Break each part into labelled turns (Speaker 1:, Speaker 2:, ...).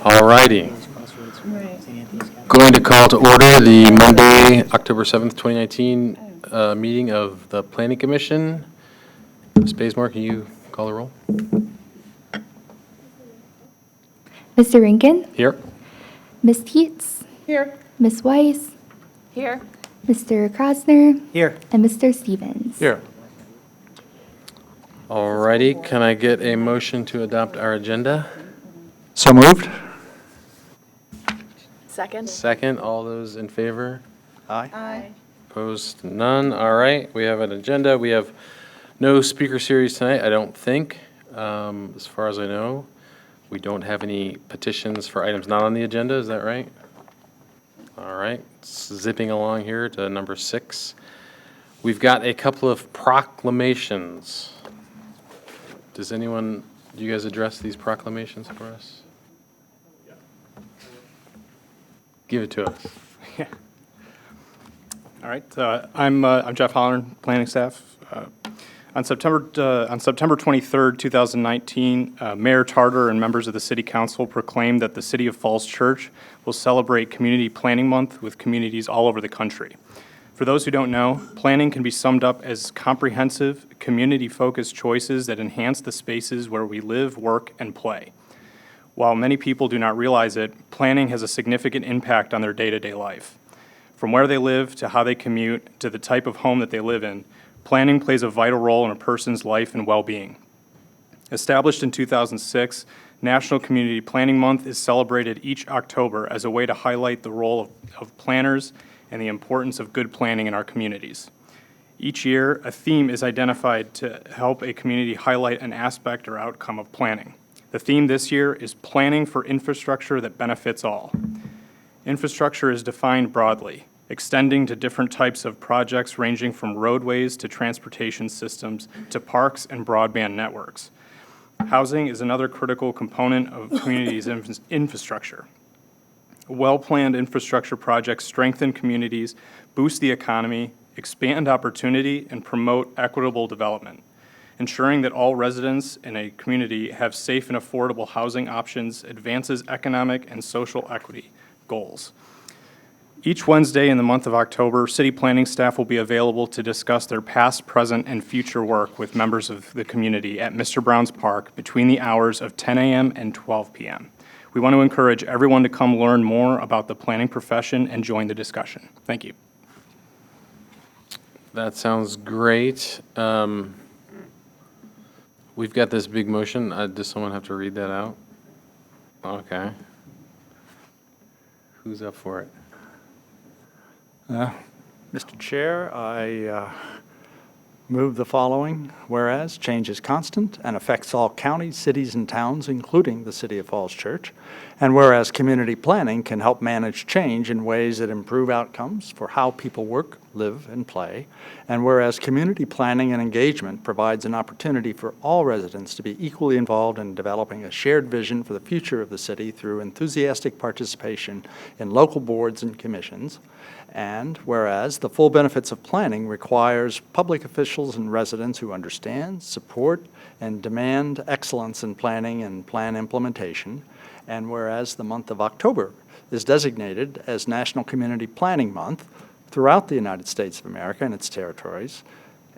Speaker 1: All righty. Going to call to order the Monday, October 7th, 2019 meeting of the Planning Commission. Ms. Bazemore, can you call the roll?
Speaker 2: Mr. Rankin?
Speaker 1: Here.
Speaker 2: Ms. Teets?
Speaker 3: Here.
Speaker 2: Ms. Weiss?
Speaker 3: Here.
Speaker 2: Mr. Krasner?
Speaker 4: Here.
Speaker 2: And Mr. Stevens?
Speaker 4: Here.
Speaker 1: All righty. Can I get a motion to adopt our agenda?
Speaker 4: So moved.
Speaker 3: Second.
Speaker 1: Second, all those in favor?
Speaker 4: Aye.
Speaker 3: Aye.
Speaker 1: Opposed? None. All right. We have an agenda. We have no speaker series tonight, I don't think, as far as I know. We don't have any petitions for items not on the agenda. Is that right? All right. Zipping along here to number 6. We've got a couple of proclamations. Do you guys address these proclamations for us? Give it to us.
Speaker 5: Yeah. All right. I'm Jeff Hollern, planning staff. On September 23rd, 2019, Mayor Tarter and members of the City Council proclaimed that the City of Falls Church will celebrate Community Planning Month with communities all over the country. For those who don't know, planning can be summed up as comprehensive, community-focused choices that enhance the spaces where we live, work, and play. While many people do not realize it, planning has a significant impact on their day-to-day life. From where they live to how they commute to the type of home that they live in, planning plays a vital role in a person's life and well-being. Established in 2006, National Community Planning Month is celebrated each October as a way to highlight the role of planners and the importance of good planning in our communities. Each year, a theme is identified to help a community highlight an aspect or outcome of planning. The theme this year is Planning for Infrastructure that Benefits All. Infrastructure is defined broadly, extending to different types of projects ranging from roadways to transportation systems to parks and broadband networks. Housing is another critical component of communities' infrastructure. Well-planned infrastructure projects strengthen communities, boost the economy, expand opportunity, and promote equitable development. Ensuring that all residents in a community have safe and affordable housing options advances economic and social equity goals. Each Wednesday in the month of October, city planning staff will be available to discuss their past, present, and future work with members of the community at Mr. Brown's Park between the hours of 10 a.m. and 12 p.m. We want to encourage everyone to come learn more about the planning profession and join the discussion. Thank you.
Speaker 1: That sounds great. We've got this big motion. Does someone have to read that out? Okay. Who's up for it?
Speaker 4: Mr. Chair, I move the following. Whereas change is constant and affects all counties, cities, and towns, including the City of Falls Church. And whereas community planning can help manage change in ways that improve outcomes for how people work, live, and play. And whereas community planning and engagement provides an opportunity for all residents to be equally involved in developing a shared vision for the future of the city through enthusiastic participation in local boards and commissions. And whereas the full benefits of planning requires public officials and residents who understand, support, and demand excellence in planning and plan implementation. And whereas the month of October is designated as National Community Planning Month throughout the United States of America and its territories.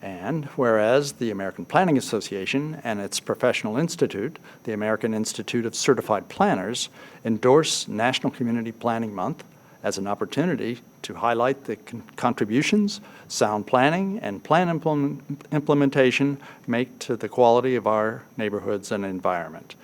Speaker 4: And whereas the American Planning Association and its professional institute, the American Institute of Certified Planners, endorse National Community Planning Month as an opportunity to highlight the contributions sound planning and plan implementation make to the quality of our neighborhoods and environment.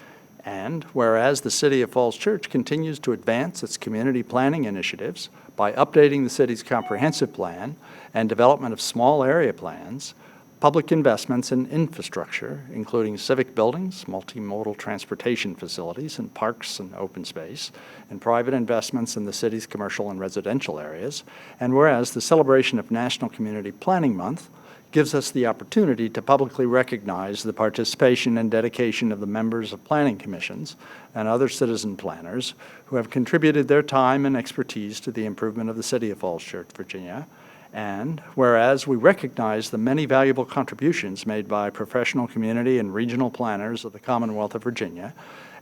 Speaker 4: And whereas the City of Falls Church continues to advance its community planning initiatives by updating the city's comprehensive plan and development of small area plans, public investments in infrastructure, including civic buildings, multimodal transportation facilities, and parks and open space, and private investments in the city's commercial and residential areas. And whereas the celebration of National Community Planning Month gives us the opportunity to publicly recognize the participation and dedication of the members of planning commissions and other citizen planners who have contributed their time and expertise to the improvement of the City of Falls Church, Virginia. And whereas we recognize the many valuable contributions made by professional community and regional planners of the Commonwealth of Virginia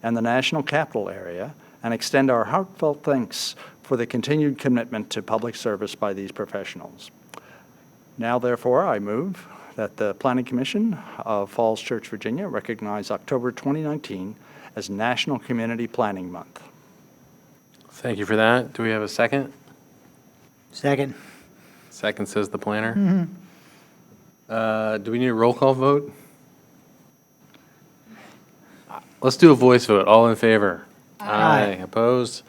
Speaker 4: and the National Capital Area and extend our heartfelt thanks for the continued commitment to public service by these professionals. Now, therefore, I move that the Planning Commission of Falls Church, Virginia recognize October 2019 as National Community Planning Month.
Speaker 1: Thank you for that. Do we have a second?
Speaker 3: Second.
Speaker 1: Second says the planner. Do we need a roll call vote? Let's do a voice vote. All in favor? Aye. Opposed?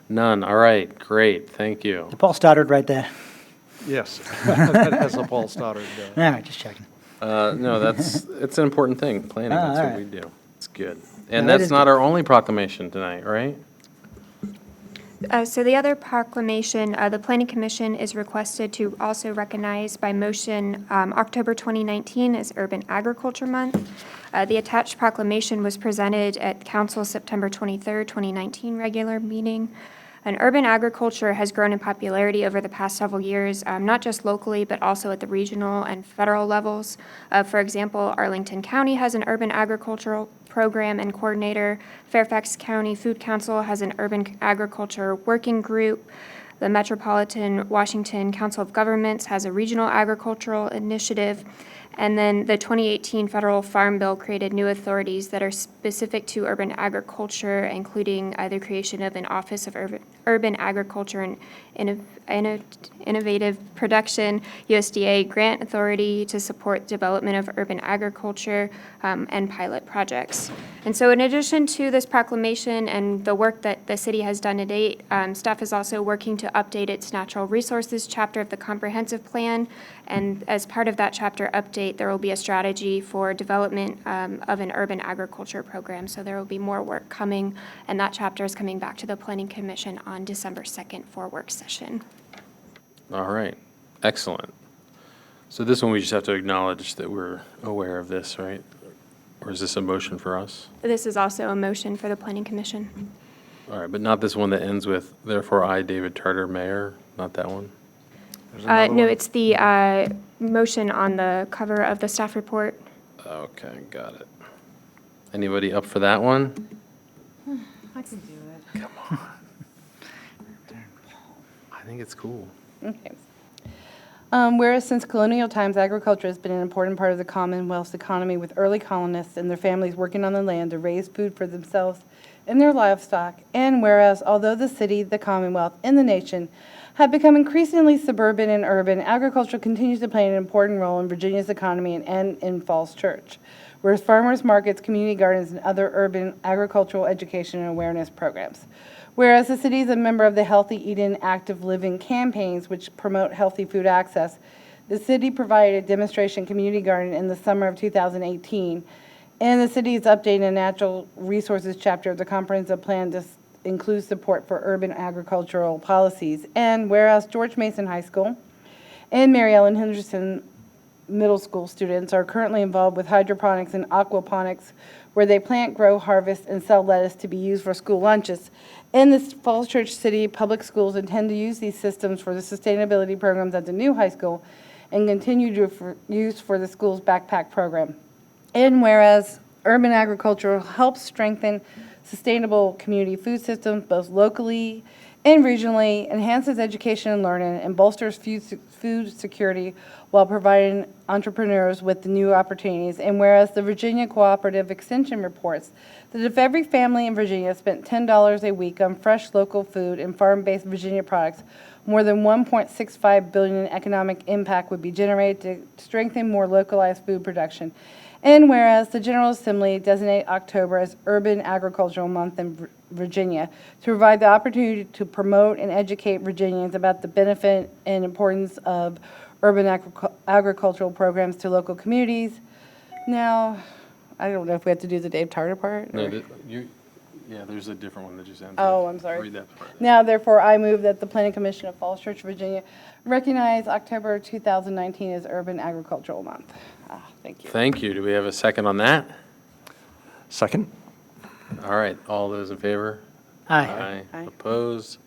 Speaker 1: None. All right, great. Thank you.
Speaker 3: Paul Stoddard right there.
Speaker 4: Yes, that has a Paul Stoddard.
Speaker 3: All right, just checking.
Speaker 1: No, it's an important thing, planning,
Speaker 3: Oh,
Speaker 1: that's what
Speaker 3: all
Speaker 1: we
Speaker 3: right.
Speaker 1: do. It's good. And
Speaker 3: No, that
Speaker 1: that's
Speaker 3: is
Speaker 1: not
Speaker 3: good.
Speaker 1: our only proclamation tonight, right?
Speaker 6: So the other proclamation, the Planning Commission is requested to also recognize by motion October 2019 as Urban Agriculture Month. The attached proclamation was presented at Council's September 23rd, 2019 regular meeting. And urban agriculture has grown in popularity over the past several years, not just locally, but also at the regional and federal levels. For example, Arlington County has an urban agricultural program and coordinator. Fairfax County Food Council has an urban agriculture working group. The Metropolitan Washington Council of Governments has a regional agricultural initiative. And then the 2018 federal farm bill created new authorities that are specific to urban agriculture, including the creation of an Office of Urban Agriculture and Innovative Production, USDA grant authority to support development of urban agriculture, and pilot projects. And so in addition to this proclamation and the work that the city has done to date, staff is also working to update its natural resources chapter of the comprehensive plan. And as part of that chapter update, there will be a strategy for development of an urban agriculture program. So there will be more work coming, and that chapter is coming back to the Planning Commission on December 2nd for work session.
Speaker 1: All right, excellent. So this one, we just have to acknowledge that we're aware of this, right? Or is this a motion for us?
Speaker 6: This is also a motion for the Planning Commission.
Speaker 1: All right, but not this one that ends with, therefore, I, David Tarter, Mayor, not that one?
Speaker 4: There's another
Speaker 6: No,
Speaker 4: one.
Speaker 6: it's the motion on the cover of the staff report.
Speaker 1: Okay, got it. Anybody up for that one?
Speaker 7: I can do it.
Speaker 1: I think it's cool.
Speaker 7: Okay. Whereas since colonial times, agriculture has been an important part of the Commonwealth's economy, with early colonists and their families working on the land to raise food for themselves and their livestock. And whereas although the city, the Commonwealth, and the nation have become increasingly suburban and urban, agriculture continues to play an important role in Virginia's economy and in Falls Church, whereas farmers markets, community gardens, and other urban agricultural education and awareness programs. Whereas the city is a member of the Healthy Eden Active Living campaigns, which promote healthy food access, the city provided a demonstration community garden in the summer of 2018, and the city is updating a natural resources chapter of the comprehensive plan to include support for urban agricultural policies. And whereas George Mason High School and Mary Ellen Henderson Middle School students are currently involved with hydroponics and aquaponics, where they plant, grow, harvest, and sell lettuce to be used for school lunches. And the Falls Church City Public Schools intend to use these systems for the sustainability programs at the new high school and continue to use for the school's backpack program. And whereas urban agriculture helps strengthen sustainable community food systems both locally and regionally, enhances education and learning, and bolsters food security while providing entrepreneurs with the new opportunities. And whereas the Virginia Cooperative Extension reports that if every family in Virginia spent $10 a week on fresh local food and farm-based Virginia products, more than $1.65 billion in economic impact would be generated to strengthen more localized food production. And whereas the General Assembly designate October as Urban Agricultural Month in Virginia to provide the opportunity to promote and educate Virginians about the benefit and importance of urban agricultural programs to local communities. Now, I don't know if we have to do the Dave Tarter part.
Speaker 1: No,
Speaker 7: or-
Speaker 1: yeah, there's a different one that just ends.
Speaker 7: Oh,
Speaker 1: with-
Speaker 7: I'm sorry.
Speaker 1: Read that part.
Speaker 7: Now, therefore, I move that the Planning Commission of Falls Church, Virginia recognize October 2019 as Urban Agricultural Month. Thank you.
Speaker 1: Thank you. Do we have a second on that?
Speaker 4: Second?
Speaker 1: All right, all those in favor?
Speaker 3: Aye.
Speaker 7: Aye.
Speaker 1: Opposed?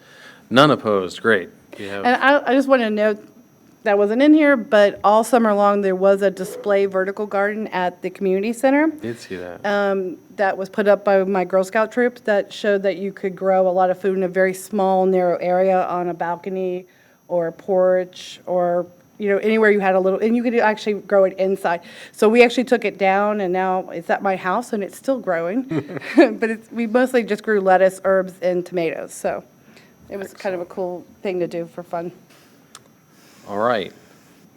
Speaker 1: None opposed, great. We have,
Speaker 7: And I just want to note that wasn't in here, but all summer long, there was a display vertical garden at the community center.
Speaker 1: Did see that.
Speaker 7: That was put up by my Girl Scout troop that showed that you could grow a lot of food in a very small, narrow area on a balcony or a porch or, anywhere you had a little, and you could actually grow it inside. So we actually took it down, and now it's at my house, and it's still growing. But we mostly just grew lettuce, herbs, and tomatoes, so it was kind of a cool thing to do for fun.
Speaker 1: All right.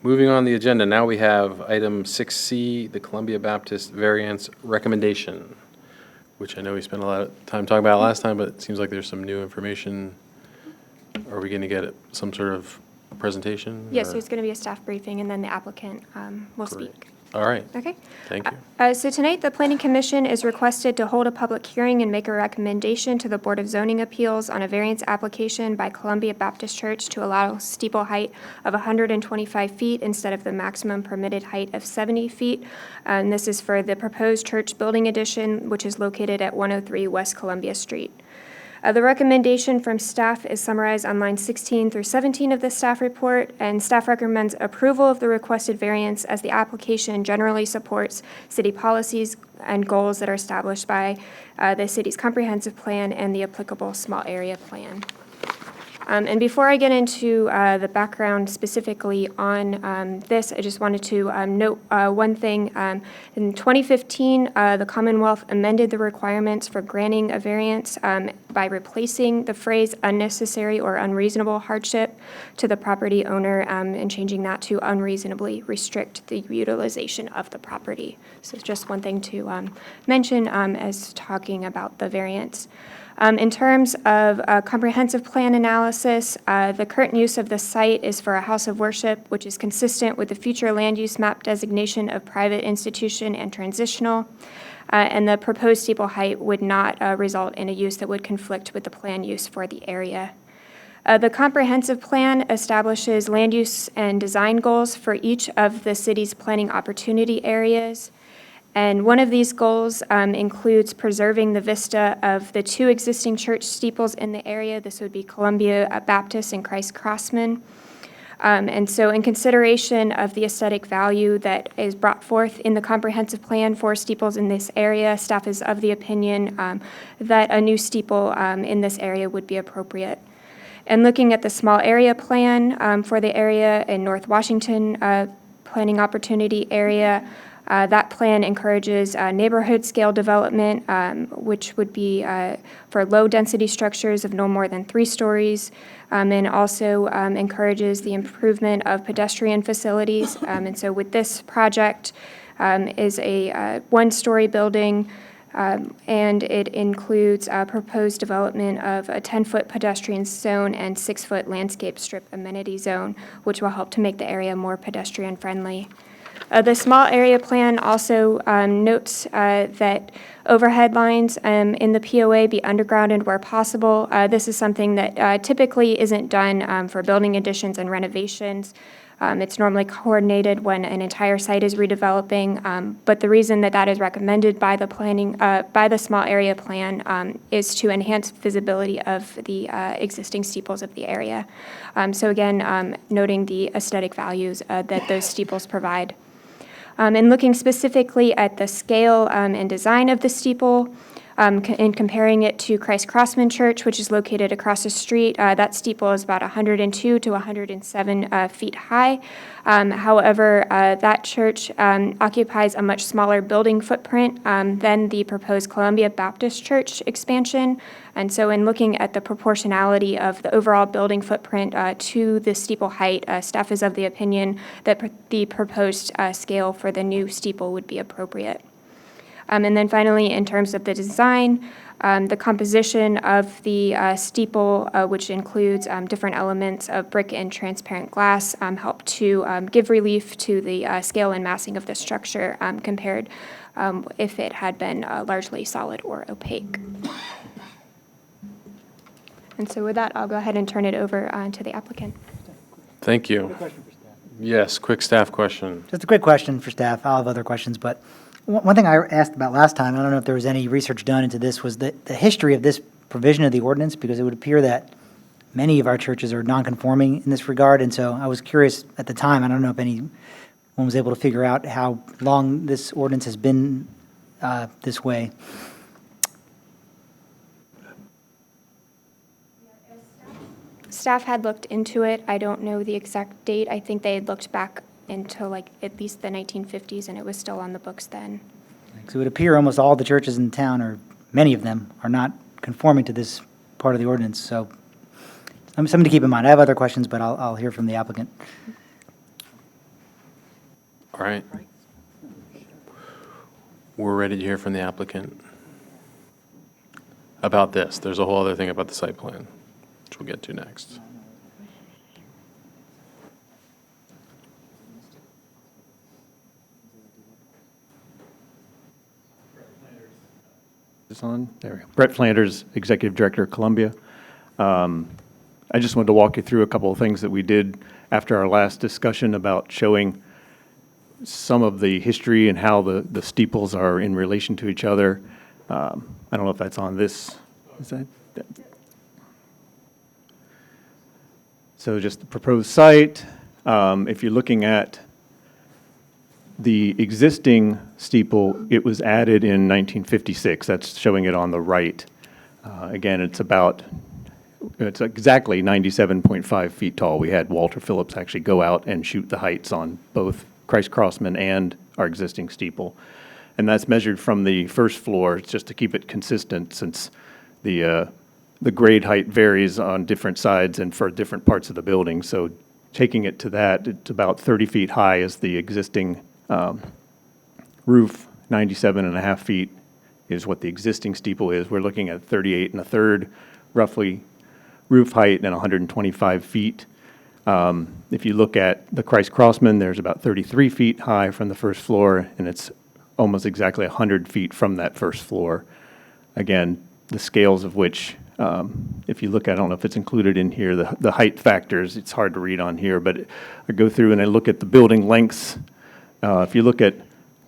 Speaker 1: Moving on the agenda, now we have item 6C, the Columbia Baptist variance recommendation, which I know we spent a lot of time talking about last time, but it seems like there's some new information. Are we going to get some sort of presentation?
Speaker 6: Yes,
Speaker 1: or-
Speaker 6: there's going to be a staff briefing, and then the applicant will
Speaker 1: Great.
Speaker 6: speak.
Speaker 1: All right.
Speaker 6: Okay?
Speaker 1: Thank you.
Speaker 6: So tonight, the Planning Commission is requested to hold a public hearing and make a recommendation to the Board of Zoning Appeals on a variance application by Columbia Baptist Church to allow steeple height of 125 feet instead of the maximum permitted height of 70 feet. And this is for the proposed church building addition, which is located at 103 West Columbia Street. The recommendation from staff is summarized on lines 16 through 17 of the staff report, and staff recommends approval of the requested variance as the application generally supports city policies and goals that are established by the city's comprehensive plan and the applicable small area plan. And before I get into the background specifically on this, I just wanted to note one thing. In 2015, the Commonwealth amended the requirements for granting a variance by replacing the phrase unnecessary or unreasonable hardship to the property owner and changing that to unreasonably restrict the utilization of the property. So it's just one thing to mention as talking about the variance. In terms of comprehensive plan analysis, the current use of the site is for a house of worship, which is consistent with the future land use map designation of private institution and transitional. And the proposed steeple height would not result in a use that would conflict with the plan use for the area. The comprehensive plan establishes land use and design goals for each of the city's planning opportunity areas. And one of these goals includes preserving the vista of the two existing church steeples in the area. This would be Columbia Baptist and Christ Crossman. And so in consideration of the aesthetic value that is brought forth in the comprehensive plan for steeples in this area, staff is of the opinion that a new steeple in this area would be appropriate. And looking at the small area plan for the area in North Washington planning opportunity area, that plan encourages neighborhood scale development, which would be for low-density structures of no more than 3 stories, and also encourages the improvement of pedestrian facilities. And so with this project is a 1-story building, and it includes proposed development of a 10-foot pedestrian zone and 6-foot landscape strip amenity zone, which will help to make the area more pedestrian-friendly. The small area plan also notes that overhead lines in the POA be undergrounded where possible. This is something that typically isn't done for building additions and renovations. It's normally coordinated when an entire site is redeveloping, but the reason that that is recommended by the planning, by the small area plan is to enhance visibility of the existing steeples of the area. So again, noting the aesthetic values that those steeples provide. And looking specifically at the scale and design of the steeple, and comparing it to Christ Crossman Church, which is located across the street, that steeple is about 102 to 107 feet high. However, that church occupies a much smaller building footprint than the proposed Columbia Baptist Church expansion. And so in looking at the proportionality of the overall building footprint to the steeple height, staff is of the opinion that the proposed scale for the new steeple would be appropriate. And then finally, in terms of the design, the composition of the steeple, which includes different elements of brick and transparent glass, help to give relief to the scale and massing of the structure compared if it had been largely solid or opaque. And so with that, I'll go ahead and turn it over to the applicant.
Speaker 1: Thank you. Yes, quick staff question.
Speaker 3: Just a quick question for staff. I'll have other questions, but one thing I asked about last time, I don't know if there was any research done into this, was the history of this provision of the ordinance, because it would appear that many of our churches are non-conforming in this regard, and so I was curious at the time, I don't know if anyone was able to figure out how long this ordinance has been this way.
Speaker 6: Staff had looked into it. I don't know the exact date. I think they had looked back into like at least the 1950s, and it was still on the books then.
Speaker 3: So it would appear almost all the churches in town, or many of them, are not conforming to this part of the ordinance, so something to keep in mind. I have other questions, but I'll hear from the applicant.
Speaker 1: All right. We're ready to hear from the applicant about this. There's a whole other thing about the site plan, which we'll get to next.
Speaker 8: Is on? There we go. Brett Flanders, Executive Director of Columbia. I just wanted to walk you through a couple of things that we did after our last discussion about showing some of the history and how the steeples are in relation to each other. I don't know if that's on this. Is that? So just the proposed site. If you're looking at the existing steeple, it was added in 1956. That's showing it on the right. Again, it's exactly 97.5 feet tall. We had Walter Phillips actually go out and shoot the heights on both Christ Crossman and our existing steeple. And that's measured from the first floor, just to keep it consistent, since the grade height varies on different sides and for different parts of the building. So taking it to that, it's about 30 feet high is the existing roof. 97.5 feet is what the existing steeple is. We're looking at 38 1/3 roughly roof height and 125 feet. If you look at the Christ Crossman, there's about 33 feet high from the first floor, and it's almost exactly 100 feet from that first floor. Again, the scales of which, if you look at, I don't know if it's included in here, the height factors, it's hard to read on here, but I go through and I look at the building lengths. If you look at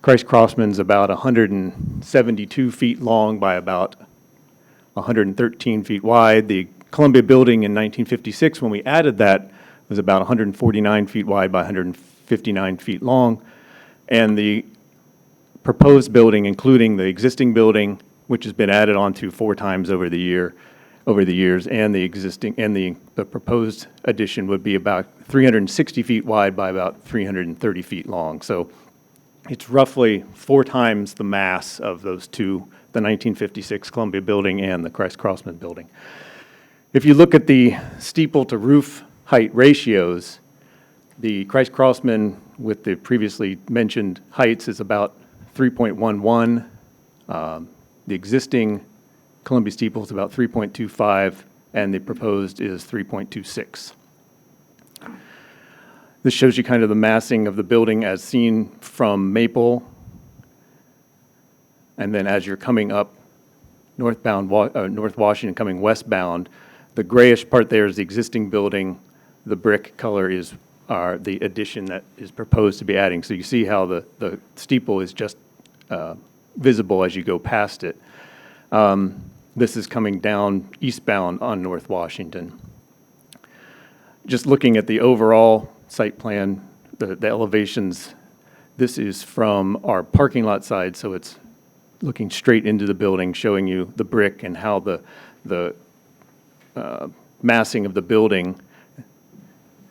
Speaker 8: Christ Crossman's about 172 feet long by about 113 feet wide. The Columbia building in 1956, when we added that, was about 149 feet wide by 159 feet long. And the proposed building, including the existing building, which has been added onto 4 times over the years, and the existing and the proposed addition would be about 360 feet wide by about 330 feet long. So it's roughly 4 times the mass of those two, the 1956 Columbia building and the Christ Crossman building. If you look at the steeple to roof height ratios, the Christ Crossman with the previously mentioned heights is about 3.11. The existing Columbia steeple is about 3.25, and the proposed is 3.26. This shows you kind of the massing of the building as seen from Maple. And then as you're coming up North Washington, coming westbound, the grayish part there is the existing building. The brick color is the addition that is proposed to be adding. So you see how the steeple is just visible as you go past it. This is coming down eastbound on North Washington. Just looking at the overall site plan, the elevations, this is from our parking lot side, so it's looking straight into the building, showing you the brick and how the massing of the building.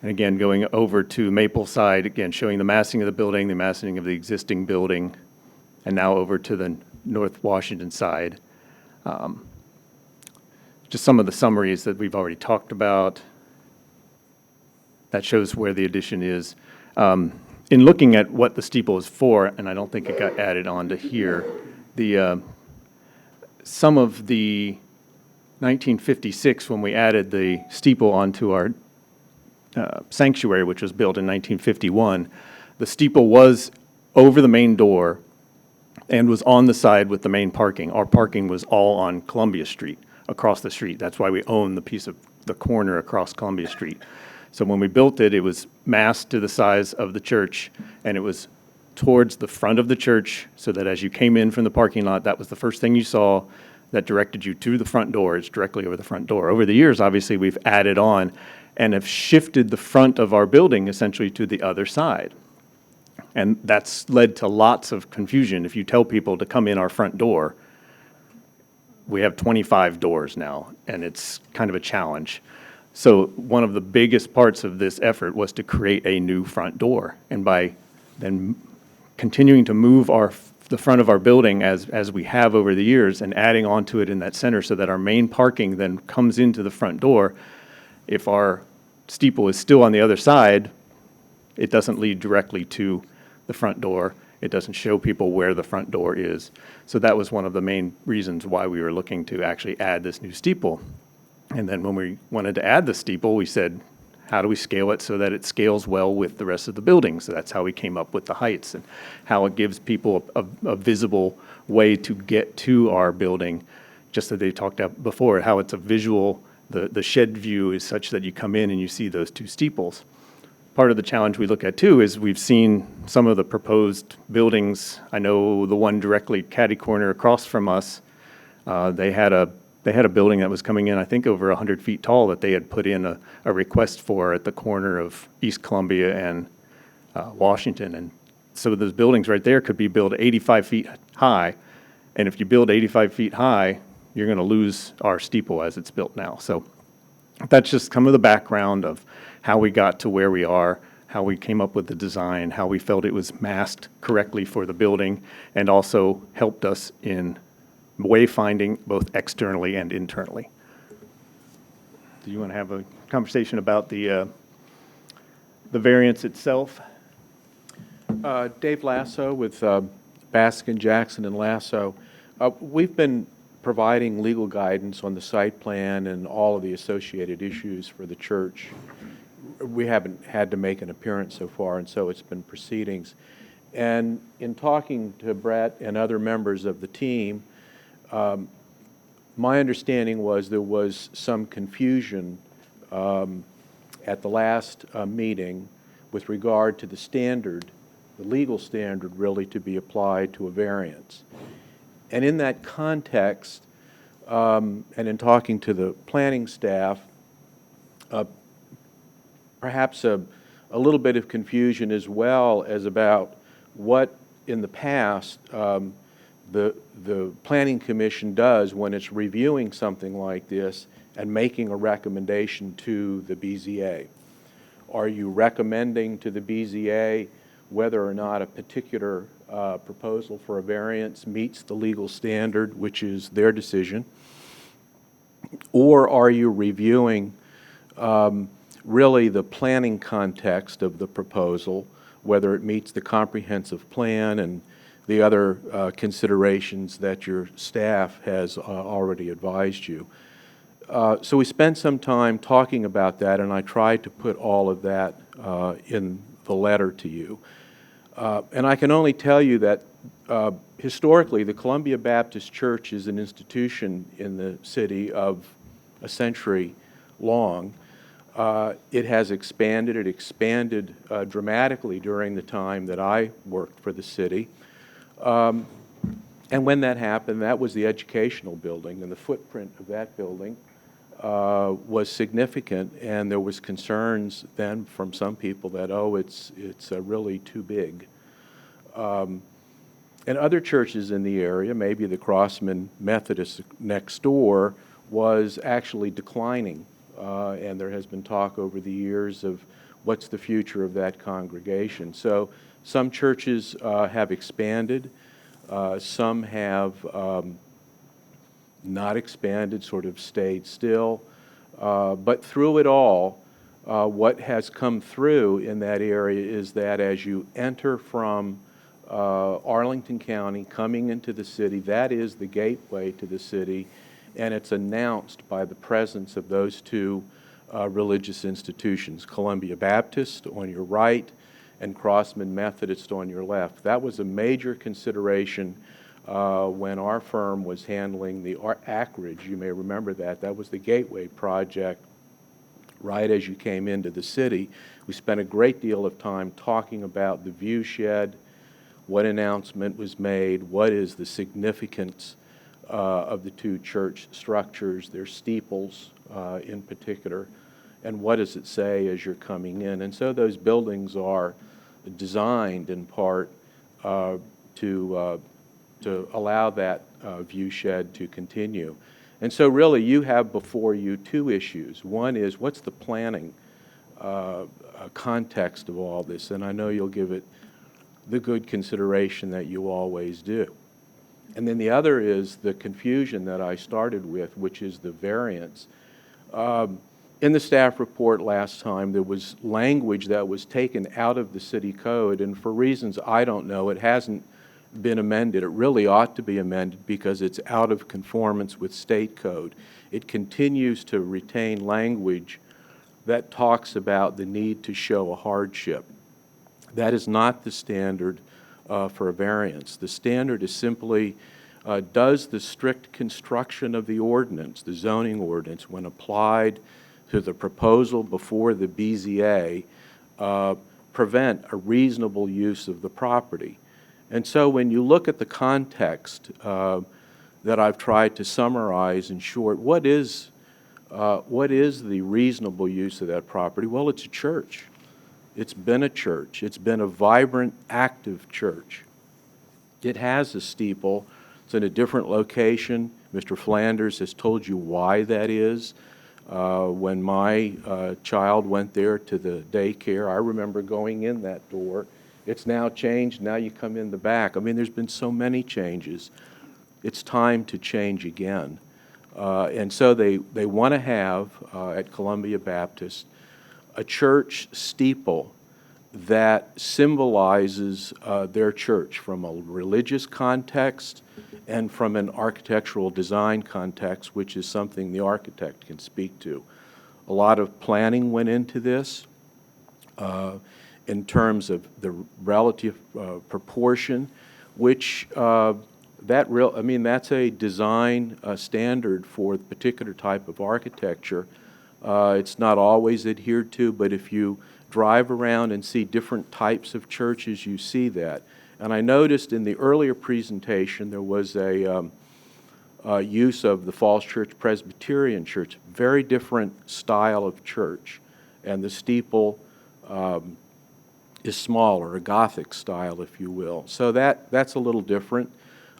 Speaker 8: And again, going over to Maple side, again, showing the massing of the building, the massing of the existing building, and now over to the North Washington side. Just some of the summaries that we've already talked about. That shows where the addition is. In looking at what the steeple is for, and I don't think it got added onto here, some of the 1956, when we added the steeple onto our sanctuary, which was built in 1951, the steeple was over the main door and was on the side with the main parking. Our parking was all on Columbia Street, across the street. That's why we own the piece of the corner across Columbia Street. So when we built it, it was massed to the size of the church, and it was towards the front of the church, so that as you came in from the parking lot, that was the first thing you saw. that directed you to the front door. It's directly over the front door. Over the years, obviously, we've added on and have shifted the front of our building essentially to the other side. And that's led to lots of confusion. If you tell people to come in our front door, we have 25 doors now, and it's kind of a challenge. So one of the biggest parts of this effort was to create a new front door. And by then continuing to move the front of our building as we have over the years and adding onto it in that center so that our main parking then comes into the front door, if our steeple is still on the other side, it doesn't lead directly to the front door. It doesn't show people where the front door is. So that was one of the main reasons why we were looking to actually add this new steeple. And then when we wanted to add the steeple, we said, how do we scale it so that it scales well with the rest of the building? So that's how we came up with the heights and how it gives people a visible way to get to our building, just that they talked about before, how it's a visual, the shed view is such that you come in and you see those two steeples. Part of the challenge we look at too is we've seen some of the proposed buildings. I know the one directly catty corner across from us, they had a building that was coming in, I think, over 100 feet tall that they had put in a request for at the corner of East Columbia and Washington. And so those buildings right there could be built 85 feet high. And if you build 85 feet high, you're going to lose our steeple as it's built now. So that's just some of the background of how we got to where we are, how we came up with the design, how we felt it was masked correctly for the building, and also helped us in wayfinding both externally and internally. Do you want to have a conversation about the variance itself?
Speaker 9: Dave Lasso with Baskin, Jackson, and Lasso. We've been providing legal guidance on the site plan and all of the associated issues for the church. We haven't had to make an appearance so far, and so it's been proceedings. And in talking to Brett and other members of the team, my understanding was there was some confusion at the last meeting with regard to the standard, the legal standard really to be applied to a variance. And in that context, and in talking to the planning staff, perhaps a little bit of confusion as well as about what in the past the Planning Commission does when it's reviewing something like this and making a recommendation to the BZA. Are you recommending to the BZA whether or not a particular proposal for a variance meets the legal standard, which is their decision? Or are you reviewing really the planning context of the proposal, whether it meets the comprehensive plan and the other considerations that your staff has already advised you? So we spent some time talking about that, and I tried to put all of that in the letter to you. And I can only tell you that historically, the Columbia Baptist Church is an institution in the city of a century long. It has expanded. It expanded dramatically during the time that I worked for the city. And when that happened, that was the educational building, and the footprint of that building was significant, and there was concerns then from some people that, oh, it's really too big. And other churches in the area, maybe the Crossman Methodist next door, was actually declining, and there has been talk over the years of what's the future of that congregation. So some churches have expanded, some have not expanded, sort of stayed still. But through it all, what has come through in that area is that as you enter from Arlington County, coming into the city, that is the gateway to the city, and it's announced by the presence of those two religious institutions, Columbia Baptist on your right and Crossman Methodist on your left. That was a major consideration when our firm was handling the Ackridge. You may remember that. That was the gateway project right as you came into the city. We spent a great deal of time talking about the view shed, what announcement was made, what is the significance of the two church structures, their steeples in particular, and what does it say as you're coming in. And so those buildings are designed in part to allow that view shed to continue. And so really you have before you two issues. One is, what's the planning context of all this? And I know you'll give it the good consideration that you always do. And then the other is the confusion that I started with, which is the variance. In the staff report last time, there was language that was taken out of the city code, and for reasons I don't know, it hasn't been amended. It really ought to be amended because it's out of conformance with state code. It continues to retain language that talks about the need to show a hardship. That is not the standard for a variance. The standard is simply, does the strict construction of the ordinance, the zoning ordinance, when applied to the proposal before the BZA, prevent a reasonable use of the property? And so when you look at the context that I've tried to summarize in short, what is the reasonable use of that property? Well, it's a church. It's been a church. It's been a vibrant, active church. It has a steeple. It's in a different location. Mr. Flanders has told you why that is. When my child went there to the daycare, I remember going in that door. It's now changed. Now you come in the back. I mean, there's been so many changes. It's time to change again. And so they want to have, at Columbia Baptist, a church steeple that symbolizes their church from a religious context and from an architectural design context, which is something the architect can speak to. A lot of planning went into this in terms of the relative proportion, which that's a design standard for a particular type of architecture. It's not always adhered to, but if you drive around and see different types of churches, you see that. And I noticed in the earlier presentation there was a use of the Falls Church Presbyterian Church, very different style of church, and the steeple is smaller, a Gothic style, if you will. So that's a little different.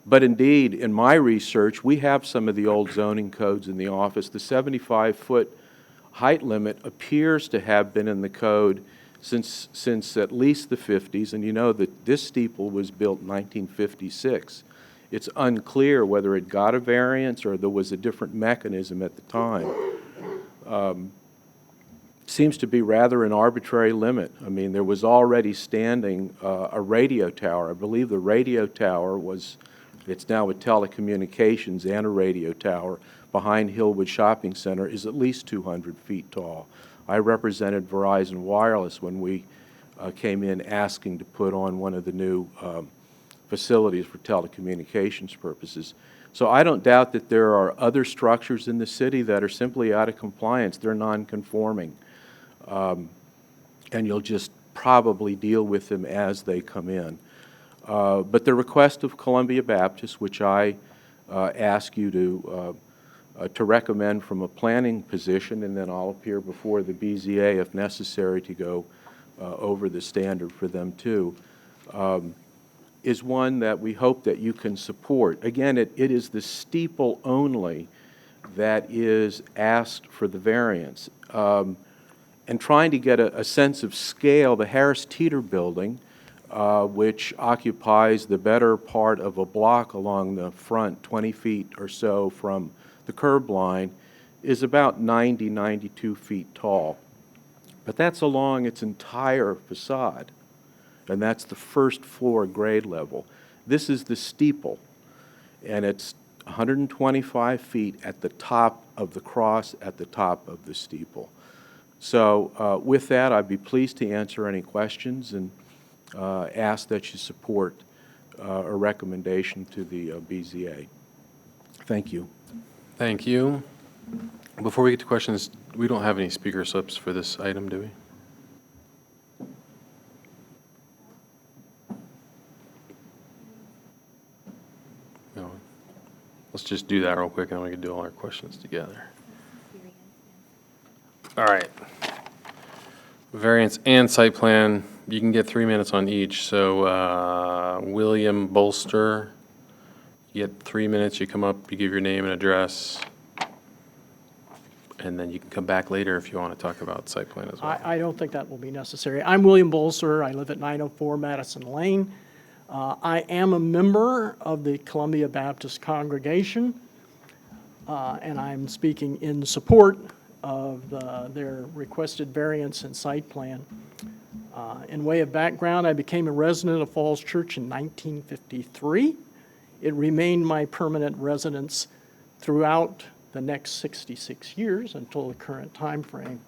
Speaker 9: But indeed, in my research, we have some of the old zoning codes in the office. The 75-foot height limit appears to have been in the code since at least the 50s, and you know that this steeple was built in 1956. It's unclear whether it got a variance or there was a different mechanism at the time. Seems to be rather an arbitrary limit. I mean, there was already standing a radio tower. I believe the radio tower it's now a telecommunications and a radio tower behind Hillwood Shopping Center, is at least 200 feet tall. I represented Verizon Wireless when we came in asking to put on one of the new facilities for telecommunications purposes. So I don't doubt that there are other structures in the city that are simply out of compliance. They're non-conforming. And you'll just probably deal with them as they come in. But the request of Columbia Baptist, which I ask you to recommend from a planning position, and then I'll appear before the BZA if necessary to go over the standard for them too, is one that we hope that you can support. Again, it is the steeple only that is asked for the variance. And trying to get a sense of scale, the Harris Teeter building, which occupies the better part of a block along the front, 20 feet or so from the curb line, is about 92 feet tall. But that's along its entire facade, and that's the first floor grade level. This is the steeple, and it's 125 feet at the top of the cross at the top of the steeple. So with that, I'd be pleased to answer any questions and ask that you support a recommendation to the BZA. Thank you.
Speaker 1: Thank you. Before we get to questions, we don't have any speaker slips for this item, do we? No. Let's let's just do that real quick, and then we can do all our questions together. All right. Variance and site plan, you can get 3 minutes on each. So William Bolster, you get 3 minutes, you come up, you give your name and address, and then you can come back later if you want to talk about site plan as well.
Speaker 10: I don't think that will be necessary. I'm William Bolser. I live at 904 Madison Lane. I am a member of the Columbia Baptist Congregation, and I'm speaking in support of their requested variance and site plan. In way of background, I became a resident of Falls Church in 1953. It remained my permanent residence throughout the next 66 years until the current time frame.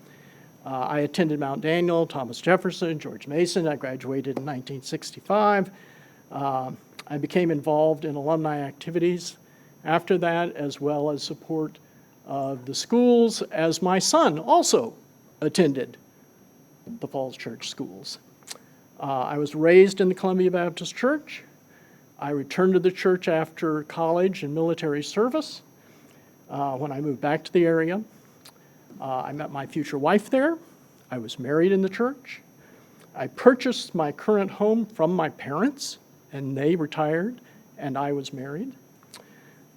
Speaker 10: I attended Mount Daniel, Thomas Jefferson, George Mason. I graduated in 1965. I became involved in alumni activities after that, as well as support of the schools, as my son also attended the Falls Church schools. I was raised in the Columbia Baptist Church. I returned to the church after college and military service. When I moved back to the area, I met my future wife there. I was married in the church. I purchased my current home from my parents, and they retired, and I was married.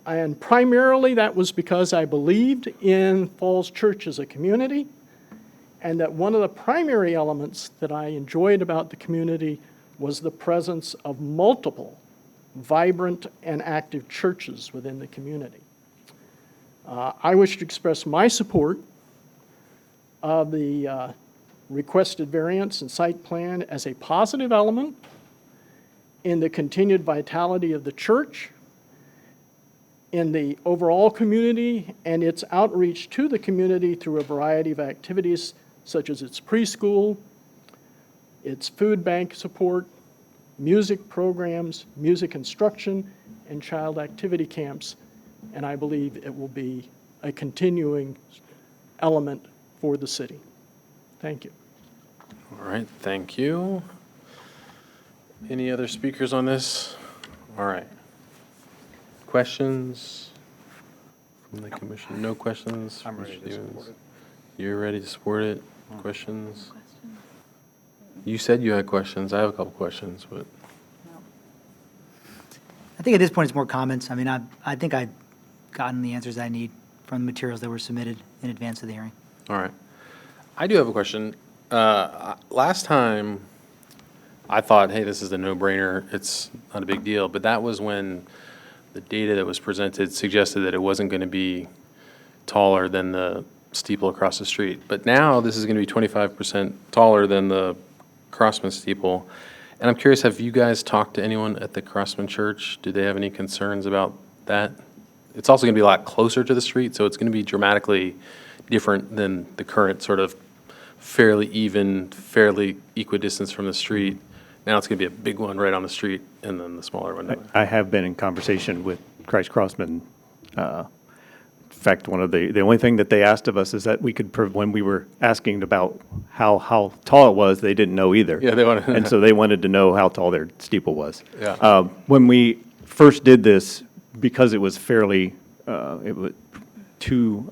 Speaker 10: And primarily that was because I believed in Falls Church as a community, and that one of the primary elements that I enjoyed about the community was the presence of multiple vibrant and active churches within the community. I wish to express my support of the requested variance and site plan as a positive element in the continued vitality of the church, in the overall community, and its outreach to the community through a variety of activities such as its preschool, its food bank support, music programs, music instruction, and child activity camps. And I believe it will be a continuing element for the city. Thank you.
Speaker 1: All right, thank you. Any other speakers on this? All right. Questions from the commission? No questions?
Speaker 4: I'm
Speaker 1: from
Speaker 4: ready to
Speaker 1: Stevens?
Speaker 4: support it.
Speaker 1: You're ready to support it? Questions? You said you had questions. I have a couple questions, but
Speaker 3: I think at this point it's more comments. I mean, I think I've gotten the answers I need from the materials that were submitted in advance of the hearing.
Speaker 1: all right. I do have a question. Last time, I thought, hey, this is a no-brainer. It's not a big deal. But that was when the data that was presented suggested that it wasn't going to be taller than the steeple across the street. But now this is going to be 25% taller than the Crossman steeple. And I'm curious, have you guys talked to anyone at the Crossman Church? Do they have any concerns about that? It's also going to be a lot closer to the street, so it's going to be dramatically different than the current sort of fairly even, fairly equidistance from the street. Now it's going to be a big one right on the street, and then the smaller one.
Speaker 8: I have been in conversation with Christ Crossman. In fact, one of the only thing that they asked of us is that we could, when we were asking about how tall it was, they didn't know either.
Speaker 1: Yeah, they wanted-
Speaker 8: And so they wanted to know how tall their steeple was.
Speaker 1: Yeah.
Speaker 8: When we first did this, because it was fairly, it was too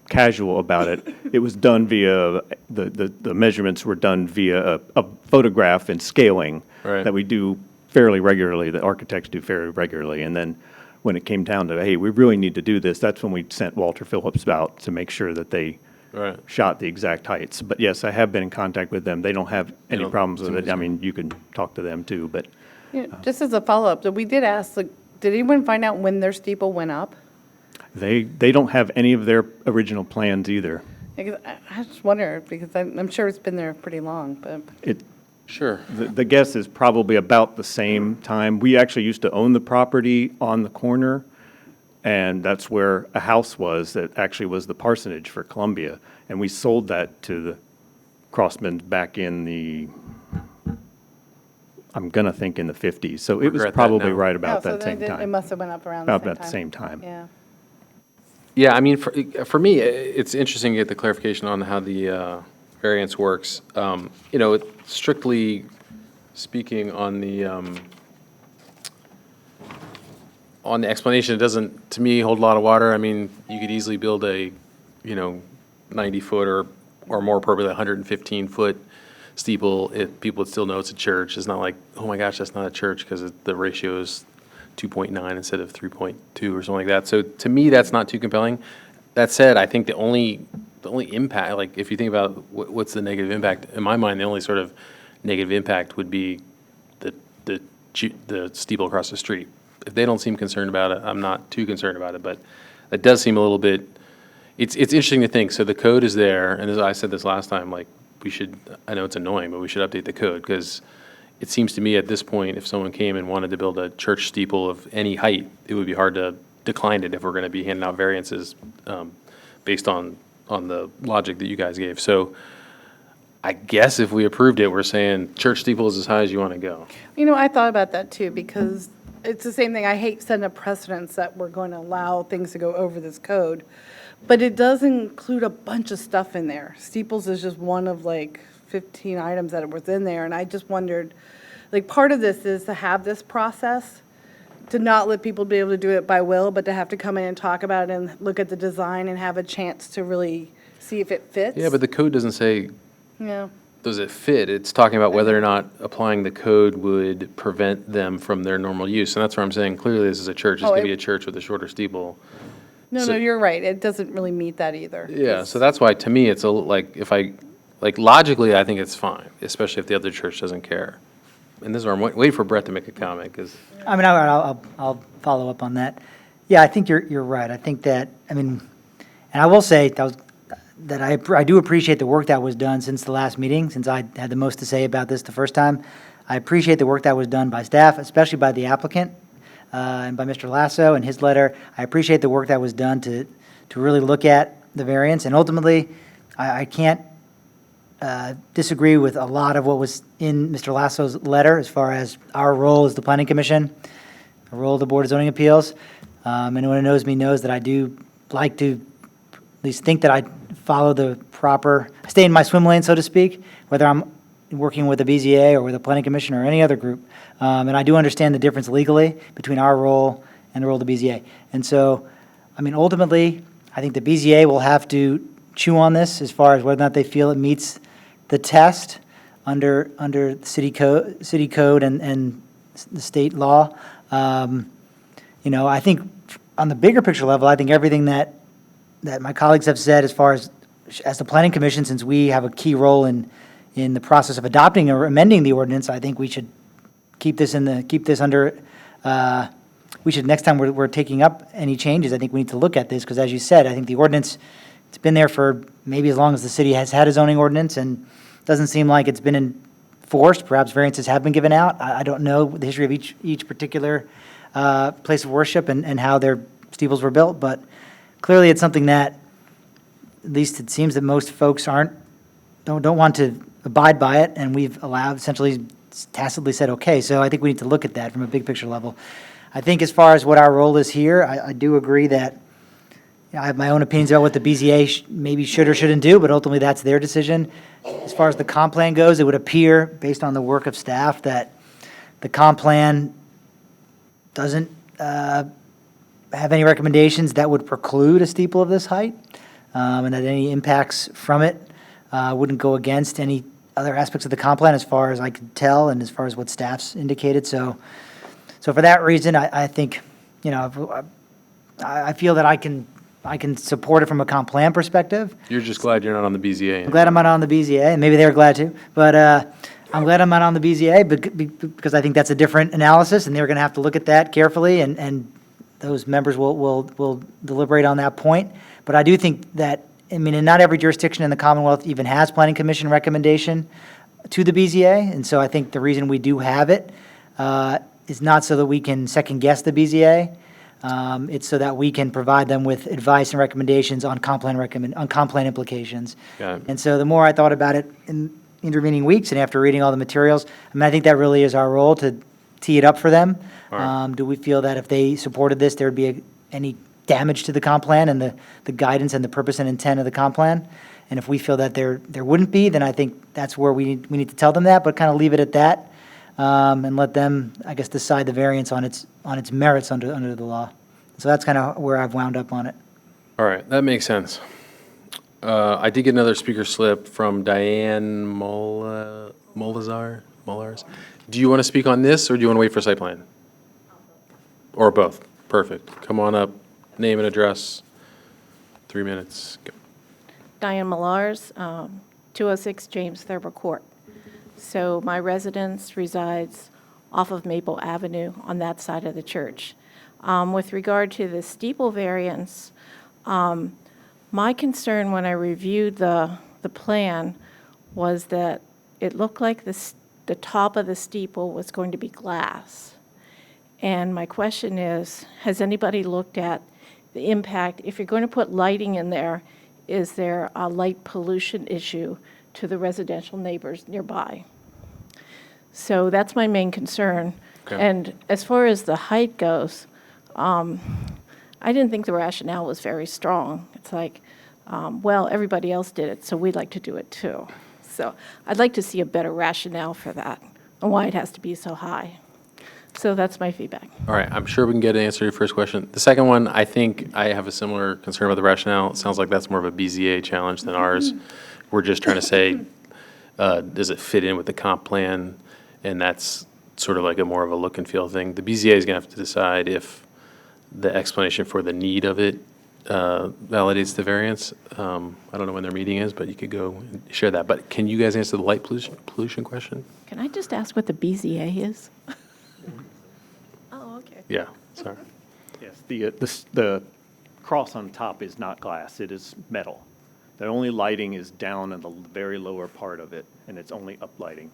Speaker 8: casual about it, it was done via, the measurements were done via a photograph and scaling
Speaker 1: Right.
Speaker 8: that we do fairly regularly, that architects do fairly regularly. And then when it came down to, hey, we really need to do this, that's when we sent Walter Phillips out to make sure that they
Speaker 1: Right.
Speaker 8: shot the exact heights. But yes, I have been in contact with them. They don't have any
Speaker 1: don't
Speaker 8: problems with
Speaker 1: seem
Speaker 8: it.
Speaker 1: to-
Speaker 8: I mean, you can talk to them too, but
Speaker 7: Just as a follow-up, so we did ask, like, did anyone find out when their steeple went up?
Speaker 8: they don't have any of their original plans either.
Speaker 7: Because I just wonder, because I'm sure it's been there pretty long, but.
Speaker 8: It,
Speaker 1: Sure.
Speaker 8: the guess is probably about the same time. We actually used to own the property on the corner, and that's where a house was that actually was the parsonage for Columbia. And we sold that to the Crossmans back in the, I'm going to think in the 50s. So it was
Speaker 1: Regret that
Speaker 8: probably
Speaker 1: now.
Speaker 8: right
Speaker 7: Oh,
Speaker 8: about
Speaker 7: so
Speaker 8: that
Speaker 7: then
Speaker 8: same
Speaker 7: It
Speaker 8: time.
Speaker 7: must have went up around the same time.
Speaker 8: About the same time.
Speaker 7: Yeah.
Speaker 1: Yeah, I mean, for me, it's interesting to get the clarification on how the variance works. You know, strictly speaking on the, on the explanation, it doesn't, to me, hold a lot of water. I mean, you could easily build a, 90-foot or more appropriately, 115-foot steeple. People would still know it's a church. It's not like, oh my gosh, that's not a church because the ratio is 2.9 instead of 3.2 or something like that. So to me, that's not too compelling. That said, I think the only impact, like if you think about what's the negative impact, in my mind, the only sort of negative impact would be the steeple across the street. If they don't seem concerned about it, I'm not too concerned about it, but it does seem a little bit, it's interesting to think. So the code is there, and as I said this last time, like we should, I know it's annoying, but we should update the code because it seems to me at this point, if someone came and wanted to build a church steeple of any height, it would be hard to decline it if we're going to be handing out variances based on the logic that you guys gave. So I guess if we approved it, we're saying church steeple is as high as you want to go.
Speaker 7: I thought about that too, because it's the same thing. I hate setting a precedence that we're going to allow things to go over this code. But it does include a bunch of stuff in there. Steeples is just one of like 15 items that was in there. And I just wondered, like, part of this is to have this process, to not let people be able to do it by will, but to have to come in and talk about it and look at the design and have a chance to really see if it fits.
Speaker 1: Yeah, but the code doesn't say,
Speaker 7: Yeah.
Speaker 1: does it fit? It's talking about whether or not applying the code would prevent them from their normal use. And that's where I'm saying clearly this is a church. It's going to be a church with a shorter steeple.
Speaker 7: No,
Speaker 1: So-
Speaker 7: you're right. It doesn't really meet that either.
Speaker 1: Yeah, so that's why, to me, it's logically, I think it's fine, especially if the other church doesn't care. And this is where I'm waiting for Brett to make a comment, because,
Speaker 3: I mean, I'll follow up on that. Yeah, I think you're right. I think that, and I will say that I do appreciate the work that was done since the last meeting, since I had the most to say about this the first time. I appreciate the work that was done by staff, especially by the applicant, and by Mr. Lasso and his letter. I appreciate the work that was done to really look at the variance, and ultimately, I can't disagree with a lot of what was in Mr. Lasso's letter as far as our role as the Planning Commission, the role of the Board of Zoning Appeals. Anyone who knows me knows that I do like to at least think that I follow the proper, stay in my swim lane, so to speak, whether I'm working with the BZA or with the Planning Commission or any other group. And I do understand the difference legally between our role and the role of the BZA. And so, ultimately, I think the BZA will have to chew on this as far as whether or not they feel it meets the test under the city code and the state law. I think on the bigger picture level, I think everything that my colleagues have said as far as the Planning Commission, since we have a key role in the process of adopting or amending the ordinance, I think we should keep this under, we should, next time we're taking up any changes, I think we need to look at this, because as you said, I think the ordinance, it's been there for maybe as long as the city has had a zoning ordinance, and doesn't seem like it's been enforced. Perhaps variances have been given out. I don't know the history of each particular place of worship and how their steeples were built, but clearly it's something that, at least it seems that most folks don't want to abide by it, and we've essentially tacitly said, okay, so I think we need to look at that from a big picture level. I think as far as what our role is here, I do agree that I have my own opinions about what the BZA maybe should or shouldn't do, but ultimately that's their decision. As far as the comp plan goes, it would appear, based on the work of staff, that the comp plan doesn't have any recommendations that would preclude a steeple of this height, and that any impacts from it wouldn't go against any other aspects of the comp plan as far as I could tell and as far as what staff's indicated. So for that reason, I think, I feel that I can support it from a comp plan perspective.
Speaker 1: you're just glad you're not on the BZA.
Speaker 3: I'm glad I'm not on the BZA, and maybe they're glad too, but I'm glad I'm not on the BZA because I think that's a different analysis, and they're going to have to look at that carefully, and those members will deliberate on that point. But I do think that, and not every jurisdiction in the Commonwealth even has Planning Commission recommendation to the BZA, and so I think the reason we do have it is not so that we can second-guess the BZA. It's so that we can provide them with advice and recommendations on comp plan implications.
Speaker 1: Got it.
Speaker 3: And so the more I thought about it in intervening weeks and after reading all the materials, I think that really is our role, to tee it up for them.
Speaker 1: All right.
Speaker 3: Do we feel that if they supported this, there would be any damage to the comp plan and the guidance and the purpose and intent of the comp plan? And if we feel that there wouldn't be, then I think that's where we need to tell them that, but kind of leave it at that. and let them, I guess, decide the variance on its merits under the law. So that's kind of where I've wound up on it.
Speaker 1: All right, that makes sense. I did get another speaker slip from Diane Molazars. Do you want to speak on this, or do you want to wait for site plan? Or both? Perfect. Come on up, name and address, 3 minutes. Go.
Speaker 11: Diane Millars, 206 James Thurber Court. So my residence resides off of Maple Avenue on that side of the church. With regard to the steeple variance, my concern when I reviewed the plan was that it looked like the top of the steeple was going to be glass. And my question is, has anybody looked at the impact, if you're going to put lighting in there, is there a light pollution issue to the residential neighbors nearby? So that's my main concern.
Speaker 1: Okay.
Speaker 11: And as far as the height goes, I didn't think the rationale was very strong. It's like, well, everybody else did it, so we'd like to do it too. So I'd like to see a better rationale for that and why it has to be so high. So that's my feedback.
Speaker 1: All right, I'm sure we can get an answer to your first question. The second one, I think I have a similar concern about the rationale. It sounds like that's more of a BZA challenge than ours. We're just trying to say, does it fit in with the comp plan? And that's sort of like a more of a look and feel thing. The BZA is going to have to decide if the explanation for the need of it validates the variance. I don't know when their meeting is, but you could go and share that. But can you guys answer the light pollution question?
Speaker 11: Can I just ask what the BZA is? Oh, okay.
Speaker 1: Yeah, sorry.
Speaker 8: Yes, the cross on top is not glass, it is metal. The only lighting is down in the very lower part of it, and it's only up lighting.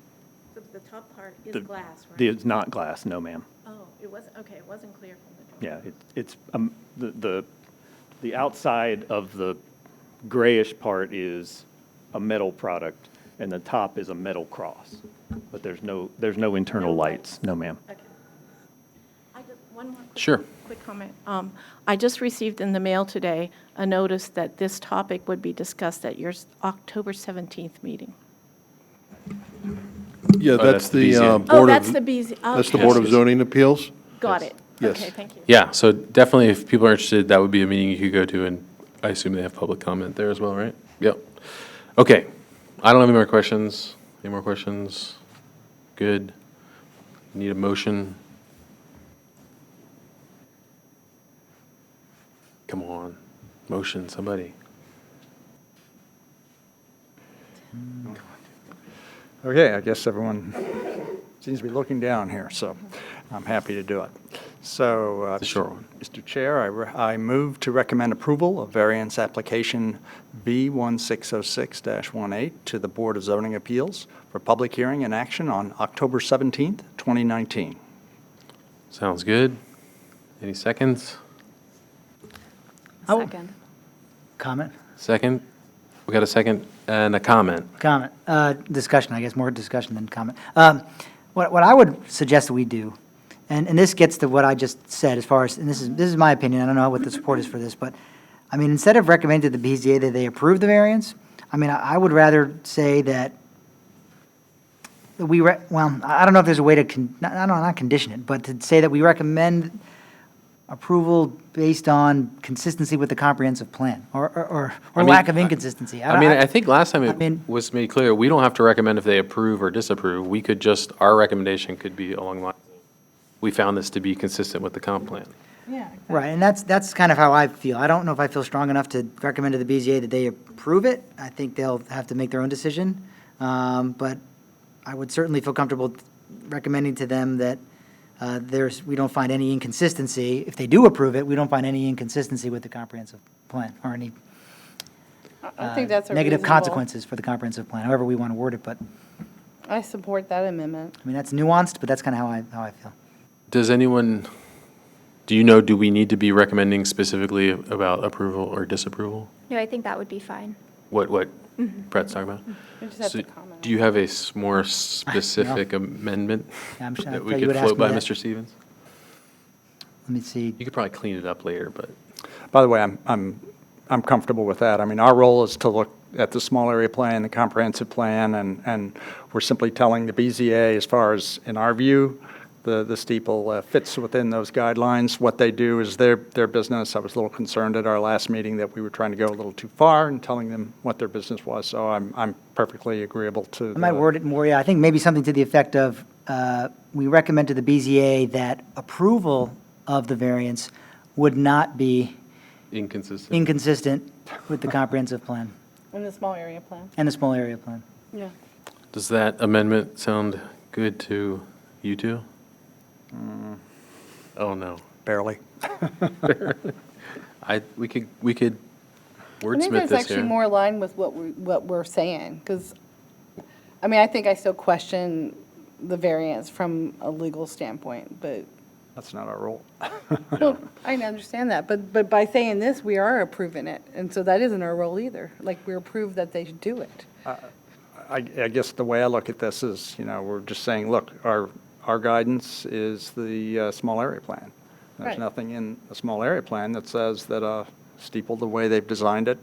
Speaker 11: The top part is
Speaker 8: The-
Speaker 11: glass, right?
Speaker 8: It's not glass, no ma'am.
Speaker 11: Oh, it wasn't, okay, it wasn't clear from the drawing.
Speaker 8: Yeah, it's, the outside of the grayish part is a metal product, and the top is a metal cross. But there's no internal lights, no ma'am.
Speaker 11: Okay. One more
Speaker 1: Sure.
Speaker 11: quick comment. I just received in the mail today a notice that this topic would be discussed at your October 17th meeting.
Speaker 12: Yeah,
Speaker 1: that's
Speaker 12: that's
Speaker 1: the
Speaker 12: the
Speaker 1: BZA.
Speaker 11: Oh,
Speaker 12: Board
Speaker 11: that's
Speaker 12: of,
Speaker 11: the BZ,
Speaker 12: that's the
Speaker 11: okay.
Speaker 12: Board of Zoning Appeals.
Speaker 11: Got it.
Speaker 12: Yes.
Speaker 11: Okay, thank you.
Speaker 1: Yeah, so definitely if people are interested, that would be a meeting you could go to, and I assume they have public comment there as well, right? Yep. Okay, I don't have any more questions. Any more questions? Good. Need a motion? Come on, motion, somebody.
Speaker 4: Okay, I guess everyone seems to be looking down here, so I'm happy to do it. So,
Speaker 1: It's a short one.
Speaker 4: Mr. Chair, I move to recommend approval of variance application V1606-18 to the Board of Zoning Appeals for public hearing and action on October 17th, 2019.
Speaker 1: Sounds good. Any seconds?
Speaker 3: Second. Comment?
Speaker 1: Second? We got a second and a comment.
Speaker 3: Comment. Discussion, I guess, more discussion than comment. What I would suggest that we do, and this gets to what I just said as far as, and this is my opinion, I don't know what the support is for this, but, I mean, instead of recommending to the BZA that they approve the variance, I mean, I would rather say that we, well, I don't know if there's a way to, not condition it, but to say that we recommend approval based on consistency with the comprehensive plan, or
Speaker 1: I mean,
Speaker 3: lack of inconsistency.
Speaker 1: I think last time
Speaker 3: I
Speaker 1: it
Speaker 3: mean-
Speaker 1: was made clear, we don't have to recommend if they approve or disapprove. We could just, our recommendation could be along the lines of, we found this to be consistent with the comp plan.
Speaker 7: Yeah.
Speaker 3: Right, and that's kind of how I feel. I don't know if I feel strong enough to recommend to the BZA that they approve it. I think they'll have to make their own decision. But I would certainly feel comfortable recommending to them that we don't find any inconsistency. If they do approve it, we don't find any inconsistency with the comprehensive plan or any
Speaker 7: I think that's a
Speaker 3: negative
Speaker 7: reasonable-
Speaker 3: consequences for the comprehensive plan, however we want to word it. But,
Speaker 7: I support that amendment.
Speaker 3: I mean, that's nuanced, but that's kind of how I feel.
Speaker 1: Does anyone, do you know, do we need to be recommending specifically about approval or disapproval?
Speaker 6: No, I think that would be fine.
Speaker 1: What Brett's talking about?
Speaker 7: We just have
Speaker 1: So
Speaker 7: to comment.
Speaker 1: do you have a more specific amendment
Speaker 3: Yeah, I'm sure- I
Speaker 1: that we
Speaker 3: thought you
Speaker 1: could
Speaker 3: would ask
Speaker 1: float
Speaker 3: me
Speaker 1: by
Speaker 3: that.
Speaker 1: Mr. Stevens?
Speaker 3: Let me see.
Speaker 1: You could probably clean it up later, but
Speaker 4: By the way, I'm I'm comfortable with that. I mean, our role is to look at the small area plan, the comprehensive plan, and we're simply telling the BZA, as far as, in our view, the steeple fits within those guidelines. What they do is their business. I was a little concerned at our last meeting that we were trying to go a little too far in telling them what their business was, so I'm perfectly agreeable to.
Speaker 3: I might word it more, yeah, I think maybe something to the effect of, we recommend to the BZA that approval of the variance would not be
Speaker 1: Inconsistent.
Speaker 3: inconsistent with the comprehensive plan
Speaker 7: In the small area plan.
Speaker 3: and the small area plan.
Speaker 7: Yeah.
Speaker 1: Does that amendment sound good to you two? Oh, no.
Speaker 4: Barely.
Speaker 1: We could
Speaker 7: I think
Speaker 1: wordsmith
Speaker 7: that's
Speaker 1: this
Speaker 7: actually
Speaker 1: here.
Speaker 7: more aligned with what we're saying, because, I mean, I think I still question the variance from a legal standpoint, but,
Speaker 4: That's not our role.
Speaker 7: well, I understand that, but by saying this, we are approving it, and so that isn't our role either. Like, we approve that they should do it.
Speaker 4: I guess the way I look at this is, we're just saying, look, our guidance is the small area plan. There's
Speaker 7: Right.
Speaker 4: nothing in a small area plan that says that a steeple, the way they've designed it,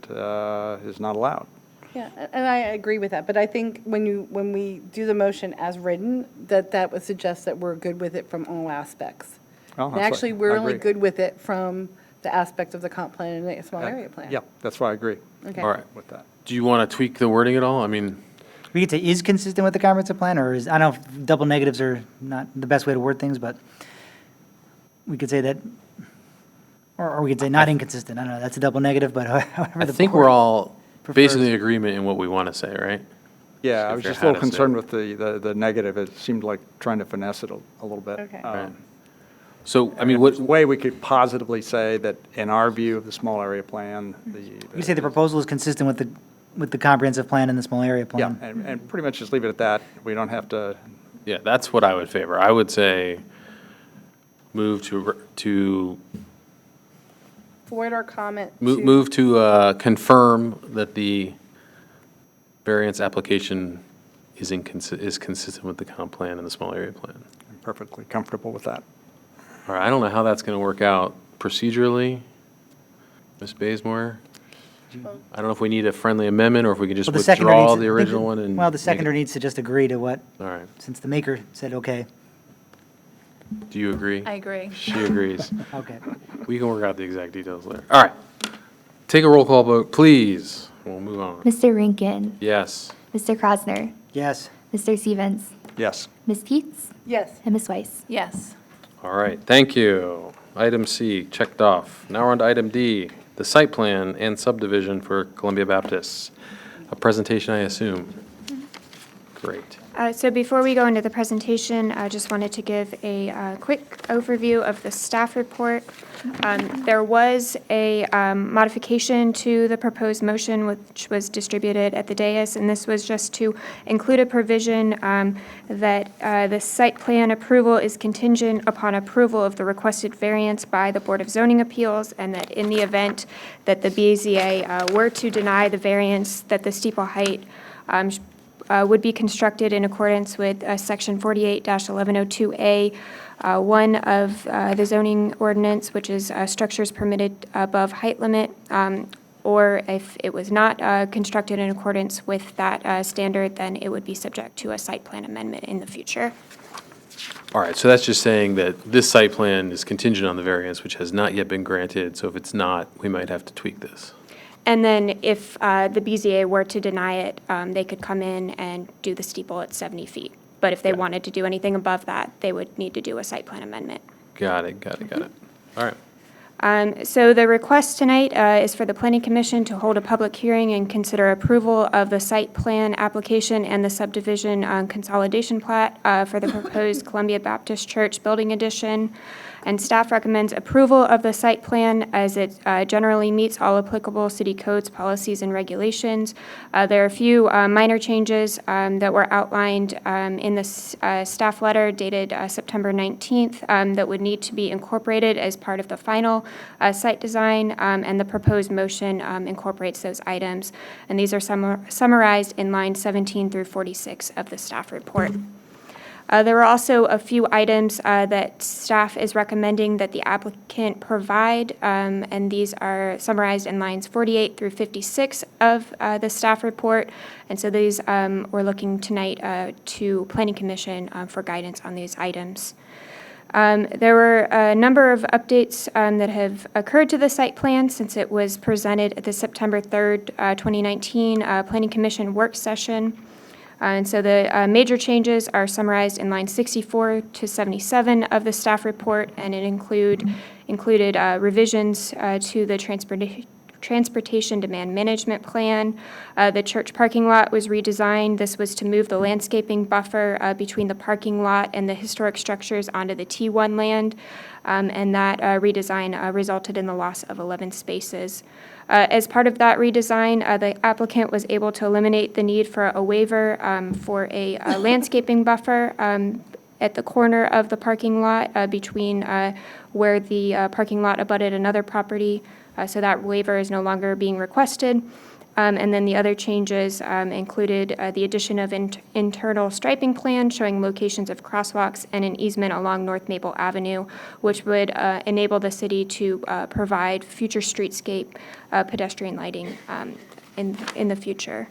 Speaker 4: is not allowed.
Speaker 7: Yeah, and I agree with that, but I think when we do the motion as written, that would suggest that we're good with it from all aspects.
Speaker 4: Well,
Speaker 7: And
Speaker 4: that's what-
Speaker 7: actually, we're
Speaker 4: I
Speaker 7: only
Speaker 4: agree.
Speaker 7: good with it from the aspect of the comp plan and the small area plan.
Speaker 4: Yeah, that's why I agree
Speaker 7: Okay.
Speaker 1: All right.
Speaker 4: with that.
Speaker 1: Do you want to tweak the wording at all? I mean,
Speaker 3: We could say is consistent with the comprehensive plan, or is, I don't know if double negatives are not the best way to word things, but we could say that, or we could say not inconsistent. I don't know, that's a double negative, but however
Speaker 1: I
Speaker 3: the
Speaker 1: think
Speaker 3: board
Speaker 1: we're all
Speaker 3: prefers.
Speaker 1: basically in agreement in what we want to say, right?
Speaker 4: Yeah, I
Speaker 1: If
Speaker 4: was
Speaker 1: you're
Speaker 4: just a little
Speaker 1: how to say
Speaker 4: concerned
Speaker 1: it.
Speaker 4: with the negative. It seemed like trying to finesse it a little bit.
Speaker 7: Okay.
Speaker 1: Right. So, I mean,
Speaker 4: If
Speaker 1: what,
Speaker 4: there's a way we could positively say that in our view of the small area plan,
Speaker 3: You could say the proposal is consistent with the comprehensive plan and the small area
Speaker 4: Yeah,
Speaker 3: plan.
Speaker 4: and pretty much just leave it at that. We don't have to,
Speaker 1: yeah, that's what I would favor. I would say move to
Speaker 7: Forward our comment to.
Speaker 1: move to confirm that the variance application is consistent with the comp plan and the small area plan.
Speaker 4: I'm perfectly comfortable with that.
Speaker 1: All right, I don't know how that's going to work out procedurally. Ms. Bazemore? I don't know if we need a friendly amendment or if we can just
Speaker 3: Well, the seconder
Speaker 1: withdraw
Speaker 3: needs to-
Speaker 1: the
Speaker 3: I think
Speaker 1: original one and.
Speaker 3: Well, the
Speaker 1: make it-
Speaker 3: seconder needs to just agree to what,
Speaker 1: All right.
Speaker 3: since the maker said okay.
Speaker 1: Do you agree?
Speaker 11: I agree.
Speaker 1: She agrees.
Speaker 3: Okay.
Speaker 1: We can work out the exact details later. All right. Take a roll call vote, please. We'll move on.
Speaker 2: Mr. Rankin,
Speaker 1: Yes.
Speaker 2: Mr. Krosner,
Speaker 3: Yes.
Speaker 2: Mr. Stevens,
Speaker 4: Yes.
Speaker 2: Ms. Teets,
Speaker 7: Yes.
Speaker 2: and Ms. Weiss.
Speaker 11: Yes.
Speaker 1: All right, thank you. Item C, checked off. Now we're on to item D, the site plan and subdivision for Columbia Baptist. A presentation, I assume. Great.
Speaker 6: So before we go into the presentation, I just wanted to give a quick overview of the staff report. There was a modification to the proposed motion, which was distributed at the dais, and this was just to include a provision that the site plan approval is contingent upon approval of the requested variance by the Board of Zoning Appeals, and that in the event that the BZA were to deny the variance, that the steeple height would be constructed in accordance with Section 48-1102A, one of the zoning ordinance, which is structures permitted above height limit, or if it was not constructed in accordance with that standard, then it would be subject to a site plan amendment in the future.
Speaker 1: All right, so that's just saying that this site plan is contingent on the variance, which has not yet been granted, so if it's not, we might have to tweak this.
Speaker 6: And then if the BZA were to deny it, they could come in and do the steeple at 70 feet. But if they wanted to do anything above that, they would need to do a site plan amendment.
Speaker 1: Got it. All right.
Speaker 6: So the request tonight is for the Planning Commission to hold a public hearing and consider approval of the site plan application and the subdivision consolidation plat for the proposed Columbia Baptist Church building addition. And staff recommends approval of the site plan as it generally meets all applicable city codes, policies, and regulations. There are a few minor changes that were outlined in the staff letter dated September 19th that would need to be incorporated as part of the final site design, and the proposed motion incorporates those items. And these are summarized in lines 17 through 46 of the staff report. There were also a few items that staff is recommending that the applicant provide, and these are summarized in lines 48 through 56 of the staff report. And so these, we're looking tonight to Planning Commission for guidance on these items. There were a number of updates that have occurred to the site plan since it was presented at the September 3rd, 2019 Planning Commission work session. And so the major changes are summarized in lines 64 to 77 of the staff report, and it included revisions to the transportation demand management plan. The church parking lot was redesigned. This was to move the landscaping buffer between the parking lot and the historic structures onto the T1 land, and that redesign resulted in the loss of 11 spaces. As part of that redesign, the applicant was able to eliminate the need for a waiver for a landscaping buffer at the corner of the parking lot between where the parking lot abutted another property. So that waiver is no longer being requested. And then the other changes included the addition of internal striping plan showing locations of crosswalks and an easement along North Maple Avenue, which would enable the city to provide future streetscape pedestrian lighting in the future.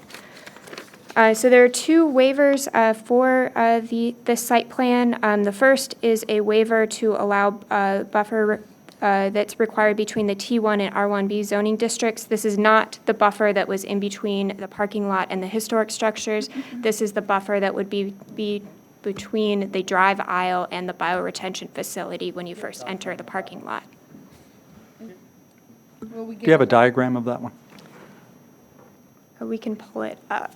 Speaker 6: So there are two waivers for the site plan. The first is a waiver to allow buffer that's required between the T1 and R1B zoning districts. This is not the buffer that was in between the parking lot and the historic structures. This is the buffer that would be between the drive aisle and the bioretention facility when you first enter the parking lot.
Speaker 4: Do you have a diagram of that one?
Speaker 6: We can pull it up.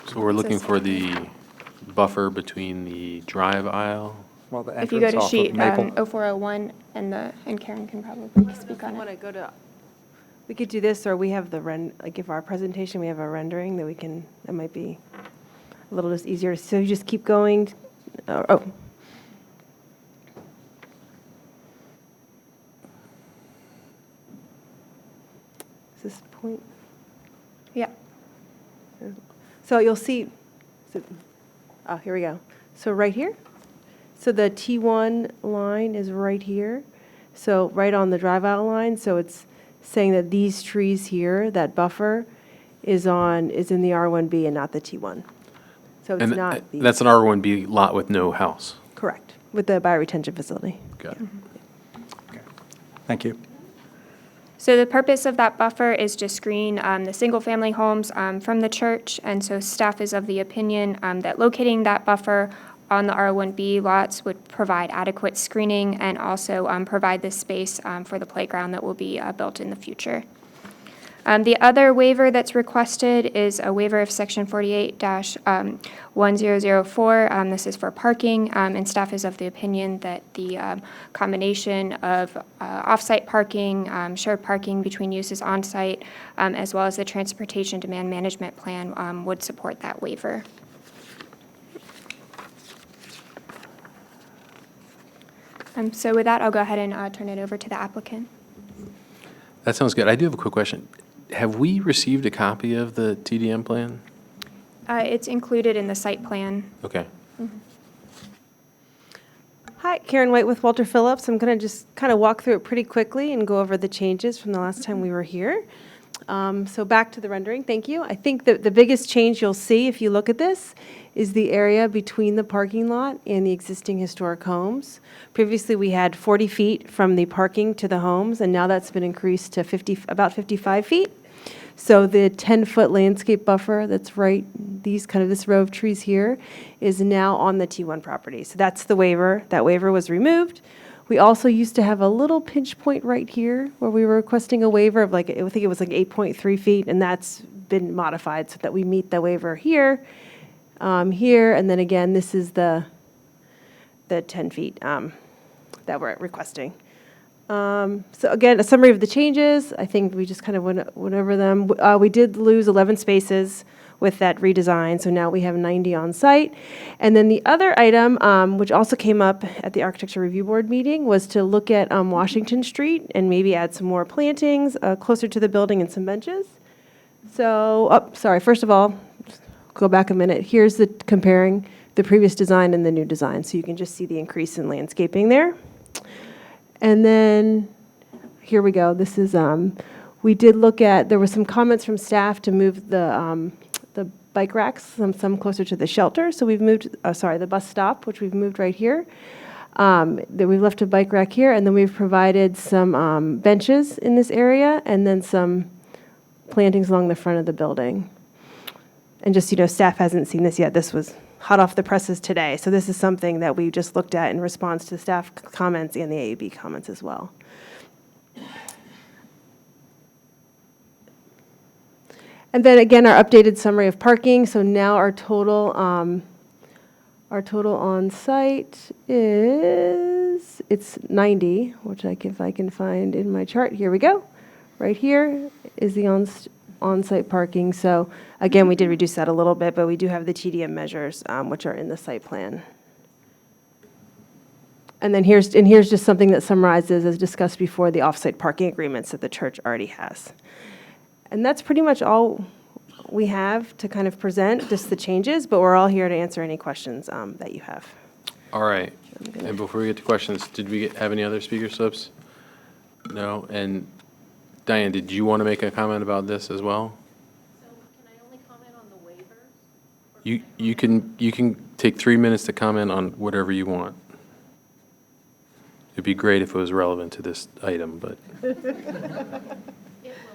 Speaker 1: So we're looking for the buffer between the drive aisle.
Speaker 4: Well, the
Speaker 6: If you go
Speaker 4: entrance
Speaker 6: to
Speaker 4: off of
Speaker 6: sheet
Speaker 4: Maple.
Speaker 6: 0401, and Karen can probably speak on
Speaker 12: Want to
Speaker 6: it.
Speaker 12: go to, we could do this, or we have the like if our presentation, we have a rendering that we can, that might be a little just easier. So you just keep going. Oh. Is this point?
Speaker 6: Yeah.
Speaker 12: So you'll see, here we go. So right here, so the T1 line is right here. So right on the drive out line, so it's saying that these trees here, that buffer is in the R1B and not the T1. So it's
Speaker 1: And
Speaker 12: not the.
Speaker 1: that's an R1B lot with no house.
Speaker 12: Correct, with the bioretention facility.
Speaker 1: Got it.
Speaker 4: Thank you.
Speaker 6: So the purpose of that buffer is to screen the single-family homes from the church, and so staff is of the opinion that locating that buffer on the R1B lots would provide adequate screening and also provide the space for the playground that will be built in the future. The other waiver that's requested is a waiver of Section 48-1004. This is for parking, and staff is of the opinion that the combination of off-site parking, shared parking between uses on-site, as well as the transportation demand management plan would support that waiver. So with that, I'll go ahead and turn it over to the applicant.
Speaker 1: That sounds good. I do have a quick question. Have we received a copy of the TDM plan?
Speaker 6: It's included in the site plan.
Speaker 1: Okay.
Speaker 12: Hi, Karen White with Walter Phillips. I'm going to just kind of walk through it pretty quickly and go over the changes from the last time we were here. So back to the rendering, thank you. I think that the biggest change you'll see if you look at this is the area between the parking lot and the existing historic homes. Previously, we had 40 feet from the parking to the homes, and now that's been increased to about 55 feet. So the 10-foot landscape buffer that's right, this row of trees here, is now on the T1 property. So that's the waiver. That waiver was removed. We also used to have a little pinch point right here where we were requesting a waiver of I think it was 8.3 feet, and that's been modified so that we meet the waiver here, and then again, this is the 10 feet that we're requesting. So again, a summary of the changes. I think we just kind of went over them. We did lose 11 spaces with that redesign. So now we have 90 on site. And then the other item, which also came up at the Architecture Review Board meeting, was to look at Washington Street and maybe add some more plantings closer to the building and some benches. So, sorry, first of all, go back a minute. Here's the comparing the previous design and the new design. So you can just see the increase in landscaping there. And then, here we go. This is, we did look at, there were some comments from staff to move the bike racks, some closer to the shelter. So we've moved, the bus stop, which we've moved right here. That we've left a bike rack here, and then we've provided some benches in this area, and then some plantings along the front of the building. And just, staff hasn't seen this yet. This was hot off the presses today. So this is something that we just looked at in response to staff comments and the AAB comments as well. And then again, our updated summary of parking. So now our total on site is, it's 90, which if I can find in my chart. Here we go. Right here is the on-site parking. So again, we did reduce that a little bit, but we do have the TDM measures, which are in the site plan. And then here's just something that summarizes, as discussed before, the off-site parking agreements that the church already has. And that's pretty much all we have to kind of present, just the changes, but we're all here to answer any questions that you have.
Speaker 1: All right. And before we get to questions, did we have any other speaker slips? No? And Diane, did you want to make a comment about this as well?
Speaker 11: So can I only comment on the waiver?
Speaker 1: You can take 3 minutes to comment on whatever you want. It'd be great if it was relevant to this item, but
Speaker 11: It will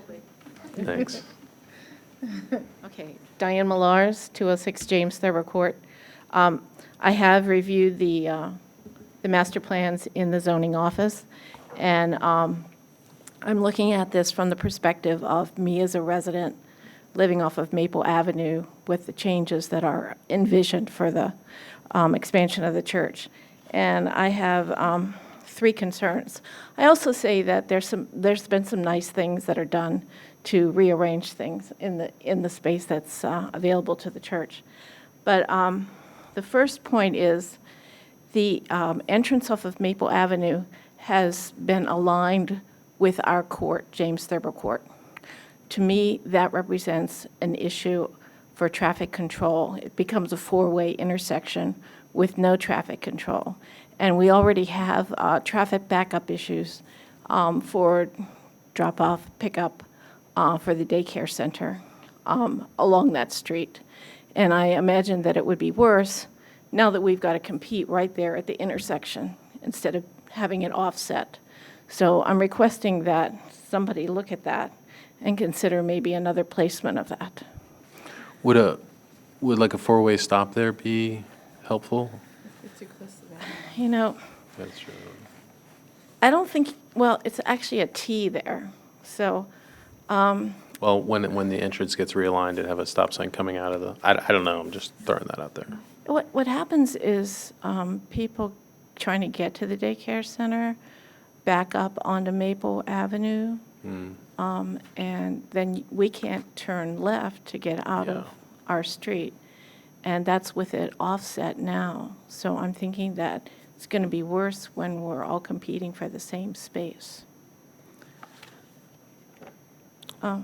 Speaker 11: be.
Speaker 1: thanks.
Speaker 11: Okay, Diane Millars, 206 James Thurber Court. I have reviewed the master plans in the zoning office, and I'm looking at this from the perspective of me as a resident living off of Maple Avenue with the changes that are envisioned for the expansion of the church. And I have 3 concerns. I also say that there's been some nice things that are done to rearrange things in the space that's available to the church. But the first point is the entrance off of Maple Avenue has been aligned with our court, James Thurber Court. To me, that represents an issue for traffic control. It becomes a 4-way intersection with no traffic control. And we already have traffic backup issues for drop-off, pickup for the daycare center along that street. And I imagine that it would be worse now that we've got to compete right there at the intersection instead of having it offset. So I'm requesting that somebody look at that and consider maybe another placement of that.
Speaker 1: Would like a 4-way stop there be helpful?
Speaker 11: You know,
Speaker 1: That's true.
Speaker 11: I don't think, well, it's actually a T there. So,
Speaker 1: Well, when the entrance gets realigned and have a stop sign coming out of the, I don't know, I'm just throwing that out there.
Speaker 11: what happens is people trying to get to the daycare center back up onto Maple Avenue, and then we can't turn left to get out of our street. And that's with it offset now. So I'm thinking that it's going to be worse when we're all competing for the same space. I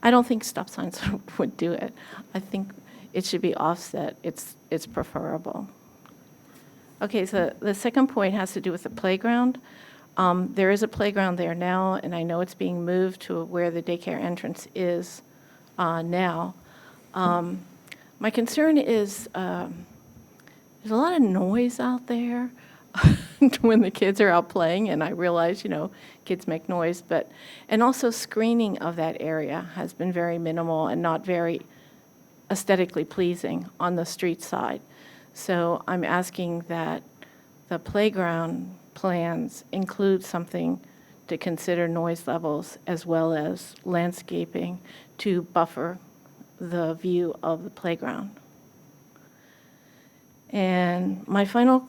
Speaker 11: don't think stop signs would do it. I think it should be offset. It's preferable. Okay, so the second point has to do with the playground. There is a playground there now, and I know it's being moved to where the daycare entrance is now. My concern is there's a lot of noise out there when the kids are out playing, and I realize, kids make noise, and also screening of that area has been very minimal and not very aesthetically pleasing on the street side. So I'm asking that the playground plans include something to consider noise levels as well as landscaping to buffer the view of the playground. And my final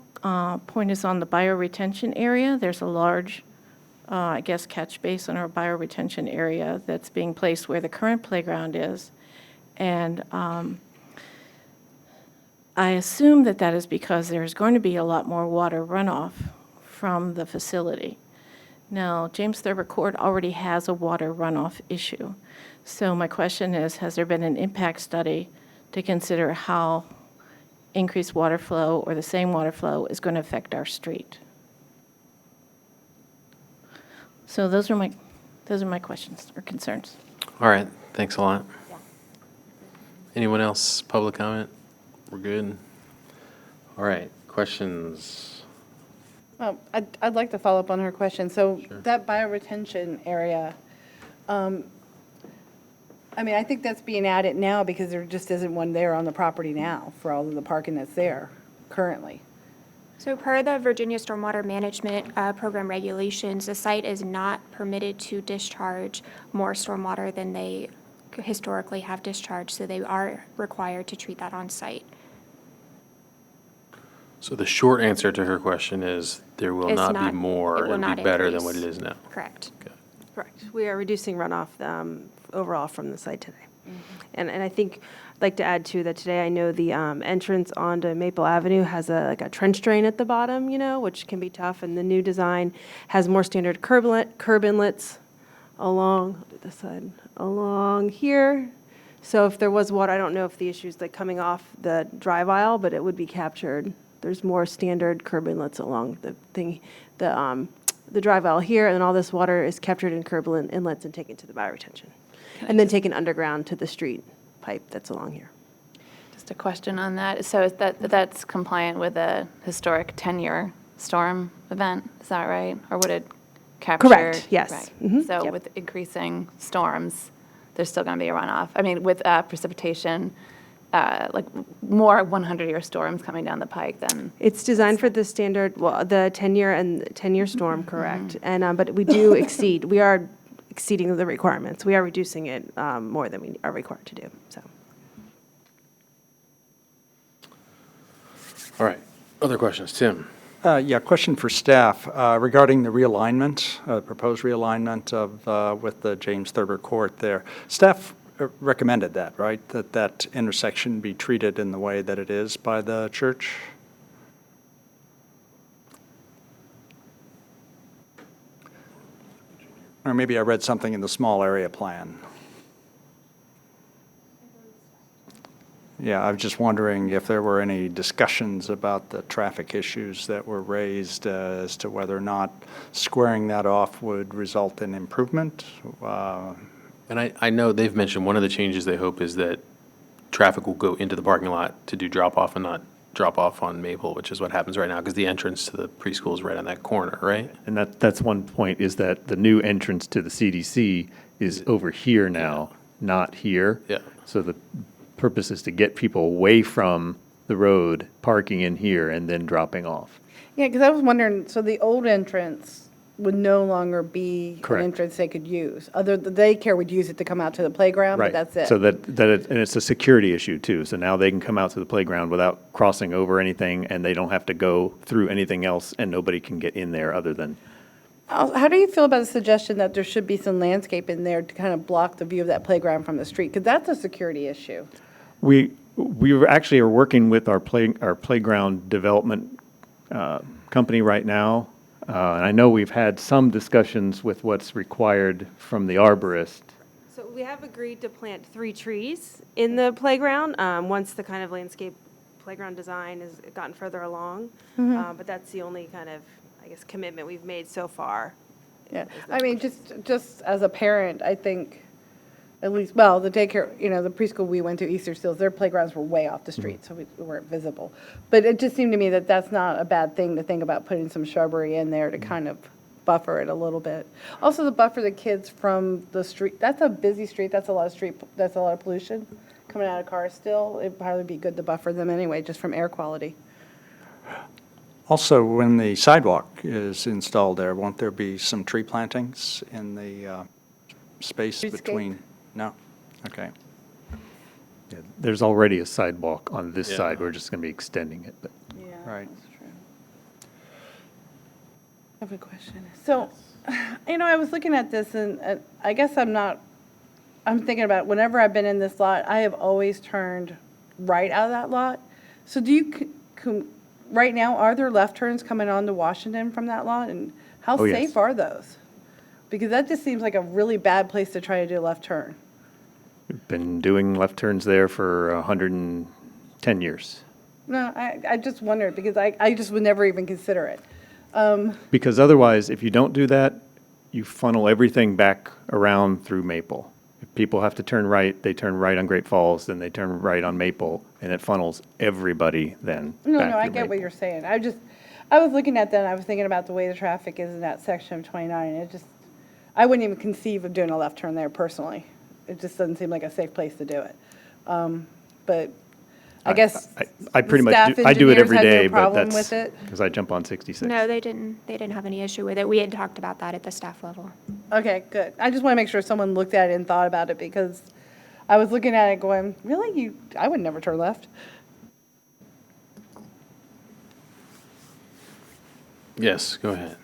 Speaker 11: point is on the bioretention area. There's a large, catch basin or bioretention area that's being placed where the current playground is. And I assume that that is because there's going to be a lot more water runoff from the facility. Now, James Thurber Court already has a water runoff issue. So my question is, has there been an impact study to consider how increased water flow or the same water flow is going to affect our street? So those are my questions or concerns.
Speaker 1: All right, thanks a lot. Anyone else, public comment? We're good? All right, questions?
Speaker 7: I'd like to follow up on her question. So that bioretention area, I mean, I think that's being added now because there just isn't one there on the property now for all of the parking that's there currently.
Speaker 6: So per the Virginia Stormwater Management Program regulations, the site is not permitted to discharge more stormwater than they historically have discharged, so they are required to treat that on site.
Speaker 1: So the short answer to her question is there will
Speaker 6: It's
Speaker 1: not be
Speaker 6: not-
Speaker 1: more.
Speaker 6: it will
Speaker 1: It'll
Speaker 6: not
Speaker 1: be better than what
Speaker 6: increase.
Speaker 1: it is now.
Speaker 6: Correct.
Speaker 12: Correct. We are reducing runoff overall from the site today. And I think, I'd like to add too, that today I know the entrance onto Maple Avenue has like a trench drain at the bottom, which can be tough. And the new design has more standard curb inlets along, I'll do this side, along here. So if there was water, I don't know if the issue's like coming off the drive aisle, but it would be captured. There's more standard curb inlets along the drive aisle here, and then all this water is captured in curb inlets and taken to the bioretention. And then taken underground to the street pipe that's along here.
Speaker 13: Just a question on that. So is that's compliant with a historic 10-year storm event, is that right? Or would it capture?
Speaker 12: Correct, yes.
Speaker 13: Right.
Speaker 12: Mhm,
Speaker 13: So
Speaker 12: yep.
Speaker 13: with increasing storms, there's still going to be a runoff. I mean, with precipitation, like more 100-year storms coming down the pike, then
Speaker 12: It's designed for the standard, well, the 10-year storm, correct. And, but we are exceeding the requirements. We are reducing it more than we are required to do, so.
Speaker 1: All right, other questions? Tim?
Speaker 4: Yeah, question for staff regarding the realignment, proposed realignment of, with the James Thurber Court there. Staff recommended that, right? That intersection be treated in the way that it is by the church? Or maybe I read something in the small area plan. Yeah, I was just wondering if there were any discussions about the traffic issues that were raised as to whether or not squaring that off would result in improvement.
Speaker 1: And I know they've mentioned one of the changes they hope is that traffic will go into the parking lot to do drop-off and not drop off on Maple, which is what happens right now, because the entrance to the preschool is right on that corner, right?
Speaker 8: And that's one point, is that the new entrance to the CDC is over here now, not here.
Speaker 1: Yeah.
Speaker 8: So the purpose is to get people away from the road, parking in here, and then dropping off.
Speaker 7: Yeah, because I was wondering, so the old entrance would no longer be an
Speaker 8: Correct.
Speaker 7: entrance they could use. The daycare would use it to come out to the playground, but
Speaker 8: Right.
Speaker 7: that's it.
Speaker 8: So and it's a security issue too. So now they can come out to the playground without crossing over anything, and they don't have to go through anything else, and nobody can get in there other than,
Speaker 7: How do you feel about the suggestion that there should be some landscape in there to kind of block the view of that playground from the street? Because that's a security issue.
Speaker 8: we actually are working with our playground development company right now. And I know we've had some discussions with what's required from the arborist.
Speaker 12: So we have agreed to plant 3 trees in the playground, once the kind of landscape playground design has gotten further along. But that's the only kind of, I guess, commitment we've made so far.
Speaker 7: Yeah, I mean, just as a parent, I think, at least, well, the daycare, the preschool we went to, Easter Seals, their playgrounds were way off the street, so we weren't visible. But it just seemed to me that that's not a bad thing to think about, putting some shrubbery in there to kind of buffer it a little bit. Also, to buffer the kids from the street, that's a busy street, that's a lot of pollution coming out of cars still. It'd probably be good to buffer them anyway, just from air quality.
Speaker 4: Also, when the sidewalk is installed there, won't there be some tree plantings in the space
Speaker 7: Streetscape?
Speaker 4: between? No? Okay.
Speaker 8: Yeah, there's already a sidewalk on this
Speaker 1: Yeah.
Speaker 8: side. We're just going to be extending it, but.
Speaker 7: Yeah,
Speaker 4: Right.
Speaker 7: that's true. I have a question. So, I was looking at this, and I guess I'm not I'm thinking about, whenever I've been in this lot, I have always turned right out of that lot. So do you, right now, are there left turns coming on to Washington from that lot? And how
Speaker 8: Oh, yes.
Speaker 7: safe are those? Because that just seems like a really bad place to try to do a left turn.
Speaker 8: We've been doing left turns there for 110 years.
Speaker 7: No, I just wondered, because I just would never even consider it.
Speaker 8: Because otherwise, if you don't do that, you funnel everything back around through Maple. If people have to turn right, they turn right on Great Falls, then they turn right on Maple, and it funnels everybody then
Speaker 7: No,
Speaker 8: back
Speaker 7: no, I
Speaker 8: through
Speaker 7: get what
Speaker 8: Maple.
Speaker 7: you're saying. I was looking at that, and I was thinking about the way the traffic is in that section of 29, and I wouldn't even conceive of doing a left turn there personally. It just doesn't seem like a safe place to do it. But I guess
Speaker 8: I pretty
Speaker 7: the
Speaker 8: much
Speaker 7: staff
Speaker 8: do, I do it
Speaker 7: engineers
Speaker 8: every
Speaker 7: had no
Speaker 8: day, but
Speaker 7: problem
Speaker 8: that's
Speaker 7: with it?
Speaker 8: because I jump on 66.
Speaker 6: No, they didn't have any issue with it. We had talked about that at the staff level.
Speaker 7: Okay, good. I just want to make sure someone looked at it and thought about it, because I was looking at it going, really? I would never turn left.
Speaker 1: Yes, go ahead.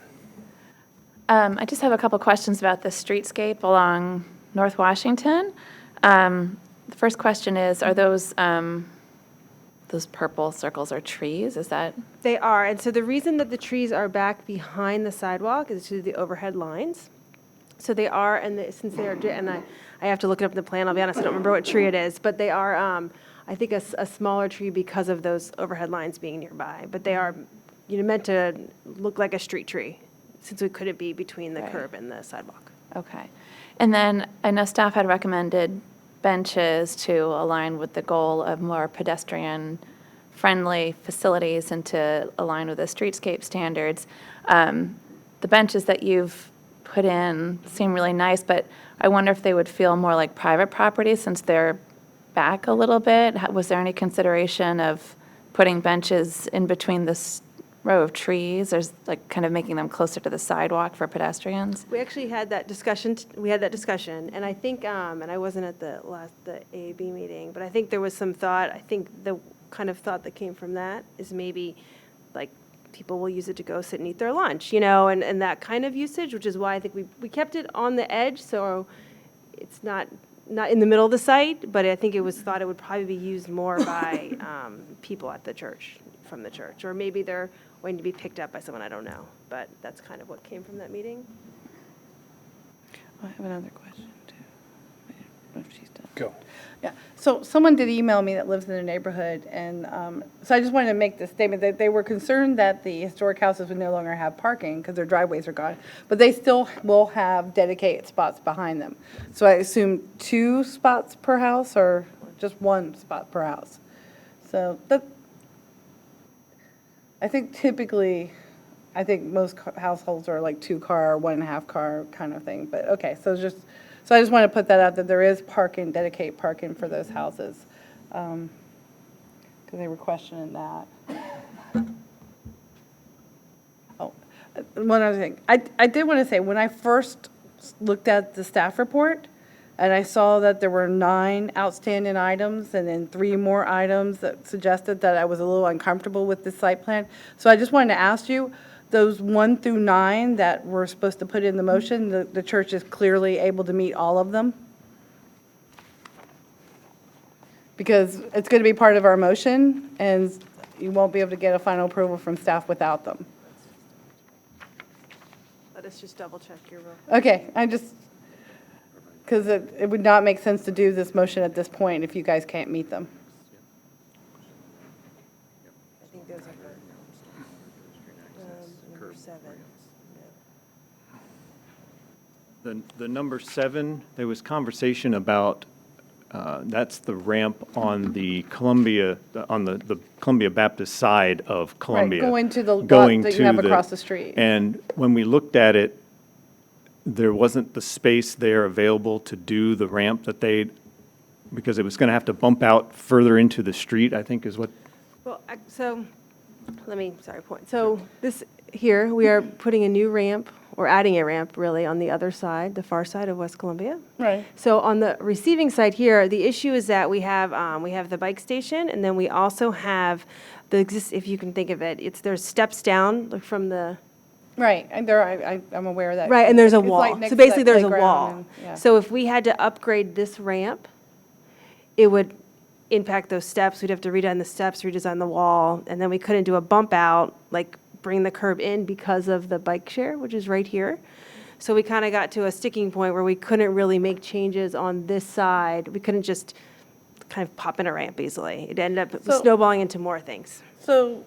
Speaker 13: I just have a couple questions about the streetscape along North Washington. The first question is, are those purple circles are trees? Is that?
Speaker 12: They are, and so the reason that the trees are back behind the sidewalk is due to the overhead lines. So they are, since they are, and I have to look it up in the plan, I'll be honest, I don't remember what tree it is, but they are, I think, a smaller tree because of those overhead lines being nearby. But they are, meant to look like a street tree, since we couldn't be between the
Speaker 13: Right.
Speaker 12: curb and the sidewalk.
Speaker 13: Okay. And then I know staff had recommended benches to align with the goal of more pedestrian-friendly facilities and to align with the streetscape standards. The benches that you've put in seem really nice, but I wonder if they would feel more like private property since they're back a little bit. Was there any consideration of putting benches in between this row of trees, or like kind of making them closer to the sidewalk for pedestrians?
Speaker 12: We actually had that discussion, and I think, and I wasn't at the AAB meeting, but I think there was some thought, I think the kind of thought that came from that is maybe, like, people will use it to go sit and eat their lunch, and that kind of usage, which is why I think we kept it on the edge, so it's not in the middle of the site, but I think it was thought it would probably be used more by people at the church, from the church, or maybe they're waiting to be picked up by someone, I don't know, but that's kind of what came from that meeting.
Speaker 7: I have another question, too. I don't know if she's done.
Speaker 1: Go.
Speaker 7: Yeah, so someone did email me that lives in the neighborhood, and so I just wanted to make this statement, that they were concerned that the historic houses would no longer have parking because their driveways are gone, but they still will have dedicated spots behind them. So I assume 2 spots per house, or just 1 spot per house? So that, I think typically, most households are like 2-car, 1.5-car kind of thing, but okay, so I just want to put that out, that there is parking, dedicated parking for those houses, because they were questioning that. Oh, one other thing. I did want to say, when I first looked at the staff report, and I saw that there were 9 outstanding items, and then 3 more items that suggested that I was a little uncomfortable with this site plan. So I just wanted to ask you, those 1 through 9 that we're supposed to put in the motion, the church is clearly able to meet all of them? Because it's going to be part of our motion, and you won't be able to get a final approval from staff without them.
Speaker 12: Let us just double check your real.
Speaker 7: Okay, because it would not make sense to do this motion at this point if you guys can't meet them.
Speaker 12: I think those are number 7.
Speaker 8: The number 7, there was conversation about, that's the ramp on the Columbia Baptist side of Columbia.
Speaker 7: Going to the lot
Speaker 8: going
Speaker 7: that you
Speaker 8: to
Speaker 7: have
Speaker 8: the-
Speaker 7: across the street.
Speaker 8: And when we looked at it, there wasn't the space there available to do the ramp because it was going to have to bump out further into the street, I think is what.
Speaker 12: Well, so, point. So this, here, we are putting a new ramp, or adding a ramp, really, on the other side, the far side of West Columbia.
Speaker 7: Right.
Speaker 12: So on the receiving side here, the issue is that we have the bike station, and then we also have if you can think of it, there's steps down, like from the
Speaker 7: Right, and I'm aware of that.
Speaker 12: Right, and there's a
Speaker 7: It's like
Speaker 12: wall.
Speaker 7: next
Speaker 12: So
Speaker 7: to that
Speaker 12: basically, there's a
Speaker 7: playground
Speaker 12: wall.
Speaker 7: and- yeah.
Speaker 12: So if we had to upgrade this ramp, it would impact those steps. We'd have to redesign the steps, redesign the wall, and then we couldn't do a bump out, like bring the curb in because of the bike share, which is right here. So we kind of got to a sticking point where we couldn't really make changes on this side. We couldn't just kind of pop in a ramp easily. It ended up
Speaker 7: So-
Speaker 12: snowballing into more things.
Speaker 7: So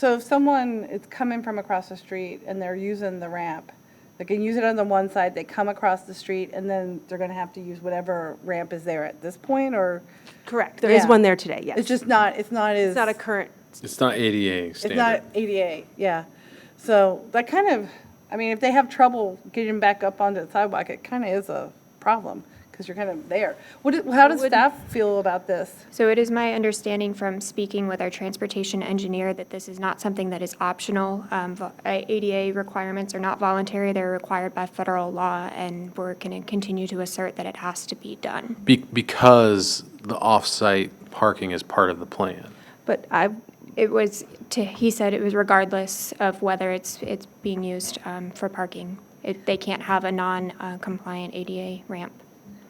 Speaker 7: if someone is coming from across the street and they're using the ramp, they can use it on the one side, they come across the street, and then they're going to have to use whatever ramp is there at this point, or?
Speaker 12: Correct. There is
Speaker 7: Yeah.
Speaker 12: one there today, yes.
Speaker 7: It's just not, it's not as.
Speaker 12: It's not a current,
Speaker 1: It's not ADA
Speaker 7: It's
Speaker 1: standard.
Speaker 7: not ADA, yeah. So that kind of, I mean, if they have trouble getting back up onto the sidewalk, it kind of is a problem, because you're kind of there. How does staff feel about this?
Speaker 6: So it is my understanding from speaking with our transportation engineer that this is not something that is optional. ADA requirements are not voluntary, they're required by federal law, and we're going to continue to assert that it has to be done.
Speaker 1: Because the off-site parking is part of the plan.
Speaker 12: but
Speaker 6: It was, he said it was regardless of whether it's being used for parking. They can't have a non-compliant ADA ramp.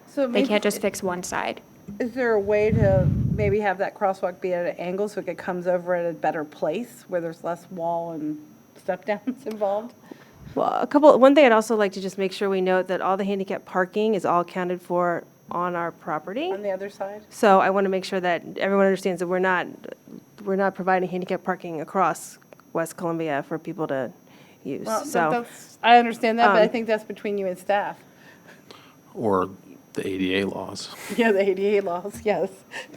Speaker 7: So
Speaker 6: They
Speaker 7: maybe,
Speaker 6: can't just fix one side.
Speaker 7: is there a way to maybe have that crosswalk be at an angle so it comes over at a better place where there's less wall and step downs involved?
Speaker 12: well, one thing I'd also like to just make sure we note that all the handicap parking is all accounted for on our property.
Speaker 7: On the other side?
Speaker 12: So I want to make sure that everyone understands that we're not providing handicap parking across West Columbia for people to use.
Speaker 7: Well,
Speaker 12: So,
Speaker 7: I understand that, but I
Speaker 12: um,
Speaker 7: think that's between you and staff.
Speaker 1: Or the ADA laws.
Speaker 7: Yeah, the ADA laws, yes.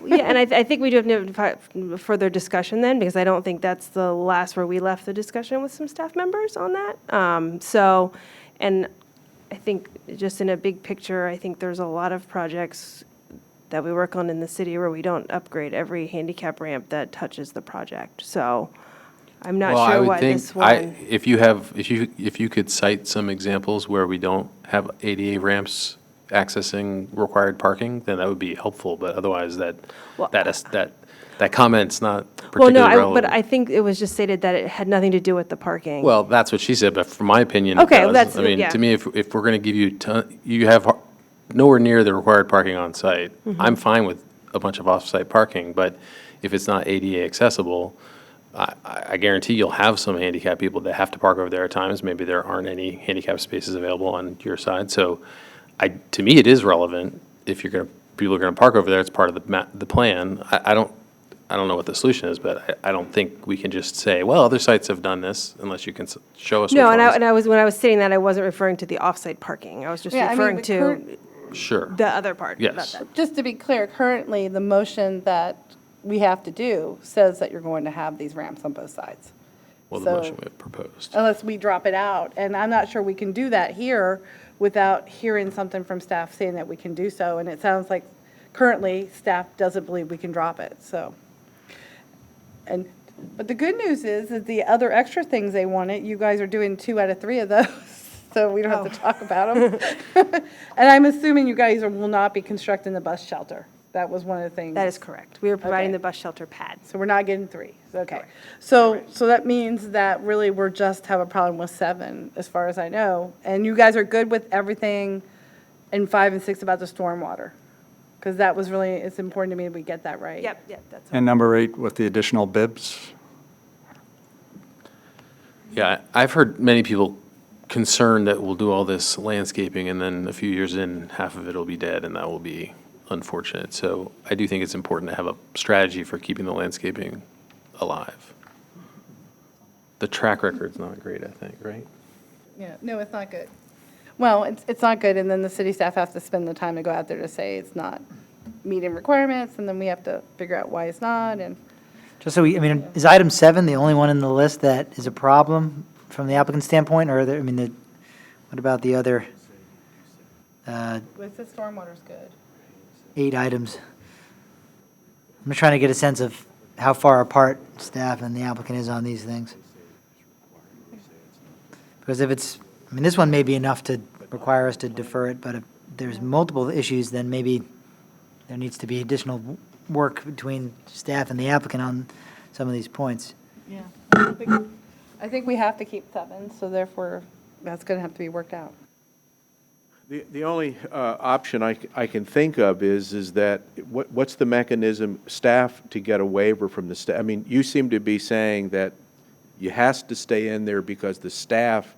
Speaker 12: yeah, and I think we do have further discussion then, because I don't think that's the last where we left the discussion with some staff members on that. So, and I think just in a big picture, I think there's a lot of projects that we work on in the city where we don't upgrade every handicap ramp that touches the project. So I'm not
Speaker 1: Well, I
Speaker 12: sure
Speaker 1: would
Speaker 12: why
Speaker 1: think,
Speaker 12: this one.
Speaker 1: if you could cite some examples where we don't have ADA ramps accessing required parking, then that would be helpful, but otherwise that comment's not
Speaker 12: Well,
Speaker 1: particularly
Speaker 12: no,
Speaker 1: relevant.
Speaker 12: but I think it was just stated that it had nothing to do with the parking.
Speaker 1: Well, that's what she said, but from my opinion, it
Speaker 12: Okay, well,
Speaker 1: does.
Speaker 12: that's-
Speaker 1: I mean,
Speaker 12: yeah.
Speaker 1: to me, if we're going to give you, you have nowhere near the required parking on site.
Speaker 12: Mm-hmm.
Speaker 1: I'm fine with a bunch of off-site parking, but if it's not ADA accessible, I guarantee you'll have some handicapped people that have to park over there at times. Maybe there aren't any handicap spaces available on your side. So to me, it is relevant if people are going to park over there. It's part of the plan. I don't know what the solution is, but I don't think we can just say, well, other sites have done this unless you can show us which
Speaker 12: No,
Speaker 1: ones.
Speaker 12: when I was saying that, I wasn't referring to the off-site parking. I was just
Speaker 7: Yeah, I mean,
Speaker 12: referring
Speaker 7: the
Speaker 12: to
Speaker 7: current-
Speaker 1: Sure.
Speaker 12: the other part about
Speaker 1: Yes.
Speaker 12: that.
Speaker 7: Just to be clear, currently, the motion that we have to do says that you're going to have these ramps on both sides.
Speaker 1: Well, the
Speaker 7: So-
Speaker 1: motion we have proposed.
Speaker 7: Unless we drop it out, and I'm not sure we can do that here without hearing something from staff saying that we can do so, and it sounds like currently, staff doesn't believe we can drop it, so. But the good news is that the other extra things they wanted, you guys are doing 2 out of 3 of those, so we don't have to talk about them. And I'm assuming you guys will not be constructing the bus shelter. That was one of the things.
Speaker 12: That is correct. We are providing
Speaker 7: Okay.
Speaker 12: the bus shelter pad.
Speaker 7: So we're not getting 3, okay. So that means that really we're just have a problem with 7, as far as I know. And you guys are good with everything in 5 and 6 about the stormwater? Because that was really, it's important to me that we get that right.
Speaker 12: Yep, that's.
Speaker 4: And number 8 with the additional bibs.
Speaker 1: Yeah, I've heard many people concerned that we'll do all this landscaping and then a few years in, half of it will be dead, and that will be unfortunate. So I do think it's important to have a strategy for keeping the landscaping alive. The track record's not great, I think, right?
Speaker 7: Yeah, no, it's not good. Well, it's not good, and then the city staff has to spend the time to go out there to say it's not meeting requirements, and then we have to figure out why it's not, and.
Speaker 3: Just so is item 7 the only one in the list that is a problem from the applicant standpoint, or what about the other
Speaker 7: With the stormwater's good.
Speaker 3: 8 items? I'm just trying to get a sense of how far apart staff and the applicant is on these things. Because if this one may be enough to require us to defer it, but if there's multiple issues, then maybe there needs to be additional work between staff and the applicant on some of these points.
Speaker 7: Yeah. I think we have to keep 7, so therefore, that's going to have to be worked out.
Speaker 9: The only option I can think of is that, what's the mechanism, staff, to get a waiver from the staff? I mean, you seem to be saying that you has to stay in there because the staff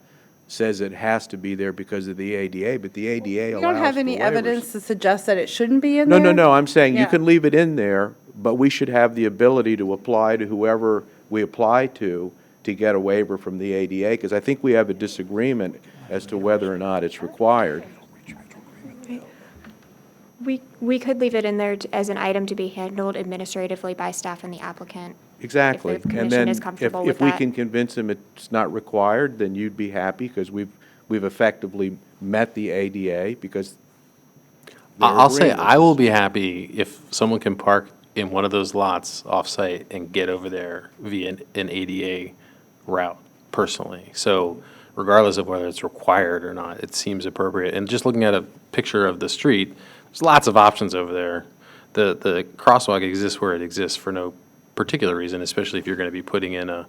Speaker 9: says it has to be there because of the ADA, but the ADA allows
Speaker 7: We don't have
Speaker 9: for
Speaker 7: any
Speaker 9: waivers.
Speaker 7: evidence to suggest that it shouldn't be in
Speaker 9: No,
Speaker 7: there.
Speaker 9: no, no, I'm saying you
Speaker 7: Yeah.
Speaker 9: can leave it in there, but we should have the ability to apply to whoever we apply to get a waiver from the ADA, because I think we have a disagreement as to whether or not it's required.
Speaker 6: We could leave it in there as an item to be handled administratively by staff and the applicant.
Speaker 9: Exactly.
Speaker 6: If the
Speaker 9: And
Speaker 6: commission
Speaker 9: then
Speaker 6: is comfortable with
Speaker 9: if we
Speaker 6: that.
Speaker 9: can convince them it's not required, then you'd be happy, because we've effectively met the ADA, because they're
Speaker 1: I'll say
Speaker 9: agreeing with
Speaker 1: I will
Speaker 9: us.
Speaker 1: be happy if someone can park in one of those lots off-site and get over there via an ADA route personally. So regardless of whether it's required or not, it seems appropriate. And just looking at a picture of the street, there's lots of options over there. The crosswalk exists where it exists for no particular reason, especially if you're going to be putting in a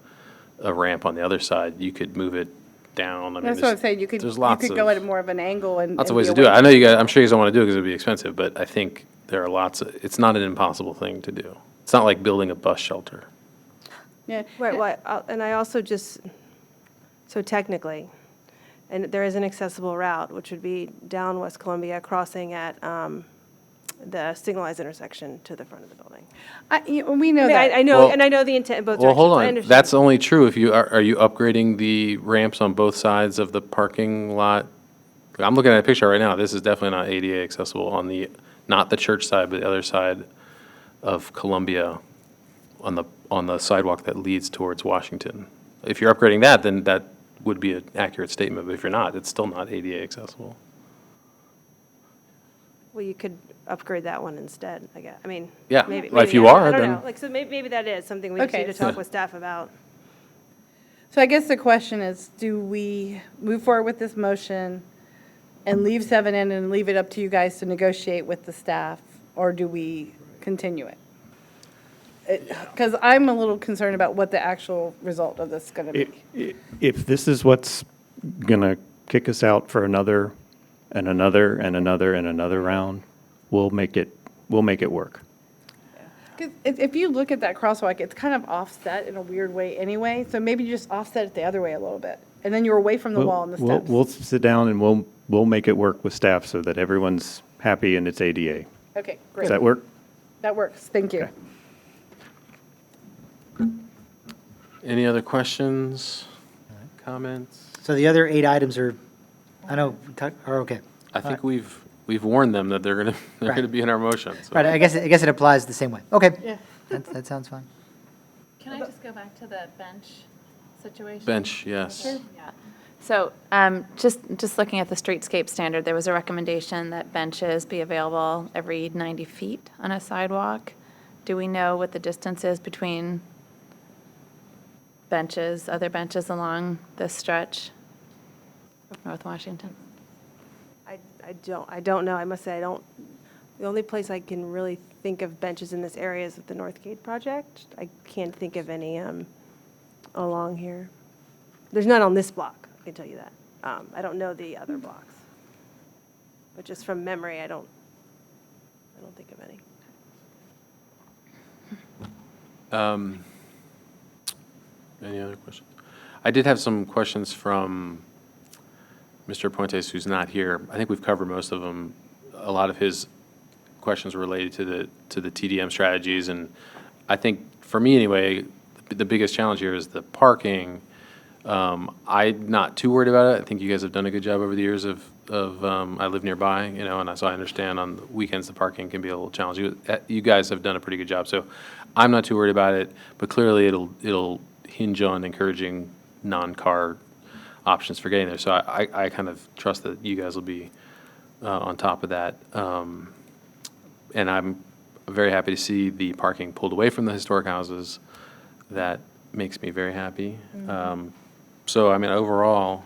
Speaker 1: ramp on the other side. You could move it down. I mean,
Speaker 7: That's what I'm saying, you could
Speaker 1: there's lots
Speaker 7: go
Speaker 1: of-
Speaker 7: at more of an angle and.
Speaker 1: Lots of
Speaker 7: and
Speaker 1: ways
Speaker 7: be
Speaker 1: to do it.
Speaker 7: away
Speaker 1: I know
Speaker 7: from-
Speaker 1: you guys, I'm sure you guys don't want to do it because it'd be expensive, but I think there are it's not an impossible thing to do. It's not like building a bus shelter.
Speaker 7: Yeah.
Speaker 12: Right, and I also just, so technically, and there is an accessible route, which would be down West Columbia, crossing at the signalized intersection to the front of the building.
Speaker 7: We know that.
Speaker 12: I know,
Speaker 1: Well-
Speaker 12: and I know the intent in both
Speaker 1: Well,
Speaker 12: directions.
Speaker 1: hold
Speaker 12: I
Speaker 1: on.
Speaker 12: understand.
Speaker 1: That's only true if are you upgrading the ramps on both sides of the parking lot? I'm looking at a picture right now. This is definitely not ADA accessible on not the church side, but the other side of Columbia on the sidewalk that leads towards Washington. If you're upgrading that, then that would be an accurate statement, but if you're not, it's still not ADA accessible.
Speaker 12: Well, you could upgrade that one instead, I guess. I mean,
Speaker 1: Yeah.
Speaker 12: maybe.
Speaker 1: Well, if
Speaker 12: maybe.
Speaker 1: you
Speaker 12: I
Speaker 1: are,
Speaker 12: don't
Speaker 1: then-
Speaker 12: know. Like, so maybe that is something we just
Speaker 7: Okay,
Speaker 12: need to
Speaker 7: so-
Speaker 12: talk with staff about.
Speaker 7: So I guess the question is, do we move forward with this motion and leave 7 in and leave it up to you guys to negotiate with the staff, or do we continue it? Because I'm a little concerned about what the actual result of this is going to be.
Speaker 8: If this is what's going to kick us out for another and another and another and another round, we'll make it work.
Speaker 7: 'Cause if you look at that crosswalk, it's kind of offset in a weird way anyway, so maybe you just offset it the other way a little bit, and then you're away from the wall and the steps.
Speaker 8: We'll sit down and we'll make it work with staff so that everyone's happy and it's ADA.
Speaker 7: Okay, great.
Speaker 8: Does that work?
Speaker 7: That works, thank you.
Speaker 8: Okay.
Speaker 1: Any other questions, comments?
Speaker 3: So the other 8 items are okay.
Speaker 1: I think we've warned them that they're
Speaker 3: Right.
Speaker 1: gonna be in our motion. so-
Speaker 3: Right, I guess it applies the same way. Okay.
Speaker 7: Yeah.
Speaker 3: That sounds fine.
Speaker 13: Can I just go back to the bench situation?
Speaker 1: Bench, yes.
Speaker 13: Yeah. So just looking at the streetscape standard, there was a recommendation that benches be available every 90 feet on a sidewalk. Do we know what the distance is between other benches along this stretch of North Washington?
Speaker 12: I don't know. I must say, the only place I can really think of benches in this area is with the Northgate project. I can't think of any along here. There's none on this block, I can tell you that. I don't know the other blocks. But just from memory, I don't think of any.
Speaker 1: Any other questions? I did have some questions from Mr. Puentes, who's not here. I think we've covered most of them. A lot of his questions were related to the TDM strategies, and I think, for me anyway, the biggest challenge here is the parking. I'm not too worried about it. I think you guys have done a good job over the years of I live nearby, and so I understand on the weekends the parking can be a little challenging. You guys have done a pretty good job, so I'm not too worried about it, but clearly it'll hinge on encouraging non-car options for getting there. So I kind of trust that you guys will be on top of that. And I'm very happy to see the parking pulled away from the historic houses. That makes me very happy. So, I mean, overall,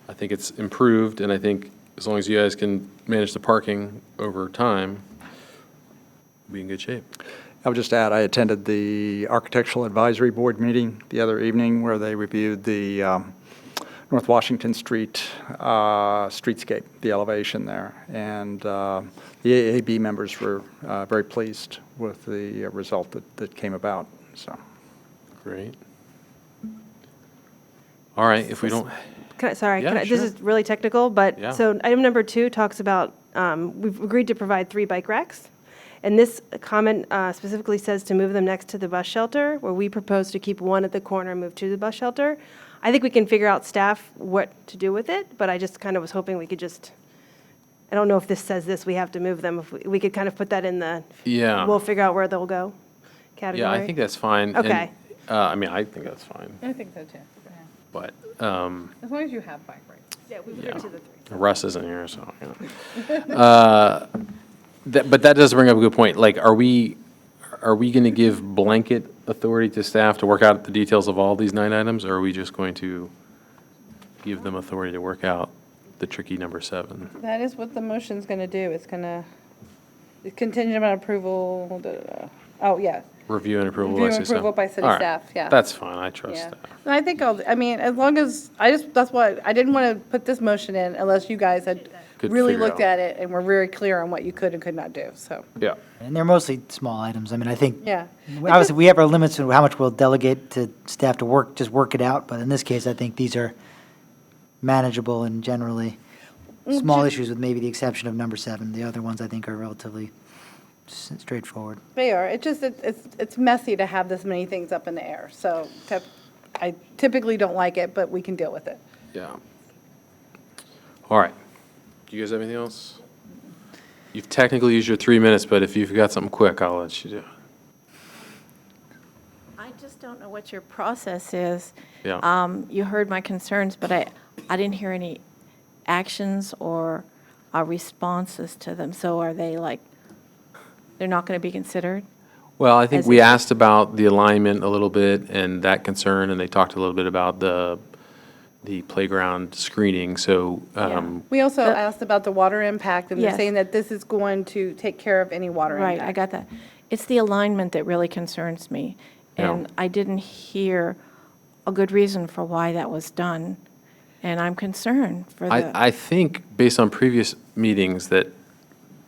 Speaker 1: I think it's improved, and I think as long as you guys can manage the parking over time, we'll be in good shape.
Speaker 4: I would just add, I attended the Architectural Advisory Board meeting the other evening where they reviewed the North Washington Street streetscape, the elevation there. And the AAB members were very pleased with the result that came about, so.
Speaker 1: Great. All right, if we don't,
Speaker 12: Sorry,
Speaker 1: Yeah,
Speaker 12: this
Speaker 1: sure.
Speaker 12: is really technical, but,
Speaker 1: Yeah.
Speaker 12: so item number 2 talks about, we've agreed to provide 3 bike racks. And this comment specifically says to move them next to the bus shelter, where we propose to keep one at the corner and move to the bus shelter. I think we can figure out staff what to do with it, but I just kind of was hoping we could just, I don't know if this says this, we have to move them. If we could kind of put that in the,
Speaker 1: yeah.
Speaker 12: we'll figure out where they'll go category.
Speaker 1: Yeah, I think that's fine. And,
Speaker 12: Okay.
Speaker 1: I mean, I think that's fine,
Speaker 7: I think so too.
Speaker 1: but
Speaker 7: As long as you have bike rides.
Speaker 12: Yeah, we
Speaker 1: yeah.
Speaker 12: to the 3.
Speaker 1: Russ isn't here, so, you know. But that does bring up a good point. Like, are we going to give blanket authority to staff to work out the details of all these 9 items, or are we just going to give them authority to work out the tricky number 7?
Speaker 7: That is what the motion's going to do. It's going to, it's contingent on approval, oh, yeah.
Speaker 1: Review and approval
Speaker 7: Review
Speaker 1: by
Speaker 7: and
Speaker 1: city staff?
Speaker 7: approval by city
Speaker 1: All right.
Speaker 7: staff, yeah.
Speaker 1: That's fine, I trust
Speaker 7: Yeah.
Speaker 1: staff.
Speaker 7: And I think I mean, as long as, that's why, I didn't want to put this motion in unless you guys had
Speaker 1: Could
Speaker 7: really
Speaker 1: figure
Speaker 7: looked
Speaker 1: out.
Speaker 7: at it and were very clear on what you could and could not do, so,
Speaker 1: Yeah.
Speaker 3: And they're mostly small items. I mean, I think,
Speaker 7: yeah.
Speaker 3: obviously, we have our limits to how much we'll delegate to staff to work, just work it out. But in this case, I think these are manageable and generally small issues with maybe the exception of number 7. The other ones, I think, are relatively straightforward.
Speaker 7: They are. It's just, it's messy to have this many things up in the air, so I typically don't like it, but we can deal with it.
Speaker 1: Yeah. All right. Do you guys have anything else? You've technically used your 3 minutes, but if you've got something quick, I'll let you do it.
Speaker 11: I just don't know what your process is.
Speaker 1: Yeah.
Speaker 11: You heard my concerns, but I didn't hear any actions or responses to them. So are they like, they're not going to be considered?
Speaker 1: Well, I think
Speaker 11: As
Speaker 1: we
Speaker 11: it-
Speaker 1: asked about the alignment a little bit and that concern, and they talked a little bit about the playground screening, so,
Speaker 7: We also
Speaker 11: The-
Speaker 7: asked about the water impact, and they're
Speaker 11: Yes.
Speaker 7: saying that this is going to take care of any water impact.
Speaker 11: Right, I got that. It's the alignment that really concerns me.
Speaker 1: Yeah.
Speaker 11: And I didn't hear a good reason for why that was done. And I'm concerned for the.
Speaker 1: I think, based on previous meetings, that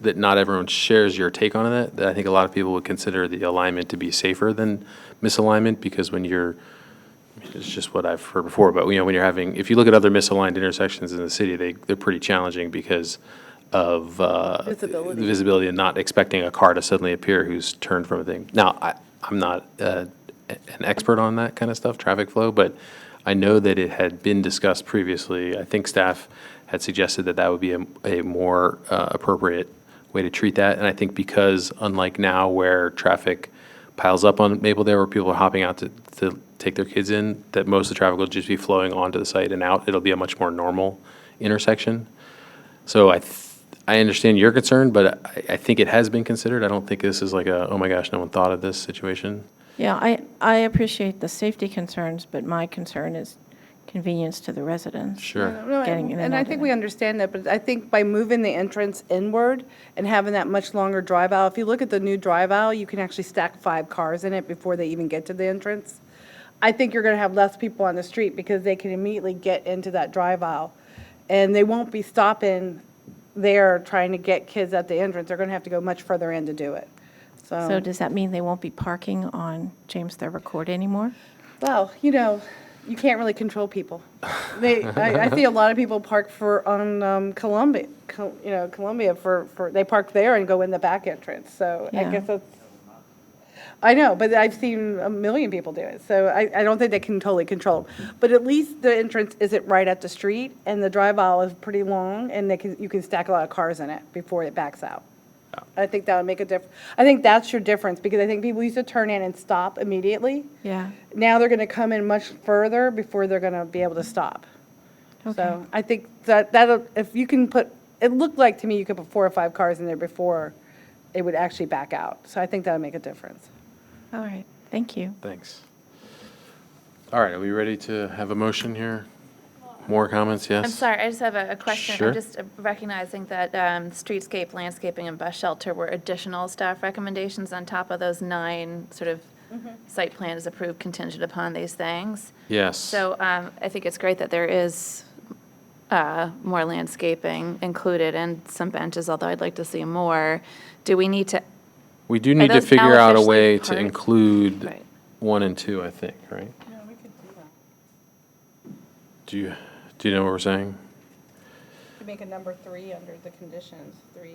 Speaker 1: not everyone shares your take on it, that I think a lot of people would consider the alignment to be safer than misalignment, because when you're, it's just what I've heard before, but, you know, when you're having, if you look at other misaligned intersections in the city, they're pretty challenging because of
Speaker 7: Visibility.
Speaker 1: the visibility and not expecting a car to suddenly appear who's turned from a thing. Now, I'm not an expert on that kind of stuff, traffic flow, but I know that it had been discussed previously. I think staff had suggested that that would be a more appropriate way to treat that. And I think because, unlike now where traffic piles up on Mapledale, where people are hopping out to take their kids in, that most of the traffic will just be flowing onto the site and out. It'll be a much more normal intersection. So I understand your concern, but I think it has been considered. I don't think this is like a, oh my gosh, no one thought of this situation.
Speaker 11: Yeah, I appreciate the safety concerns, but my concern is convenience to the residents.
Speaker 1: Sure.
Speaker 7: No,
Speaker 11: Getting in
Speaker 7: and
Speaker 11: and
Speaker 7: I
Speaker 11: out
Speaker 7: think
Speaker 11: of
Speaker 7: we
Speaker 11: there.
Speaker 7: understand that, but I think by moving the entrance inward and having that much longer drive aisle, if you look at the new drive aisle, you can actually stack 5 cars in it before they even get to the entrance. I think you're going to have less people on the street because they can immediately get into that drive aisle. And they won't be stopping there trying to get kids at the entrance. They're going to have to go much further in to do it.
Speaker 11: So does that mean they won't be parking on James Thurber Court anymore?
Speaker 7: Well, you know, you can't really control people. I see a lot of people park on Columbia, Columbia they park there and go in the back entrance. So I
Speaker 11: Yeah.
Speaker 7: guess that's, I know, but I've seen a million people do it. So I don't think they can totally control. But at least the entrance isn't right at the street, and the drive aisle is pretty long, and you can stack a lot of cars in it before it backs out. I think that would make a difference. I think that's your difference, because I think people used to turn in and stop immediately.
Speaker 11: Yeah.
Speaker 7: Now they're going to come in much further before they're going to be able to stop. So I think that'll, if you can put, it looked like to me you could put 4 or 5 cars in there before it would actually back out. So I think that'll make a difference.
Speaker 11: All right, thank you.
Speaker 1: Thanks. All right, are we ready to have a motion here? More comments, yes?
Speaker 13: I'm sorry, I just have a question.
Speaker 1: Sure.
Speaker 13: I'm just recognizing that streetscape, landscaping, and bus shelter were additional staff recommendations on top of those 9 sort of site plan is approved contingent upon these things.
Speaker 1: Yes.
Speaker 13: So I think it's great that there is more landscaping included and some benches, although I'd like to see more. Do we need to,
Speaker 1: We do need to
Speaker 13: those now
Speaker 1: figure out a
Speaker 13: officially
Speaker 1: way to
Speaker 13: part?
Speaker 1: include
Speaker 13: Right.
Speaker 1: 1 and 2, I think, right?
Speaker 7: Yeah, we could do that.
Speaker 1: Do you know what we're saying?
Speaker 7: Could make a number 3 under the conditions, 3,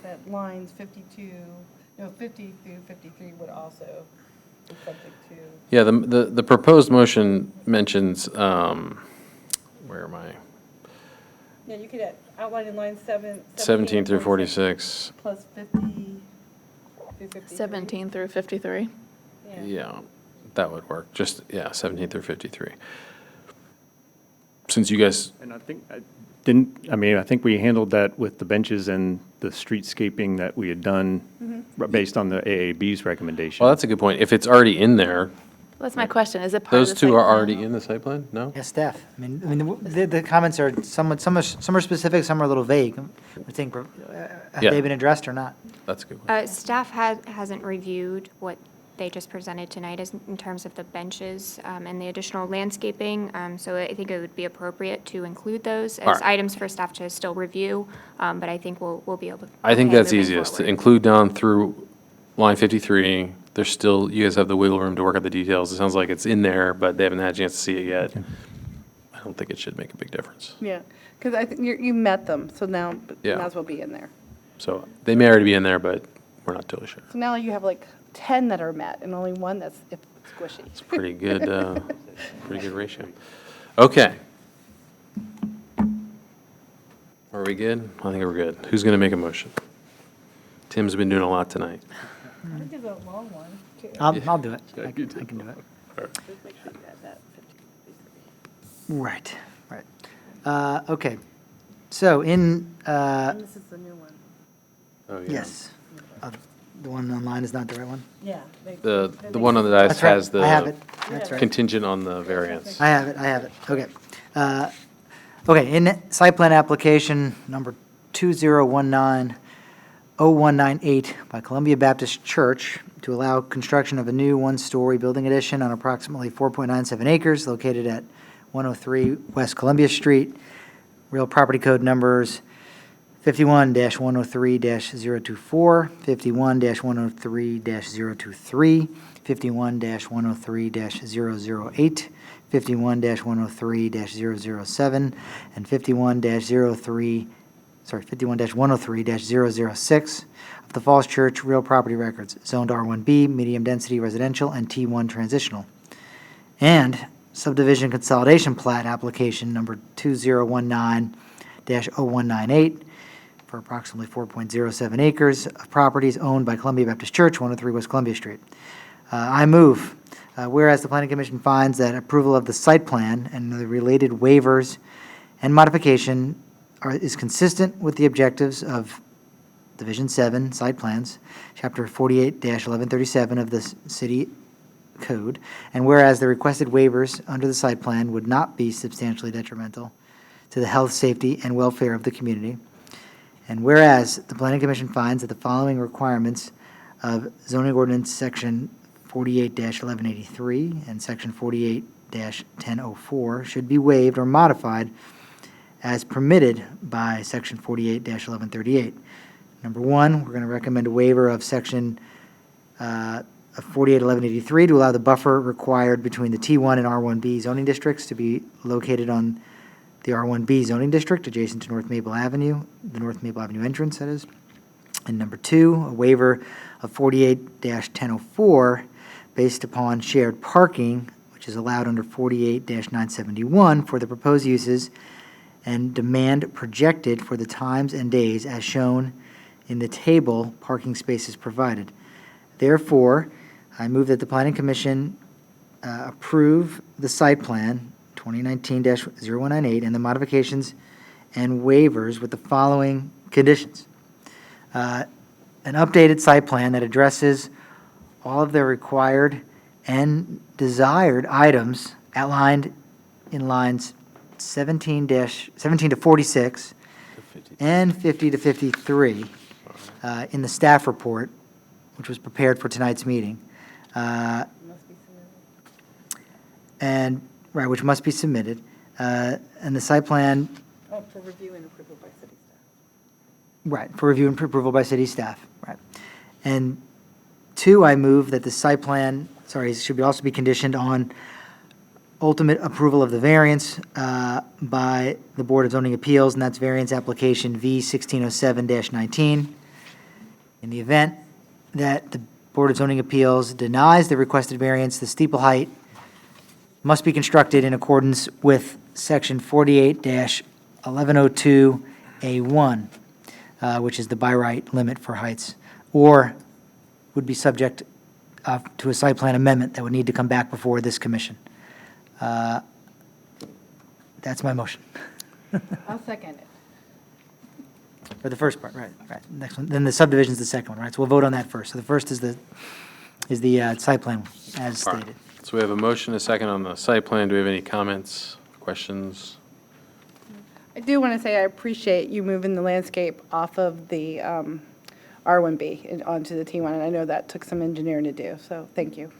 Speaker 7: that lines 50 through 53 would also be subject to.
Speaker 1: Yeah, the proposed motion mentions, where am I?
Speaker 7: Yeah, you could outline in line
Speaker 1: 17 through 46.
Speaker 7: Plus 50 through 53.
Speaker 13: 17 through 53?
Speaker 1: Yeah, that would work. Just, yeah, 17 through 53. Since you guys,
Speaker 8: And I think, I think we handled that with the benches and the streetscaping that we had done based on the AAB's recommendation.
Speaker 1: well, that's a good point. If it's already in there,
Speaker 13: That's my question. Is it part of
Speaker 1: those
Speaker 13: the
Speaker 1: two
Speaker 13: site
Speaker 1: are
Speaker 13: plan?
Speaker 1: already in the site plan? No?
Speaker 3: Yes, staff. I mean, the comments are somewhat, some are specific, some are a little vague. I think, have
Speaker 1: Yeah.
Speaker 3: they been addressed or not?
Speaker 1: That's a good one.
Speaker 6: Staff hasn't reviewed what they just presented tonight in terms of the benches and the additional landscaping. So I think it would be appropriate to include those
Speaker 1: All
Speaker 6: as
Speaker 1: right.
Speaker 6: items for staff to still review. But I think we'll be able to.
Speaker 1: I think
Speaker 6: okay
Speaker 1: that's
Speaker 6: moving
Speaker 1: easiest, to
Speaker 6: forward.
Speaker 1: include down through line 53. There's still, you guys have the wiggle room to work out the details. It sounds like it's in there, but they haven't had a chance to see it yet. I don't think it should make a big difference.
Speaker 7: Yeah, because I think you met them, so now it
Speaker 1: Yeah.
Speaker 7: might as well be in there.
Speaker 1: So they may already be in there, but we're not totally sure.
Speaker 7: So now you have like 10 that are met and only 1 that's squishy.
Speaker 1: It's pretty good ratio. Okay. Are we good? I think we're good. Who's going to make a motion? Tim's been doing a lot tonight.
Speaker 7: I think it's a long one, too.
Speaker 3: I'll do it.
Speaker 1: Yeah,
Speaker 3: I
Speaker 1: you
Speaker 3: can
Speaker 1: do.
Speaker 3: do it.
Speaker 7: Just make sure you add that 53.
Speaker 3: Right. Okay. So in,
Speaker 7: And this is the new one.
Speaker 1: Oh, yeah.
Speaker 3: yes, the one online is not the right one?
Speaker 7: Yeah.
Speaker 1: The one on the dice
Speaker 3: That's right.
Speaker 1: has
Speaker 3: I have it.
Speaker 1: the
Speaker 3: That's right.
Speaker 1: contingent on the variance.
Speaker 3: I have it. Okay. Okay, in site plan application number 2019-0198 by Columbia Baptist Church to allow construction of a new one-story building addition on approximately 4.97 acres located at 103 West Columbia Street, real property code numbers 51-103-024, 51-103-023, 51-103-008, 51-103-007, and 51-103-006 of the Falls Church real property records, zoned R1B, medium-density residential, and T1 transitional. And subdivision consolidation plat application number 2019-0198 for approximately 4.07 acres of properties owned by Columbia Baptist Church, 103 West Columbia Street. I move, whereas the Planning Commission finds that approval of the site plan and the related waivers and modification is consistent with the objectives of Division 7 Site Plans, Chapter 48-1137 of the City Code, and whereas the requested waivers under the site plan would not be substantially detrimental to the health, safety, and welfare of the community, and whereas the Planning Commission finds that the following requirements of zoning ordinance section 48-1183 and section 48-1004 should be waived or modified as permitted by section 48-1138. Number one, we're going to recommend a waiver of section 48-1183 to allow the buffer required between the T1 and R1B zoning districts to be located on the R1B zoning district adjacent to North Maple Avenue, the North Maple Avenue entrance, that is. And number two, a waiver of 48-1004 based upon shared parking, which is allowed under 48-971 for the proposed uses and demand projected for the times and days as shown in the table parking spaces provided. Therefore, I move that the Planning Commission approve the site plan 2019-0198 and the modifications and waivers with the following conditions. An updated site plan that addresses all of the required and desired items outlined in lines 17 to 46 and 50 to 53 in the staff report, which was prepared for tonight's meeting. And, right, which must be submitted. And the site plan,
Speaker 7: Oh, for review and approval by city staff.
Speaker 3: right, for review and approval by city staff, right. And 2, I move that the site plan, should also be conditioned on ultimate approval of the variance by the Board of Zoning Appeals, and that's variance application V1607-19. In the event that the Board of Zoning Appeals denies the requested variance, the steeple height must be constructed in accordance with Section 48-1102A1, which is the by right limit for heights, or would be subject to a site plan amendment that would need to come back before this commission. That's my motion.
Speaker 7: I'll second it.
Speaker 3: For the first part, right. Next one, then the subdivision's the second one, right? So we'll vote on that first. So the first is the site plan as
Speaker 1: All right.
Speaker 3: stated.
Speaker 1: So we have a motion, a second on the site plan. Do we have any comments, questions?
Speaker 7: I do want to say I appreciate you moving the landscape off of the R1B and onto the T1, and I know that took some engineering to do, so thank you.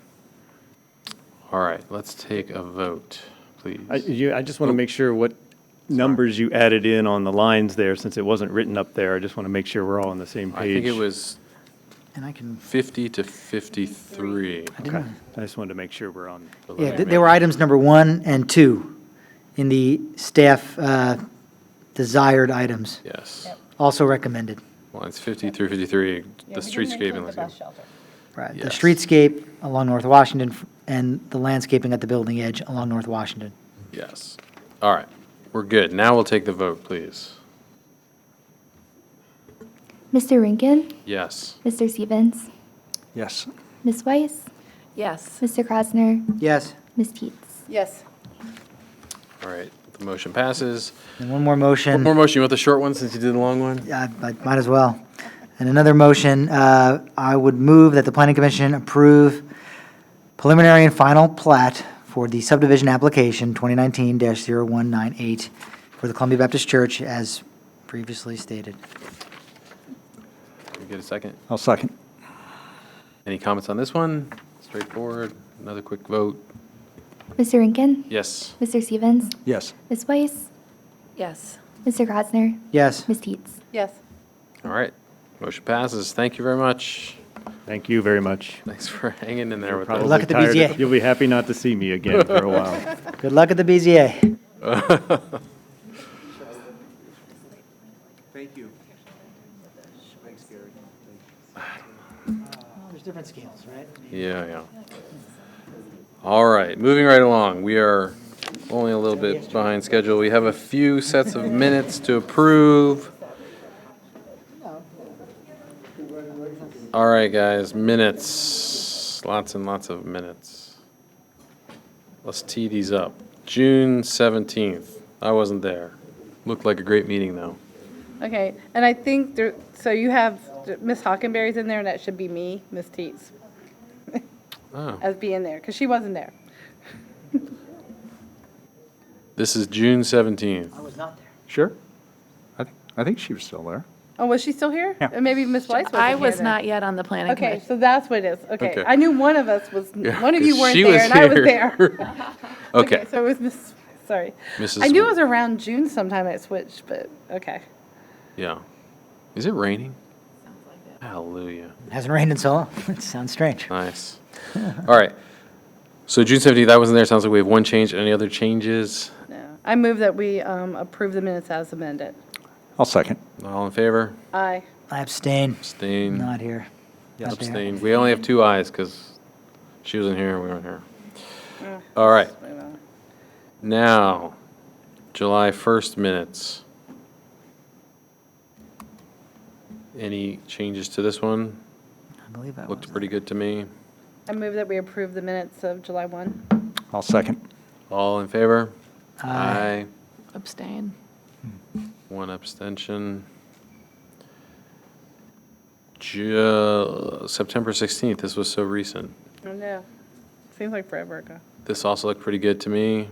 Speaker 1: All right, let's take a vote, please.
Speaker 8: I just want to make sure what numbers you added in on the lines there, since it wasn't written up there. I just want to make sure we're all on the same page.
Speaker 1: I think it was
Speaker 3: And I can,
Speaker 1: 50 to 53.
Speaker 8: Okay, I just wanted to make sure we're on.
Speaker 3: yeah, there were items number 1 and 2 in the staff desired items,
Speaker 1: Yes.
Speaker 3: also recommended.
Speaker 1: Lines 50 through 53, the streetscape and landscape.
Speaker 3: Right, the
Speaker 1: Yes.
Speaker 3: streetscape along North Washington and the landscaping at the building edge along North Washington.
Speaker 1: Yes. All right, we're good. Now we'll take the vote, please.
Speaker 2: Mr. Rankin?
Speaker 1: Yes.
Speaker 2: Mr. Stevens?
Speaker 4: Yes.
Speaker 2: Ms. Weiss?
Speaker 13: Yes.
Speaker 2: Mr. Krasner?
Speaker 3: Yes,
Speaker 2: Ms. Teets?
Speaker 7: Yes.
Speaker 1: All right, the motion passes.
Speaker 3: and one more
Speaker 1: One
Speaker 3: motion.
Speaker 1: more motion. You want the short one since you did the long one?
Speaker 3: Yeah, I might as well. And another motion, I would move that the Planning Commission approve preliminary and final plat for the subdivision application 2019-0198 for the Columbia Baptist Church as previously stated.
Speaker 1: Can we get a second?
Speaker 4: I'll second.
Speaker 1: Any comments on this one? Straightforward. Another quick vote.
Speaker 2: Mr. Rankin?
Speaker 1: Yes.
Speaker 2: Mr. Stevens?
Speaker 4: Yes.
Speaker 2: Ms. Weiss?
Speaker 13: Yes.
Speaker 2: Mr. Krasner?
Speaker 3: Yes,
Speaker 2: Ms. Teets?
Speaker 7: Yes.
Speaker 1: All right, motion passes. Thank you very much.
Speaker 8: Thank you very much.
Speaker 1: Thanks for hanging in there with
Speaker 8: Probably
Speaker 1: us.
Speaker 3: luck at the
Speaker 8: tired of-
Speaker 3: BZA.
Speaker 8: You'll be happy not to see me again for a while.
Speaker 3: good luck at the BZA.
Speaker 9: Thank you.
Speaker 3: There's different scales, right?
Speaker 1: Yeah. All right, moving right along. We are only a little bit behind schedule. We have a few sets of minutes to approve. All right, guys, minutes. Lots and lots of minutes. Let's tee these up. June 17th. I wasn't there. Looked like a great meeting, though.
Speaker 7: Okay, and I think there, so you have Miss Hockenberry's in there, and that should be me, Miss Teets,
Speaker 1: Oh,
Speaker 7: as being there, because she wasn't there.
Speaker 1: this is June 17th.
Speaker 3: I was not there.
Speaker 4: Sure. I think she was still there.
Speaker 7: Oh, was she still here?
Speaker 4: Yeah.
Speaker 7: And maybe Miss Weiss wasn't
Speaker 13: I
Speaker 7: here
Speaker 13: was
Speaker 7: then.
Speaker 13: not yet on the planning
Speaker 7: Okay,
Speaker 13: commission.
Speaker 7: so that's what it is. Okay,
Speaker 1: Okay.
Speaker 7: I knew one of us was,
Speaker 1: Yeah,
Speaker 7: one of you
Speaker 1: 'cause
Speaker 7: weren't
Speaker 1: she
Speaker 7: there,
Speaker 1: was
Speaker 7: and I was
Speaker 1: here.
Speaker 7: there.
Speaker 1: Okay.
Speaker 7: So it was Miss, sorry.
Speaker 1: Mrs.
Speaker 7: I knew it was around June sometime I switched, but, okay.
Speaker 1: Yeah. Is it raining? Hallelujah.
Speaker 3: It hasn't rained in so long. It sounds strange.
Speaker 1: Nice. All right. So June 17th, I wasn't there. Sounds like we have one change. Any other changes?
Speaker 7: No. I move that we approve the minutes as amended.
Speaker 4: I'll second.
Speaker 1: All in favor?
Speaker 7: Aye.
Speaker 3: I abstain,
Speaker 1: Abstain.
Speaker 3: not here. Not there.
Speaker 1: Abstain. We only have two ayes because she wasn't here and we weren't here. All right. Now, July 1st minutes. Any changes to this one?
Speaker 3: I believe that was.
Speaker 1: Looked pretty good to me.
Speaker 7: I move that we approve the minutes of July 1.
Speaker 4: I'll second.
Speaker 1: All in favor?
Speaker 3: Aye.
Speaker 13: Abstain.
Speaker 1: One abstention. September 16th, this was so recent.
Speaker 7: Oh, no. Seems like forever ago.
Speaker 1: This also looked pretty good to me.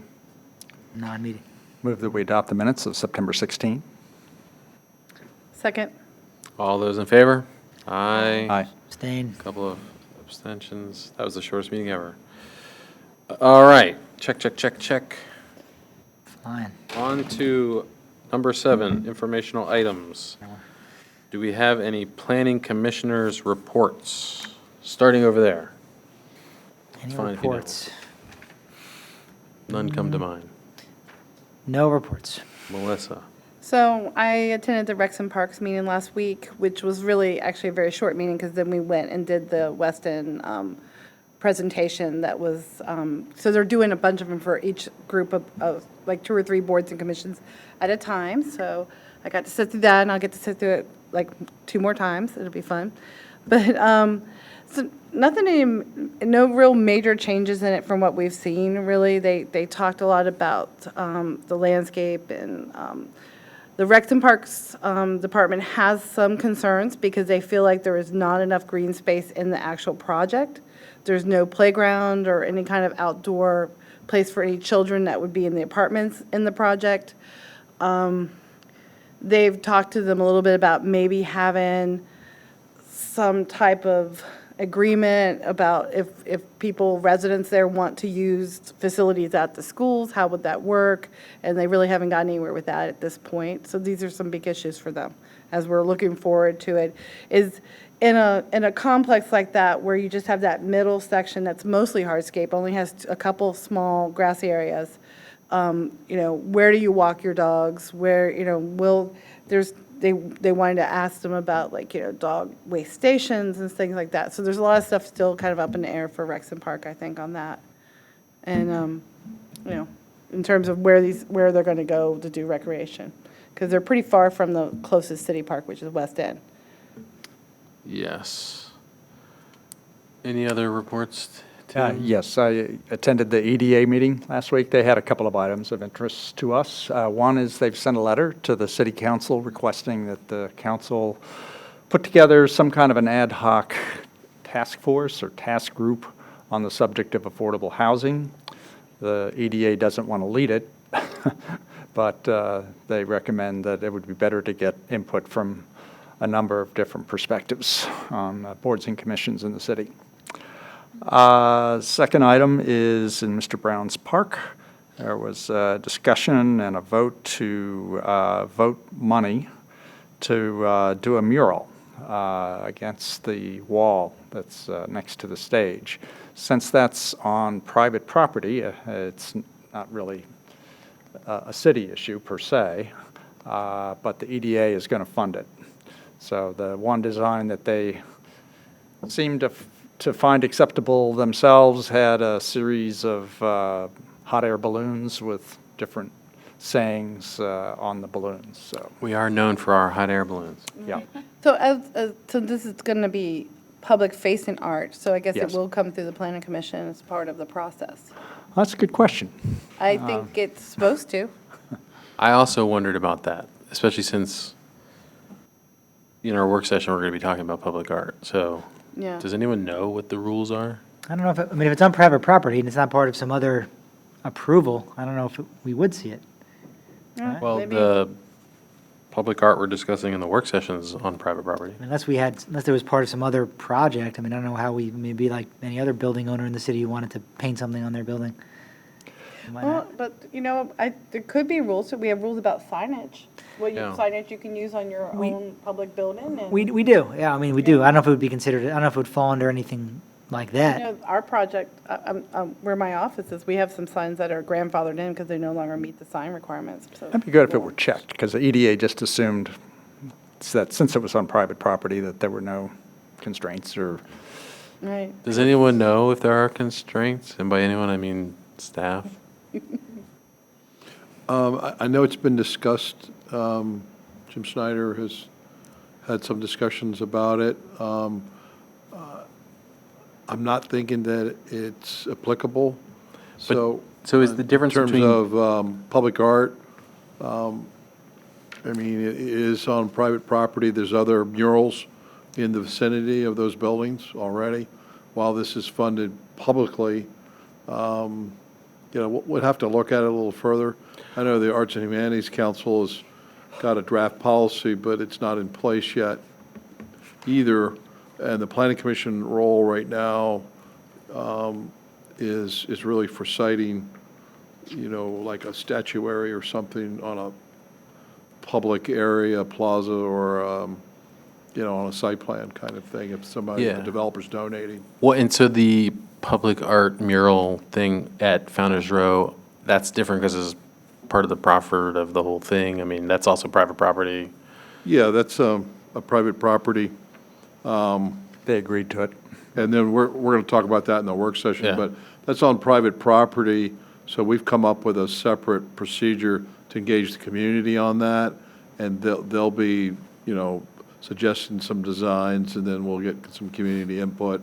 Speaker 3: Non-meeting.
Speaker 4: Move that we adopt the minutes of September 16.
Speaker 7: Second.
Speaker 1: All those in favor? Aye.
Speaker 4: Aye.
Speaker 3: Abstain.
Speaker 1: Couple of abstentions. That was the shortest meeting ever. All right, check, check, check, check.
Speaker 3: Fine.
Speaker 1: On to number 7, informational items. Do we have any planning commissioners' reports? Starting over there.
Speaker 3: Any
Speaker 1: fine if you don't.
Speaker 3: reports?
Speaker 1: None come to mind.
Speaker 3: No reports.
Speaker 1: Melissa?
Speaker 7: So I attended the Rex and Parks meeting last week, which was really actually a very short meeting because then we went and did the West End presentation that was, so they're doing a bunch of them for each group of like 2 or 3 boards and commissions at a time. So I got to sit through that and I'll get to sit through it like 2 more times. It'll be fun. But so no real major changes in it from what we've seen, really. They talked a lot about the landscape and the Rex and Parks Department has some concerns because they feel like there is not enough green space in the actual project. There's no playground or any kind of outdoor place for any children that would be in the apartments in the project. They've talked to them a little bit about maybe having some type of agreement about if people, residents there want to use facilities at the schools, how would that work? And they really haven't gotten anywhere with that at this point. So these are some big issues for them as we're looking forward to it. Is in a complex like that where you just have that middle section that's mostly hardscape, only has a couple small grassy areas. Where do you walk your dogs? Where, they wanted to ask them about dog waste stations and things like that. So there's a lot of stuff still kind of up in the air for Rex and Park, I think, on that. And, in terms of where they're going to go to do recreation. Because they're pretty far from the closest city park, which is West End.
Speaker 1: Yes. Any other reports?
Speaker 4: Yes, I attended the EDA meeting last week. They had a couple of items of interest to us. One is they've sent a letter to the city council requesting that the council put together some kind of an ad hoc task force or task group on the subject of affordable housing. The EDA doesn't want to lead it, but they recommend that it would be better to get input from a number of different perspectives on boards and commissions in the city. Second item is in Mr. Brown's Park. There was a discussion and a vote to vote money to do a mural against the wall that's next to the stage. Since that's on private property, it's not really a city issue per se, but the EDA is going to fund it. So the one design that they seemed to find acceptable themselves had a series of hot air balloons with different sayings on the balloons. So
Speaker 1: We are known for our hot air balloons.
Speaker 4: yeah,
Speaker 7: So so this is going to be public-facing art, so I guess
Speaker 4: Yes.
Speaker 7: it will come through the planning commission as part of the process.
Speaker 4: that's a good question.
Speaker 7: I think it's supposed to.
Speaker 1: I also wondered about that, especially since in our work session, we're going to be talking about public art. So
Speaker 7: Yeah.
Speaker 1: does anyone know what the rules are?
Speaker 3: I don't know if it's on private property and it's not part of some other approval, I don't know if we would see it.
Speaker 7: Yeah,
Speaker 1: Well,
Speaker 7: maybe.
Speaker 1: the public art we're discussing in the work session is on private property.
Speaker 3: Unless there was part of some other project, I don't know how maybe like any other building owner in the city who wanted to paint something on their building. Why
Speaker 7: Well,
Speaker 3: not?
Speaker 7: but, there could be rules, so we have rules about signage.
Speaker 1: Yeah.
Speaker 7: Signage you can use on your own public building and.
Speaker 3: We do, yeah, we do. I don't know if it would be considered, I don't know if it would fall under anything like that.
Speaker 7: Our project, where my office is, we have some signs that are grandfathered in because they no longer meet the sign requirements, so.
Speaker 4: That'd be good if it were checked, because the EDA just assumed that since it was on private property, that there were no constraints or,
Speaker 7: Right.
Speaker 1: Does anyone know if there are constraints? And by anyone, I mean staff.
Speaker 14: I know it's been discussed. Jim Snyder has had some discussions about it. I'm not thinking that it's applicable. So
Speaker 1: is the difference
Speaker 14: in
Speaker 1: between-
Speaker 14: terms of public art, it is on private property. There's other murals in the vicinity of those buildings already. While this is funded publicly, we'll have to look at it a little further. I know the Arts and Humanities Council has got a draft policy, but it's not in place yet either. And the Planning Commission role right now is really for citing, like a statuary or something on a public area, plaza, or, on a site plan kind of thing, if somebody,
Speaker 1: Yeah.
Speaker 14: the developer's donating.
Speaker 1: Well, and so the public art mural thing at Founder's Row, that's different because it's part of the profit of the whole thing. I mean, that's also private property.
Speaker 14: Yeah, that's a private property.
Speaker 4: They agreed to it.
Speaker 14: And then we're going to talk about that in the work session.
Speaker 1: Yeah.
Speaker 14: But that's on private property, so we've come up with a separate procedure to engage the community on that. And they'll be, suggesting some designs, and then we'll get some community input,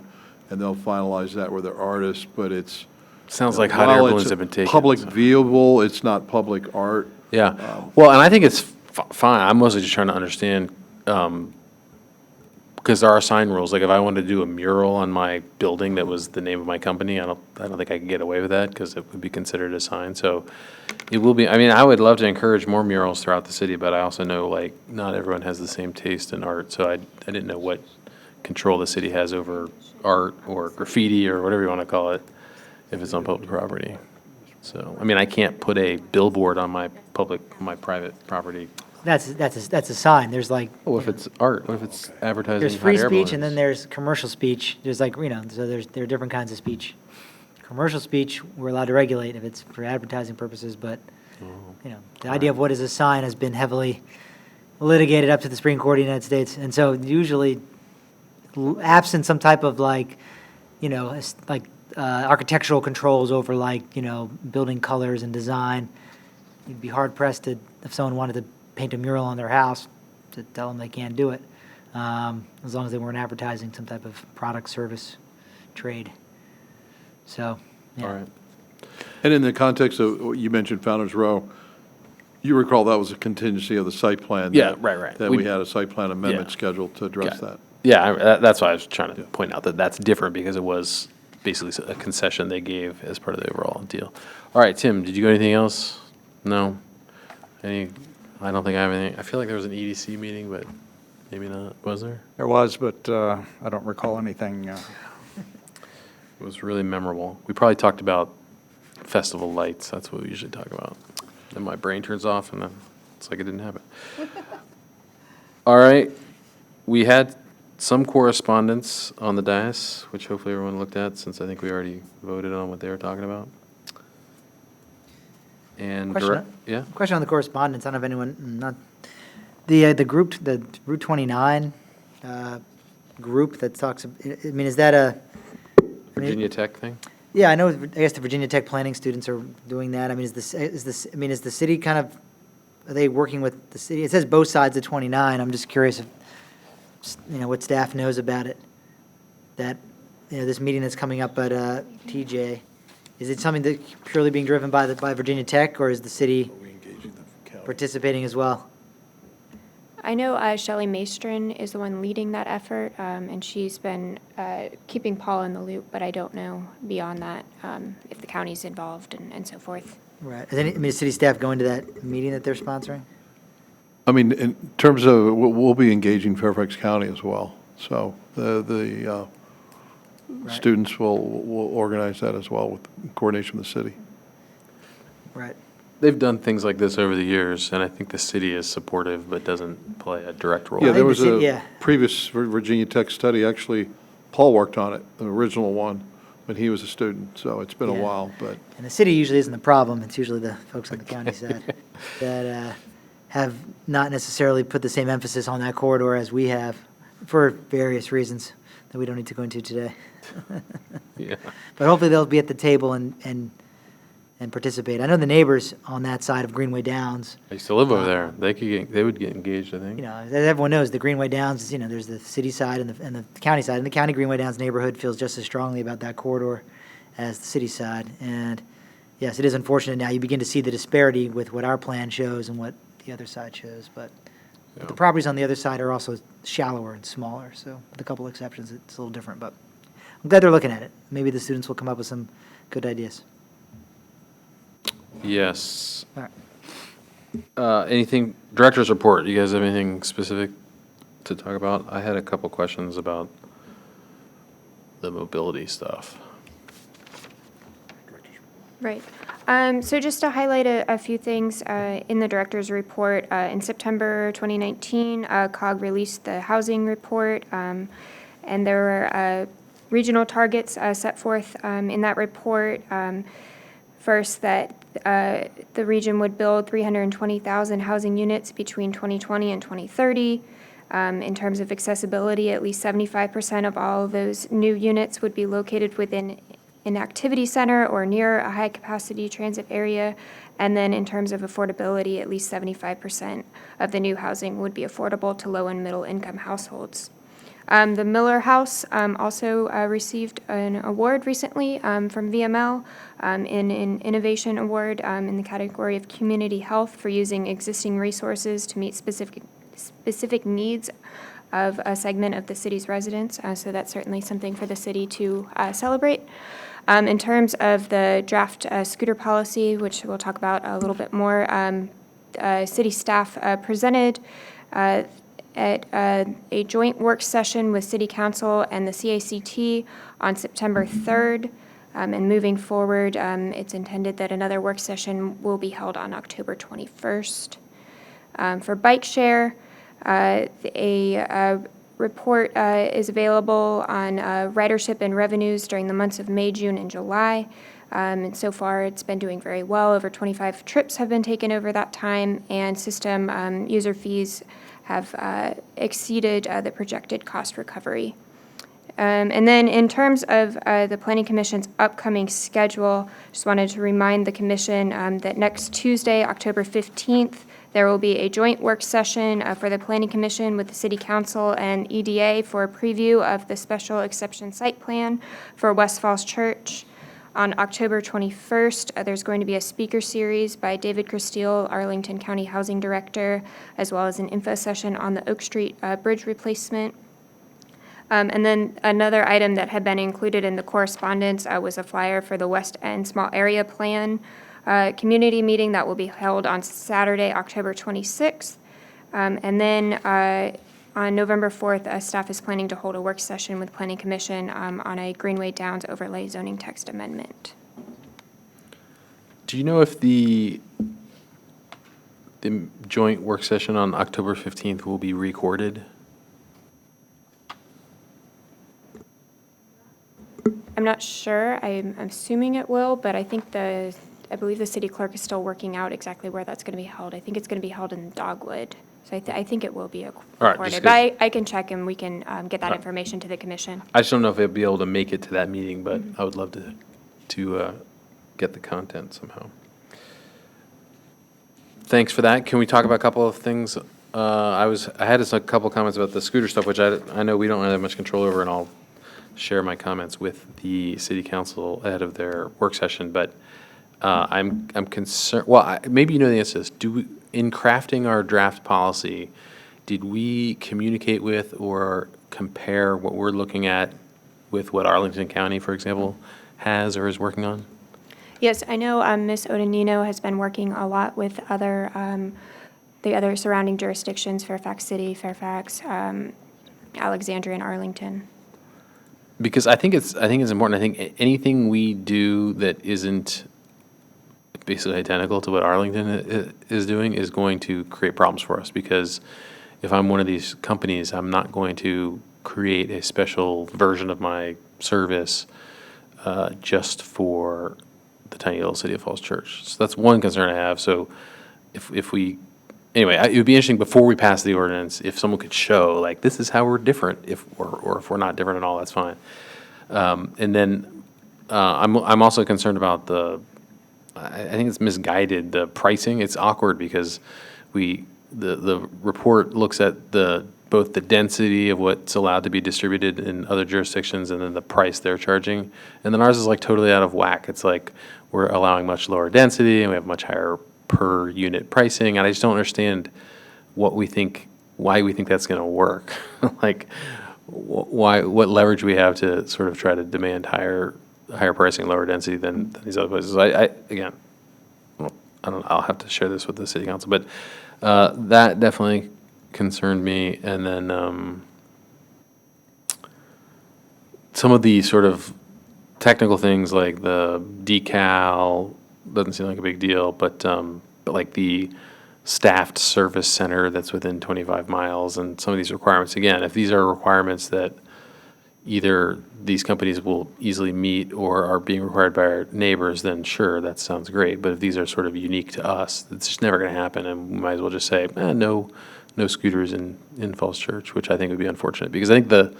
Speaker 14: and they'll finalize that with their artists. But it's.
Speaker 1: Sounds like hot air
Speaker 14: while it's
Speaker 1: balloons have been taken.
Speaker 14: Public
Speaker 1: so.
Speaker 14: viewable, it's not public art.
Speaker 1: Yeah. Well, and I think it's fine. I'm mostly just trying to understand, because there are sign rules. Like if I wanted to do a mural on my building that was the name of my company, I don't think I could get away with that because it would be considered a sign. So it will be, I mean, I would love to encourage more murals throughout the city, but I also know like not everyone has the same taste in art. So I didn't know what control the city has over art or graffiti or whatever you want to call it if it's on public property. So, I mean, I can't put a billboard on my private property.
Speaker 3: That's a sign. There's like,
Speaker 1: What if it's art? What if it's advertising
Speaker 3: there's
Speaker 1: hot
Speaker 3: free
Speaker 1: air
Speaker 3: speech and then
Speaker 1: balloons?
Speaker 3: there's commercial speech. There's like, so there are different kinds of speech. Commercial speech, we're allowed to regulate if it's for advertising purposes, but, the idea of what is a sign has been heavily litigated up to the Supreme Court of the United States. And so usually, absent some type of architectural controls over building colors and design, you'd be hard pressed if someone wanted to paint a mural on their house to tell them they can't do it, as long as they weren't advertising some type of product, service, trade. So, yeah.
Speaker 1: All right.
Speaker 14: And in the context of what you mentioned Founder's Row, you recall that was a contingency of the site plan.
Speaker 1: Yeah,
Speaker 14: that-
Speaker 1: right.
Speaker 14: That we had a site plan amendment
Speaker 1: Yeah.
Speaker 14: scheduled to address that.
Speaker 1: Yeah, that's why I was trying to point out that that's different because it was basically a concession they gave as part of the overall deal. All right, Tim, did you got anything else? No? I don't think I have anything. I feel like there was an EDC meeting, but maybe not. Was there?
Speaker 4: There was, but I don't recall anything.
Speaker 1: It was really memorable. We probably talked about festival lights. That's what we usually talk about. Then my brain turns off and then it's like it didn't happen. All right. We had some correspondence on the dais, which hopefully everyone looked at since I think we already voted on what they were talking about. And yeah?
Speaker 3: Question on the correspondence. I don't know if anyone, the group, the Route 29 group that talks, I mean, is that
Speaker 1: Virginia Tech thing?
Speaker 3: Yeah, I know, I guess the Virginia Tech planning students are doing that. I mean, is the city kind of, are they working with the city? It says both sides of 29. I'm just curious if, what staff knows about it. That, this meeting that's coming up at TJ, is it something that purely being driven by Virginia Tech, or is the city participating as well?
Speaker 6: I know Shelley Maestrin is the one leading that effort, and she's been keeping Paul in the loop, but I don't know beyond that if the county's involved and so forth.
Speaker 3: Right. Is city staff going to that meeting that they're sponsoring?
Speaker 14: I mean, in terms of, we'll be engaging Fairfax County as well. So the
Speaker 3: Right.
Speaker 14: students will organize that as well with coordination with the city.
Speaker 3: Right.
Speaker 1: They've done things like this over the years, and I think the city is supportive but doesn't play a direct role.
Speaker 14: Yeah,
Speaker 3: I
Speaker 14: there
Speaker 3: think
Speaker 14: was
Speaker 3: the city-
Speaker 14: a previous Virginia Tech study, actually, Paul worked on it, the original one, when he was a student, so it's been a
Speaker 3: Yeah.
Speaker 14: while, but.
Speaker 3: And the city usually isn't the problem. It's usually the folks on the county side that have not necessarily put the same emphasis on that corridor as we have for various reasons that we don't need to go into today.
Speaker 1: Yeah.
Speaker 3: But hopefully they'll be at the table and participate. I know the neighbors on that side of Greenway Downs,
Speaker 1: I used to live over there. They would get engaged, I think.
Speaker 3: as everyone knows, the Greenway Downs, there's the city side and the county side. And the county Greenway Downs neighborhood feels just as strongly about that corridor as the city side. And yes, it is unfortunate now. You begin to see the disparity with what our plan shows and what the other side shows. But
Speaker 1: Yeah.
Speaker 3: the properties on the other side are also shallower and smaller. So with a couple exceptions, it's a little different. But I'm glad they're looking at it. Maybe the students will come up with some good ideas.
Speaker 1: Yes.
Speaker 3: All right.
Speaker 1: Anything, director's report, you guys have anything specific to talk about? I had a couple questions about the mobility stuff.
Speaker 6: Right. So just to highlight a few things in the director's report, in September 2019, COG released the housing report, and there were regional targets set forth in that report. First, that the region would build 320,000 housing units between 2020 and 2030. In terms of accessibility, at least 75% of all of those new units would be located within an activity center or near a high-capacity transit area. And then in terms of affordability, at least 75% of the new housing would be affordable to low and middle-income households. The Miller House also received an award recently from VML in an innovation award in the category of community health for using existing resources to meet specific needs of a segment of the city's residents. So that's certainly something for the city to celebrate. In terms of the draft scooter policy, which we'll talk about a little bit more, city staff presented at a joint work session with City Council and the CACT on September 3rd. And moving forward, it's intended that another work session will be held on October 21st. For bike share, a report is available on ridership and revenues during the months of May, June, and July. And so far, it's been doing very well. Over 25 trips have been taken over that time, and system user fees have exceeded the projected cost recovery. And then in terms of the Planning Commission's upcoming schedule, just wanted to remind the Commission that next Tuesday, October 15th, there will be a joint work session for the Planning Commission with the City Council and EDA for a preview of the special exception site plan for West Falls Church. On October 21st, there's going to be a speaker series by David Christile, Arlington County Housing Director, as well as an info session on the Oak Street Bridge replacement. And then another item that had been included in the correspondence was a flyer for the West End Small Area Plan community meeting that will be held on Saturday, October 26th. And then on November 4th, staff is planning to hold a work session with Planning Commission on a Greenway Downs overlay zoning text amendment.
Speaker 1: Do you know if the joint work session on October 15th will be recorded?
Speaker 6: I'm not sure. I'm assuming it will, but I think I believe the city clerk is still working out exactly where that's going to be held. I think it's going to be held in Dogwood. So I think it will be
Speaker 1: right,
Speaker 6: recorded. But I can check and we can get that information to the commission.
Speaker 1: I just don't know if they'll be able to make it to that meeting, but I would love to get the content somehow. Thanks for that. Can we talk about a couple of things? I had a couple of comments about the scooter stuff, which I know we don't have much control over, and I'll share my comments with the city council ahead of their work session. But I'm concerned. Well, maybe you know the answer to this. In crafting our draft policy, did we communicate with or compare what we're looking at with what Arlington County, for example, has or is working on?
Speaker 6: Yes, I know Ms. Odanino has been working a lot with the other surrounding jurisdictions, Fairfax City, Fairfax, Alexandria, and Arlington.
Speaker 1: Because I think it's important. I think anything we do that isn't basically identical to what Arlington is doing is going to create problems for us. Because if I'm one of these companies, I'm not going to create a special version of my service just for the tiny little city of Falls Church. So that's one concern I have. So if we, anyway, it would be interesting before we pass the ordinance, if someone could show, like, this is how we're different, or if we're not different at all, that's fine. And then I'm also concerned about I think it's misguided, the pricing. It's awkward because the report looks at both the density of what's allowed to be distributed in other jurisdictions and then the price they're charging. And then ours is like totally out of whack. It's like we're allowing much lower density and we have much higher per unit pricing. And I just don't understand why we think that's going to work. Like, what leverage we have to sort of try to demand higher pricing, lower density than these other places. Again, I don't I don't know, I'll have to share this with the city council, but that definitely concerned me. And then some of the sort of technical things like the decal doesn't seem like a big deal, but like the staffed service center that's within 25 miles and some of these requirements, again, if these are requirements that either these companies will easily meet or are being required by our neighbors, then sure, that sounds great. But if these are sort of unique to us, it's just never going to happen, and we might as well just say, no scooters in Falls Church, which I think would be unfortunate, because I think the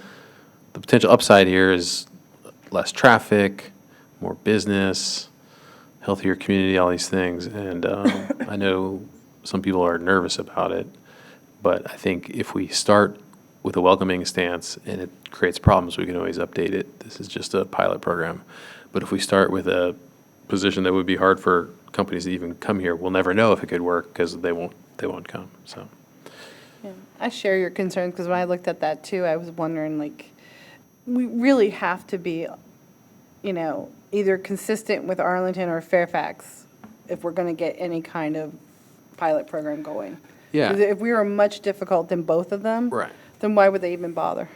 Speaker 1: potential upside here is less traffic, more business, healthier community, all these things. And I know some people are nervous about it, but I think if we start with a welcoming stance and it creates problems, we can always update it. This is just a pilot program. But if we start with a position that would be hard for companies to even come here, we'll never know if it could work because they won't come. So
Speaker 7: Yeah, I share your concerns, because when I looked at that too, I was wondering, like, we really have to be, either consistent with Arlington or Fairfax if we're going to get any kind of pilot program going.
Speaker 1: Yeah.
Speaker 7: 'Cause if we were much difficult than both of them,
Speaker 1: Right.
Speaker 7: then why would they even bother?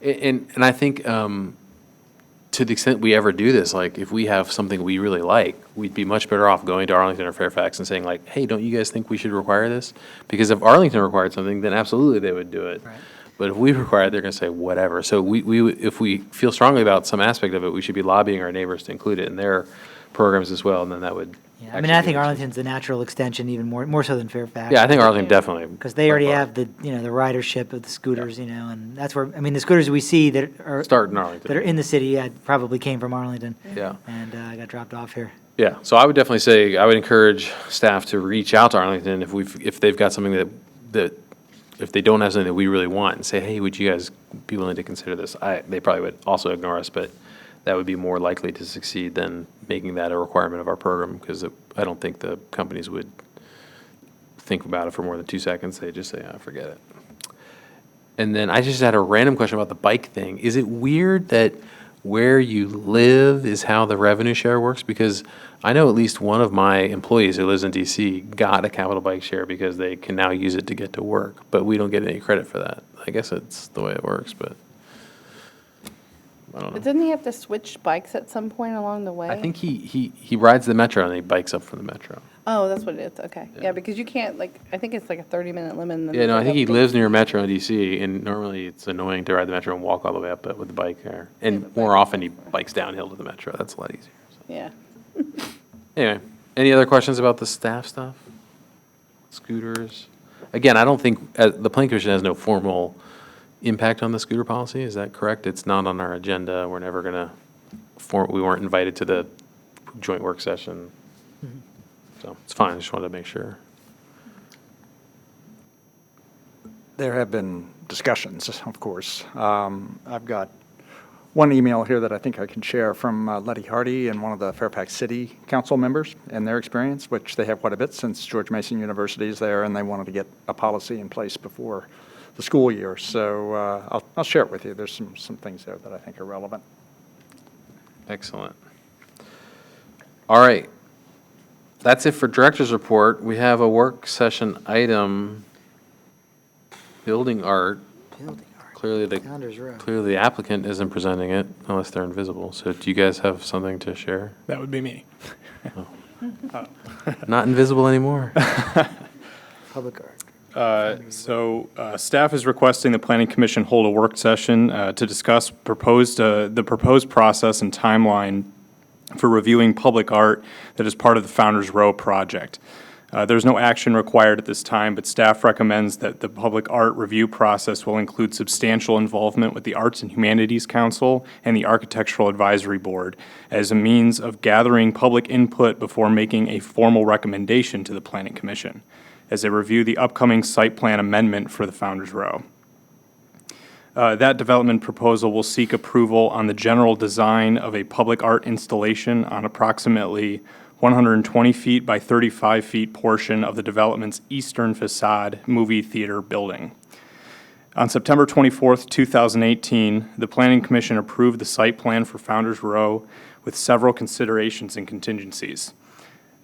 Speaker 1: And I think to the extent we ever do this, like if we have something we really like, we'd be much better off going to Arlington or Fairfax and saying like, hey, don't you guys think we should require this? Because if Arlington required something, then absolutely they would do it.
Speaker 3: Right.
Speaker 1: But if we require it, they're going to say whatever. So if we feel strongly about some aspect of it, we should be lobbying our neighbors to include it in their programs as well, and then that would.
Speaker 3: Yeah, I mean, I think Arlington's the natural extension, even more so than Fairfax.
Speaker 1: Yeah, I think Arlington definitely.
Speaker 3: Because they already
Speaker 1: by far.
Speaker 3: have the ridership of the scooters, and that's where, I mean, the scooters we see that are.
Speaker 1: Start in Arlington.
Speaker 3: That are in the city, probably came from Arlington.
Speaker 1: Yeah.
Speaker 3: And got dropped off here.
Speaker 1: Yeah, so I would definitely say, I would encourage staff to reach out to Arlington if they've got something that if they don't have something that we really want, and say, hey, would you guys be willing to consider this? They probably would also ignore us, but that would be more likely to succeed than making that a requirement of our program, because I don't think the companies would think about it for more than 2 seconds. They just say, forget it. And then I just had a random question about the bike thing. Is it weird that where you live is how the revenue share works? Because I know at least one of my employees who lives in DC got a capital bike share because they can now use it to get to work, but we don't get any credit for that. I guess it's the way it works, but I don't know.
Speaker 7: But didn't he have to switch bikes at some point along the way?
Speaker 1: I think he rides the metro and he bikes up from the metro.
Speaker 7: Oh, that's what it is, okay.
Speaker 1: Yeah.
Speaker 7: Yeah, because you can't, I think it's like a 30-minute limit. And then
Speaker 1: Yeah, no, I
Speaker 7: they
Speaker 1: think he
Speaker 7: have
Speaker 1: lives
Speaker 7: to-
Speaker 1: near Metro in DC, and normally it's annoying to ride the metro and walk all the way up it with the bike there. And more often he bikes downhill to the metro. That's a lot easier. So.
Speaker 7: Yeah.
Speaker 1: Anyway, any other questions about the staff stuff? Scooters? Again, I don't think, the Planning Commission has no formal impact on the scooter policy. Is that correct? It's not on our agenda. We're never going to, we weren't invited to the joint work session. So it's fine. I just wanted to make sure.
Speaker 4: There have been discussions, of course. I've got one email here that I think I can share from Letty Hardy and one of the Fairfax City Council members and their experience, which they have quite a bit since George Mason University is there, and they wanted to get a policy in place before the school year. So I'll share it with you. There's some things there that I think are relevant.
Speaker 1: Excellent. All right. That's it for director's report. We have a work session item, building art.
Speaker 3: Building art.
Speaker 1: Clearly
Speaker 3: Founder's Row.
Speaker 1: the applicant isn't presenting it unless they're invisible. So do you guys have something to share?
Speaker 5: That would be me.
Speaker 1: Not invisible anymore.
Speaker 3: Public art.
Speaker 5: Staff is requesting the Planning Commission hold a work session to discuss the proposed process and timeline for reviewing public art that is part of the Founder's Row project. There's no action required at this time, but staff recommends that the public art review process will include substantial involvement with the Arts and Humanities Council and the Architectural Advisory Board as a means of gathering public input before making a formal recommendation to the Planning Commission as they review the upcoming site plan amendment for the Founder's Row. That development proposal will seek approval on the general design of a public art installation on approximately 120 feet by 35 feet portion of the development's eastern facade movie theater building. On September 24th, 2018, the Planning Commission approved the site plan for Founder's Row with several considerations and contingencies.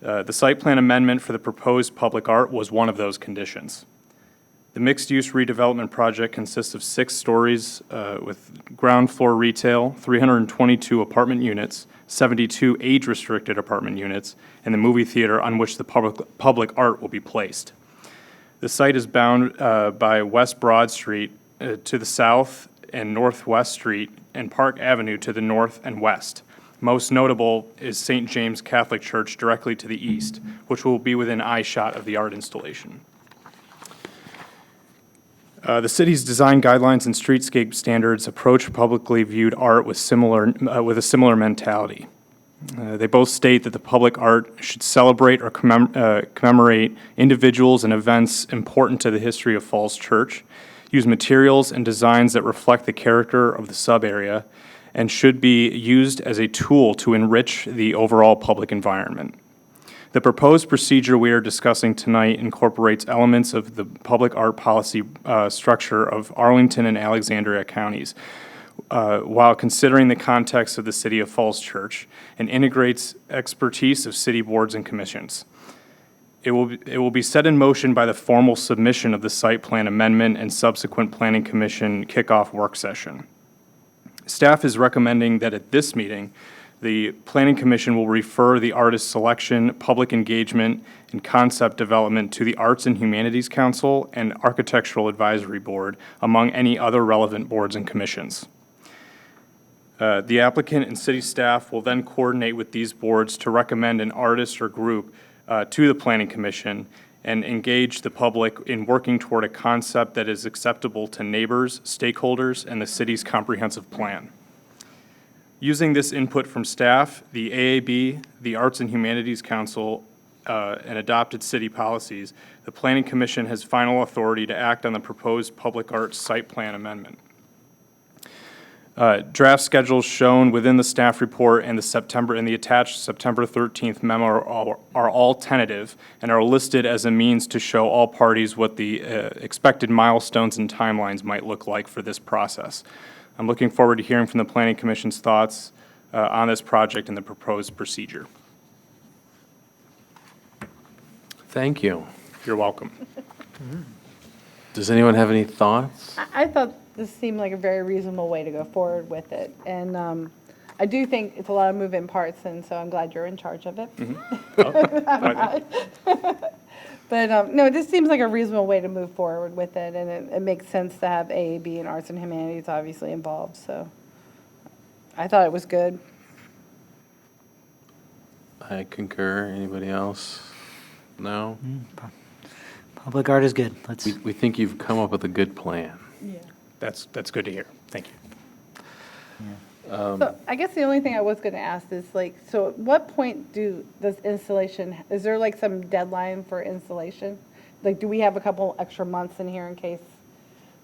Speaker 5: The site plan amendment for the proposed public art was one of those conditions. The mixed-use redevelopment project consists of 6 stories with ground floor retail, 322 apartment units, 72 age-restricted apartment units, and the movie theater on which the public art will be placed. The site is bound by West Broad Street to the south and Northwest Street and Park Avenue to the north and west. Most notable is St. James Catholic Church directly to the east, which will be within eyeshot of the art installation. The city's design guidelines and streetscape standards approach publicly viewed art with a similar mentality. They both state that the public art should celebrate or commemorate individuals and events important to the history of Falls Church, use materials and designs that reflect the character of the sub-area, and should be used as a tool to enrich the overall public environment. The proposed procedure we are discussing tonight incorporates elements of the public art policy structure of Arlington and Alexandria counties, while considering the context of the city of Falls Church, and integrates expertise of city boards and commissions. It will be set in motion by the formal submission of the site plan amendment and subsequent planning commission kickoff work session. Staff is recommending that at this meeting, the Planning Commission will refer the artist selection, public engagement, and concept development to the Arts and Humanities Council and Architectural Advisory Board, among any other relevant boards and commissions. The applicant and city staff will then coordinate with these boards to recommend an artist or group to the Planning Commission and engage the public in working toward a concept that is acceptable to neighbors, stakeholders, and the city's comprehensive plan. Using this input from staff, the AAB, the Arts and Humanities Council, and adopted city policies, the Planning Commission has final authority to act on the proposed public arts site plan amendment. Draft schedules shown within the staff report and the attached September 13th memo are all tentative and are listed as a means to show all parties what the expected milestones and timelines might look like for this process. I'm looking forward to hearing from the Planning Commission's thoughts on this project and the proposed procedure.
Speaker 1: Thank you.
Speaker 5: You're welcome.
Speaker 1: Does anyone have any thoughts?
Speaker 7: I thought this seemed like a very reasonable way to go forward with it. And I do think it's a lot of moving parts, and so I'm glad you're in charge of it. But no, this seems like a reasonable way to move forward with it, and it makes sense to have AAB and Arts and Humanities obviously involved, so I thought it was good.
Speaker 1: I concur. Anybody else? No?
Speaker 3: Public art is good. Let's,
Speaker 1: We think you've come up with a good plan.
Speaker 7: Yeah.
Speaker 5: That's good to hear. Thank you.
Speaker 7: So I guess the only thing I was going to ask is like, so at what point does installation, is there like some deadline for installation? Like, do we have a couple extra months in here in case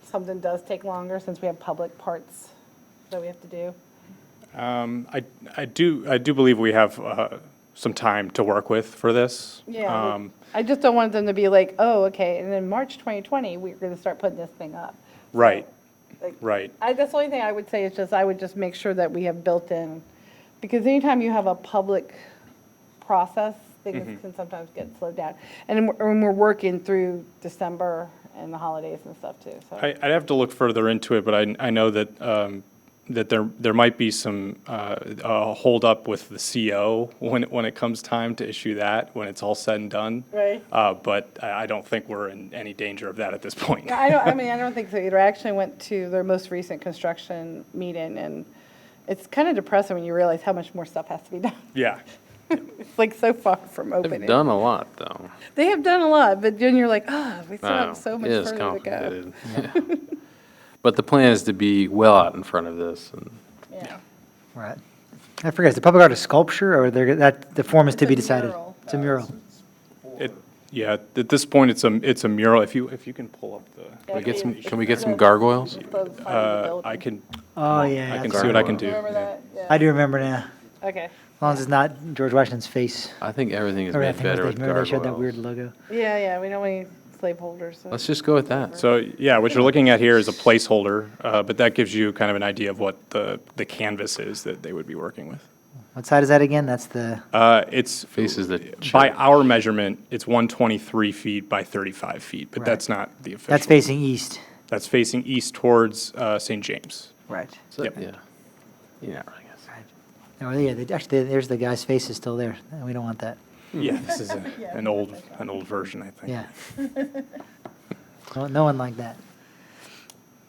Speaker 7: something does take longer since we have public parts that we have to do?
Speaker 5: I do believe we have some time to work with for this.
Speaker 7: Yeah, I just don't want them to be like, oh, okay, and then March 2020, we're going to start putting this thing up.
Speaker 5: Right.
Speaker 7: Like,
Speaker 5: Right.
Speaker 7: That's the only thing I would say is just, I would just make sure that we have built in, because anytime you have a public process, things can sometimes get slowed down. And we're working through December and the holidays and stuff too, so.
Speaker 5: I'd have to look further into it, but I know that that there might be some hold up with the CO when it comes time to issue that, when it's all said and done.
Speaker 7: Right.
Speaker 5: But I don't think we're in any danger of that at this point.
Speaker 7: I don't think so either. I actually went to their most recent construction meeting, and it's kind of depressing when you realize how much more stuff has to be done.
Speaker 5: Yeah.
Speaker 7: It's like so far from opening.
Speaker 1: They've done a lot, though.
Speaker 7: They have done a lot, but then you're like, we still
Speaker 1: Wow,
Speaker 7: have so much
Speaker 1: it is
Speaker 7: further to go.
Speaker 1: complicated. But the plan is to be well out in front of this. And
Speaker 7: Yeah.
Speaker 3: right. I forget, is the public art a sculpture, or that the form is to
Speaker 7: It's
Speaker 3: be
Speaker 7: a
Speaker 3: decided?
Speaker 7: mural.
Speaker 3: It's a mural.
Speaker 5: Yeah, at this point, it's a mural. If you can pull up the,
Speaker 1: can we get some gargoyles?
Speaker 5: I can,
Speaker 3: Oh, yeah.
Speaker 5: I can
Speaker 3: that's
Speaker 5: see what I can
Speaker 3: right.
Speaker 5: do.
Speaker 7: Remember that? Yeah.
Speaker 3: I do remember now.
Speaker 7: Okay.
Speaker 3: As long as it's not George Washington's face.
Speaker 1: I think everything is
Speaker 3: Or I
Speaker 1: made
Speaker 3: think it was
Speaker 1: better with
Speaker 3: remember they showed that weird
Speaker 1: gargoyles.
Speaker 3: logo.
Speaker 7: Yeah, we don't want any slaveholders. So.
Speaker 1: Let's just go with that.
Speaker 5: So, yeah, what you're looking at here is a placeholder, but that gives you kind of an idea of what the canvas is that they would be working with.
Speaker 3: What side is that again? That's the,
Speaker 5: It's,
Speaker 1: Faces the
Speaker 5: by
Speaker 1: church.
Speaker 5: our measurement, it's 123 feet by 35 feet, but
Speaker 3: Right.
Speaker 5: that's not the official.
Speaker 3: that's facing east.
Speaker 5: That's facing east towards St. James.
Speaker 3: Right.
Speaker 1: So,
Speaker 5: Yep.
Speaker 1: yeah. Yeah, I guess.
Speaker 3: Oh, yeah, actually, there's the guy's face is still there. We don't want that.
Speaker 5: Yeah, this is an old version, I think.
Speaker 3: Yeah. No one like that.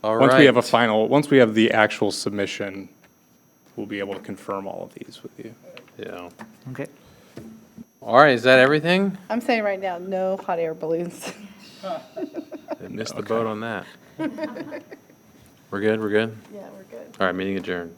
Speaker 1: All
Speaker 5: Once we have a
Speaker 1: right.
Speaker 5: final, once we have the actual submission, we'll be able to confirm all of these with you.
Speaker 1: Yeah.
Speaker 3: Okay.
Speaker 1: All right, is that everything?
Speaker 7: I'm saying right now, no hot air balloons.
Speaker 1: I missed the boat on that. We're good, we're good?
Speaker 7: Yeah, we're good.
Speaker 1: All right, meeting adjourned.